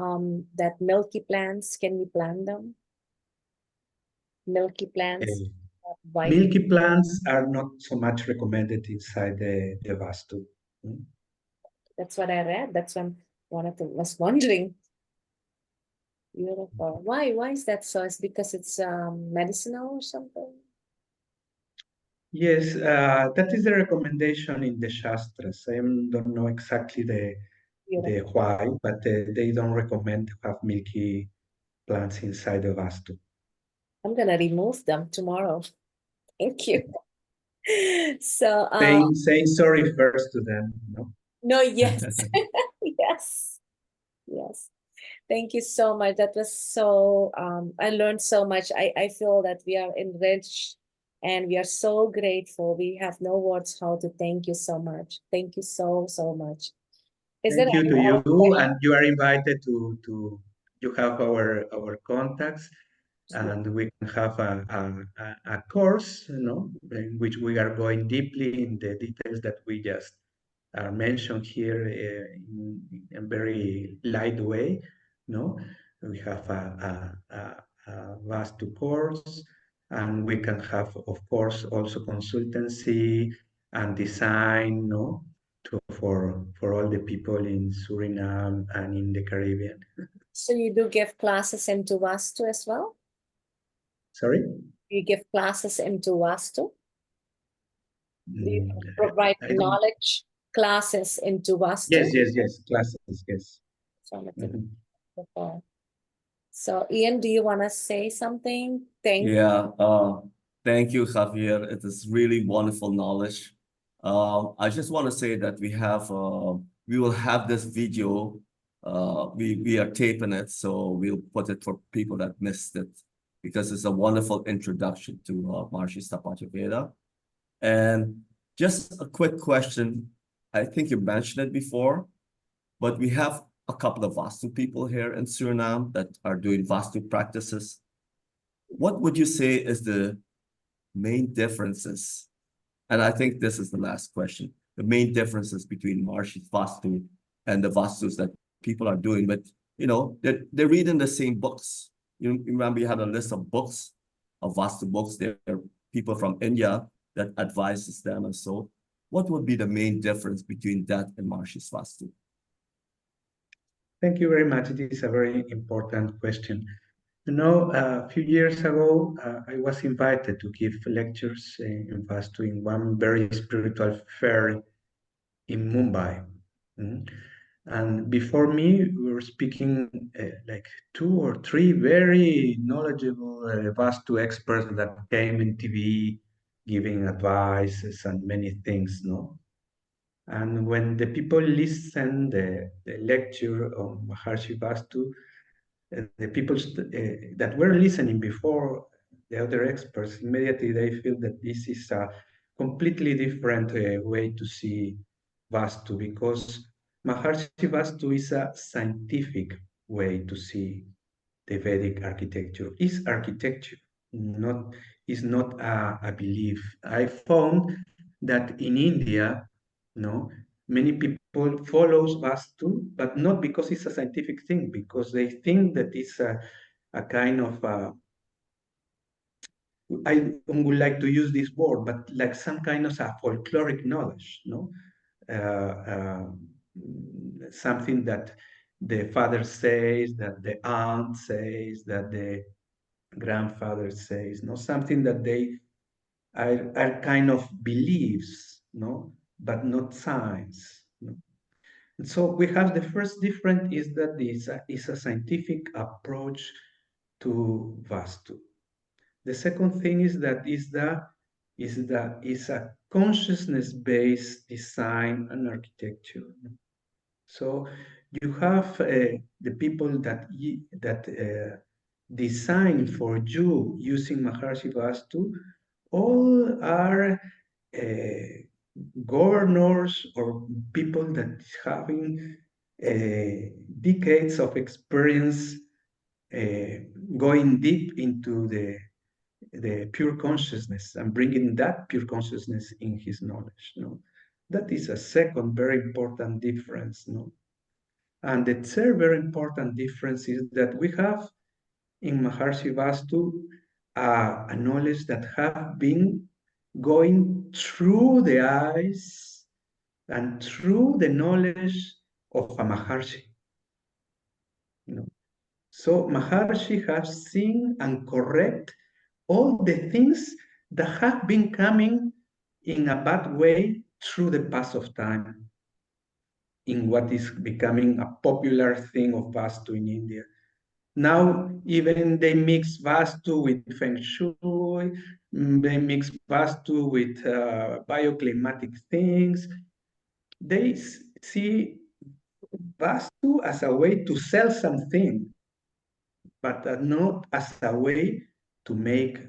that milky plants? Can we plant them? Milky plants? White. Milky plants are not so much recommended inside the Vastu. That's what I read. That's when was wondering. Beautiful. Why is that so? It's because it's medicinal or something? Yes, that is the recommendation in the Shastras. I don't know exactly the why, but they don't recommend to have milky plants inside the Vastu. I'm gonna remove them tomorrow. Thank you. So saying sorry first to them, no, yes. yes. Thank you so much. That was so I learned so much. I feel that we are enriched and we are so grateful. We have no words how to thank you so much. Thank you so much. Thank you to you, and you are invited to you have our contacts, and we can have a course, in which we are going deeply in the details that we just mentioned here in a very light way. We have a Vastu course, and we can have, of course, also consultancy and design, for all the people in Suriname and in the Caribbean. So you do give classes into Vastu as well? Sorry? You give classes into Vastu? Do you provide knowledge classes into Vastu? Yes, classes, yes. So Ian, do you want to say something? Thank you, Javier. It is really wonderful knowledge. I just want to say that we will have this video we are taping it, so we'll put it for people that missed it, because it's a wonderful introduction to Maharishi Veda. And just a quick question. I think you mentioned it before, but we have a couple of Vastu people here in Suriname that are doing Vastu practices. What would you say is the main differences? And I think this is the last question. The main differences between Maharishi Vastu and the Vastus that people are doing, but you know, they're reading the same books. You remember you had a list of books, of Vastu books. There are people from India that advises them, and so what would be the main difference between that and Maharishi Vastu? Thank you very much. It is a very important question. You know, a few years ago, I was invited to give lectures in Vastu in one very spiritual fair in Mumbai. And before me, we were speaking like 2 or 3 very knowledgeable Vastu experts that came in TV giving advices and many things, no? And when the people listened the lecture on Maharishi Vastu, the people that were listening before the other experts, immediately they feel that this is a completely different way to see Vastu, because Maharishi Vastu is a scientific way to see the Vedic architecture. It's architecture, is not a belief. I found that in India, many people follows Vastu, but not because it's a scientific thing, because they think that it's a kind of I would like to use this word, but like some kind of a folkloric knowledge, something that the father says, that the aunt says, that the grandfather says, something that they are kind of beliefs, but not science. And so we have the first difference is that this is a scientific approach to Vastu. The second thing is that is a consciousness-based design and architecture. So you have the people that design for you using Maharishi Vastu, all are governors or people that having decades of experience going deep into the pure consciousness and bringing that pure consciousness in his knowledge. That is a second very important difference. And the third very important difference is that we have in Maharishi Vastu a knowledge that have been going through the eyes and through the knowledge of a Maharishi. So Maharishi has seen and correct all the things that have been coming in a bad way through the pass of time, in what is becoming a popular thing of Vastu in India. Now, even they mix Vastu with Feng Shui, they mix Vastu with bioclimatic things. They see Vastu as a way to sell something, but not as a way to make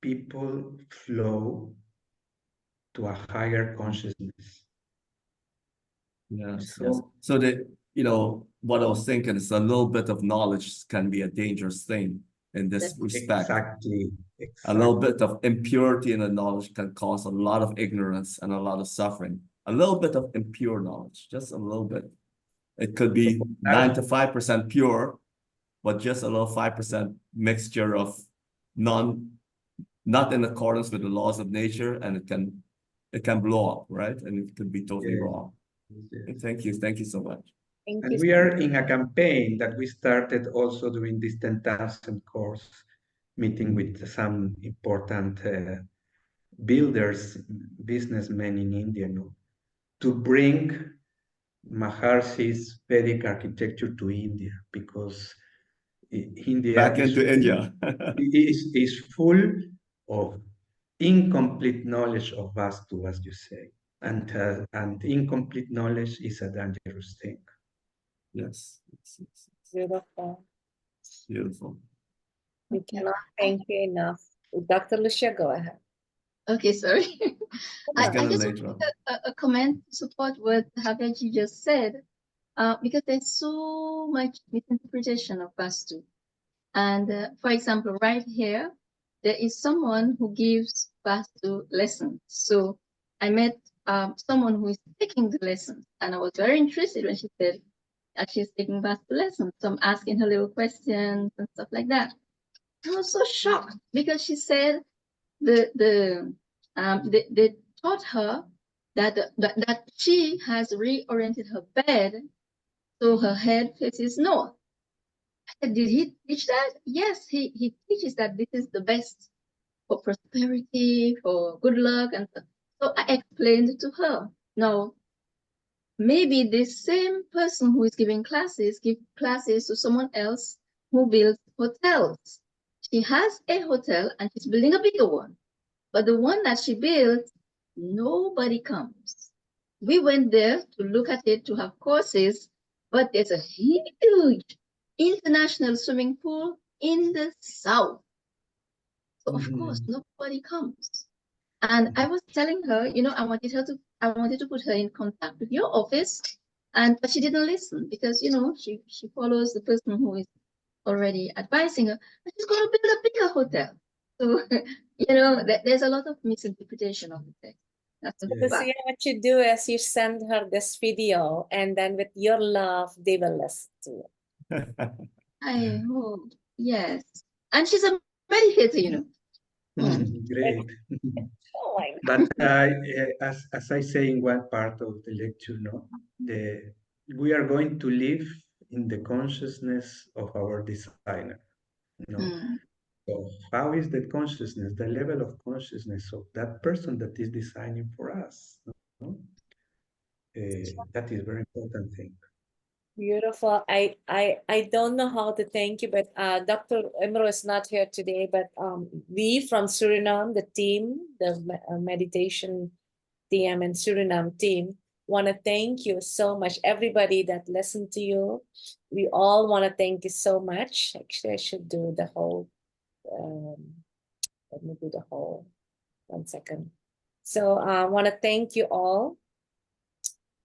people flow to a higher consciousness. Yes, yes. So what I was thinking is a little bit of knowledge can be a dangerous thing in this respect. Exactly. A little bit of impurity in the knowledge can cause a lot of ignorance and a lot of suffering. A little bit of impure knowledge, just a little bit. It could be 95% pure, but just a little 5% mixture of not in accordance with the laws of nature, and it can blow up, right? And it could be totally wrong. Yes. Thank you so much. And we are in a campaign that we started also during this 10,000 course, meeting with some important builders, businessmen in India, to bring Maharishi's Vedic architecture to India, because India Back into India. is full of incomplete knowledge of Vastu, as you say, and incomplete knowledge is a dangerous thing. Yes. Yes, yes, yes. Beautiful. Beautiful. We cannot thank you enough. Dr. Lucia, go ahead. Okay, sorry. It's I gonna just later want on. a comment to support what Javier just said, because there's so much misinterpretation of Vastu. And for example, right here, there is someone who gives Vastu lessons. So I met someone who is taking the lessons, and I was very interested when she said that she's taking Vastu lessons. So I'm asking her little questions and stuff like that. I was so shocked because she said they taught her that she has reoriented her bed so her head faces north. I said, did he teach that? Yes, he teaches that this is the best for prosperity, for good luck, and so I explained to her. Now, maybe this same person who is giving classes give classes to someone else who builds hotels. She has a hotel and she's building a bigger one. But the one that she built, nobody comes. We went there to look at it, to have courses, but there's a huge international swimming pool in the south. So of course, nobody comes. And I was telling her, you know, I wanted to put her in contact with your office, but she didn't listen because, you know, she follows the person who is already advising her, but she's going to build a bigger hotel. So, you know, there's a lot of misinterpretation of the text. That's the So fact. yeah, what you do is you send her this video, and then with your love, they will listen to it. I hope, yes. And she's a meditator, you know. Great. Oh my God. But as I say in one part of the lecture, no, we are going to live in the consciousness of our designer. No? So how is the consciousness, the level of consciousness of that person that is designing for us? No? That is a very important thing. Beautiful. I don't know how to thank you, but Dr. Emro is not here today, but we from Suriname, the team, the meditation team and Suriname team, want to thank you so much. Everybody that listened to you, we all want to thank you so much. Actually, I should do the whole, let me do the whole, 1 second. So I want to thank you all.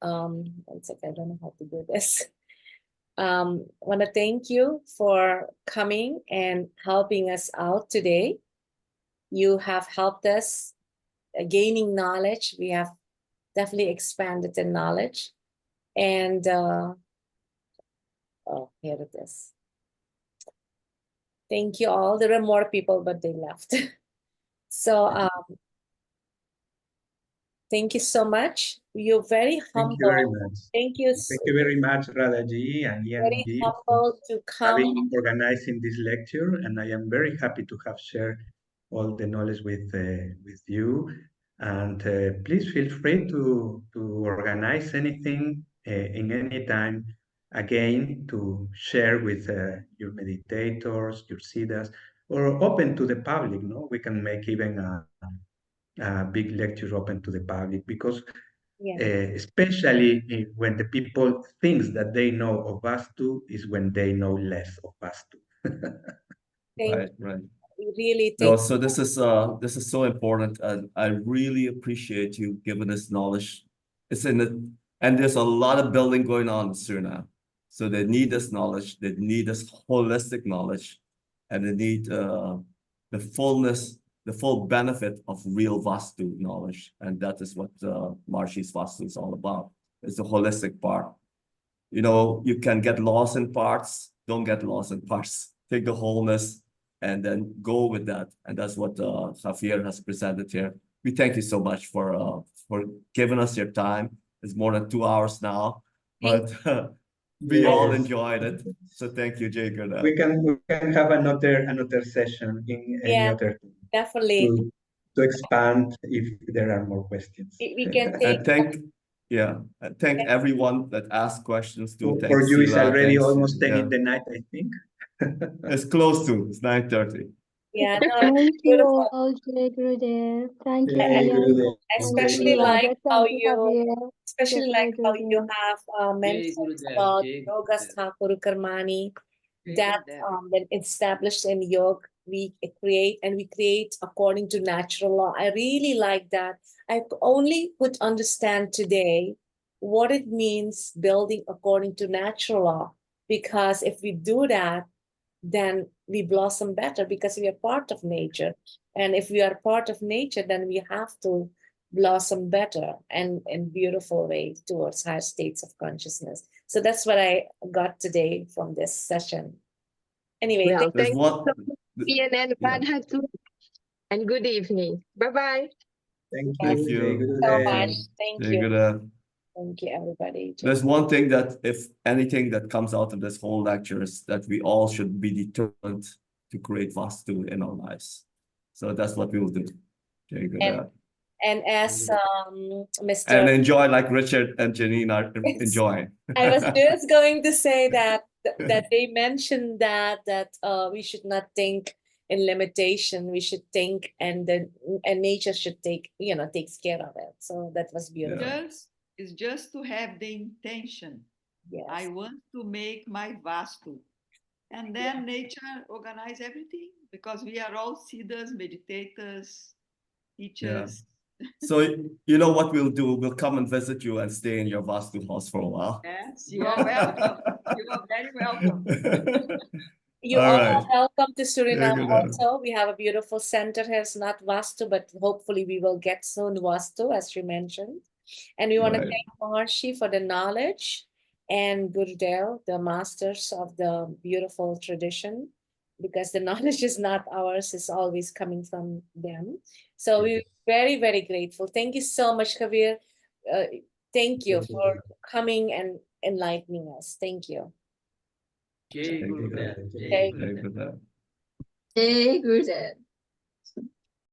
1 second, I don't know how to do this. Want to thank you for coming and helping us out today. You have helped us gaining knowledge. We have definitely expanded in knowledge. And oh, here it is. Thank you all. There were more people, but they left. So thank you so much. You're very humble. Thank you very much. Thank you. Thank you very much, Radhaji and Very EMG, humble to come. organizing this lecture, and I am very happy to have shared all the knowledge with you. And please feel free to organize anything in any time again to share with your meditators, your siddhas, or open to the public. No, we can make even a big lecture open to the public because. Especially when the people thinks that they know of Vastu is when they know less of Vastu. Right. We really No, take. so this is so important, and I really appreciate you giving this knowledge. It's in the and there's a lot of building going on in Suriname, so they need this knowledge. They need this holistic knowledge, and they need the fullness, the full benefit of real Vastu knowledge, and that is what Maharishi's Vastu is all about. It's the holistic part. You know, you can get lost in parts. Don't get lost in parts. Take the wholeness and then go with that. And that's what Javier has presented here. We thank you so much for giving us your time. It's more than 2 hours now, but we all enjoyed it. So thank you, Jacob. We can have another session in any other definitely to expand if there are more questions. We can take. And thank everyone that asked questions too. For you, it's already almost 10 in the night, I think. It's close to. It's 9:30. Yeah, no, Thank you beautiful. all, Jai Gurudev. Thank you, Jai Ian. Gurudev. Especially Thank like you, how Thank you, you, Javier. especially Jai like how you Gurudev. have Jai mentioned Gurudev, about Jai Yogas Gurudev. Thakur Karmani, Jai that Gurudev. when established in yoga, we create according to natural law. I really like that. I only could understand today what it means building according to natural law, because if we do that, then we blossom better because we are part of nature. And if we are part of nature, then we have to blossom better and in beautiful ways towards higher states of consciousness. So that's what I got today from this session. Anyway, Well, There's thank you one. so much, Ian and Yeah. Madhatu. And good evening. Bye-bye. Thank Thank you. Jai you. so Gurudev. much. Thank Jai you. Gurudev. Thank you, everybody. There's one thing that, if anything that comes out of this whole lecture, is that we all should be determined to create Vastu in our lives. So that's what we will do. Jai Gurudev. And as And Mr. enjoy like Richard and Janine are enjoying. I was just going to say that they mentioned that we should not think in limitation. We should think, and nature should takes care of it. So that was beautiful. Yeah. It's just to have the intention. Yes. I want to make my Vastu. And then nature organize everything, because we are all seeders, meditators, teachers. So you know what we'll do? We'll come and visit you and stay in your Vastu house for a while. Yes, you are welcome. You are very welcome. You All all right. are welcome to Suriname good. also. We have a beautiful center here. It's not Vastu, but hopefully we will get soon Vastu, as you mentioned. And we want to Right. thank Maharishi for the knowledge, and Gurudev, the masters of the beautiful tradition, because the knowledge is not ours, it's always coming from them. So we're very, very grateful. Thank you so much, Javier. Thank you for coming and enlightening us. Thank you. Jai Jai Gurudev. Gurudev. Jai Jai Gurudev. Jai Gurudev. Jai Gurudev.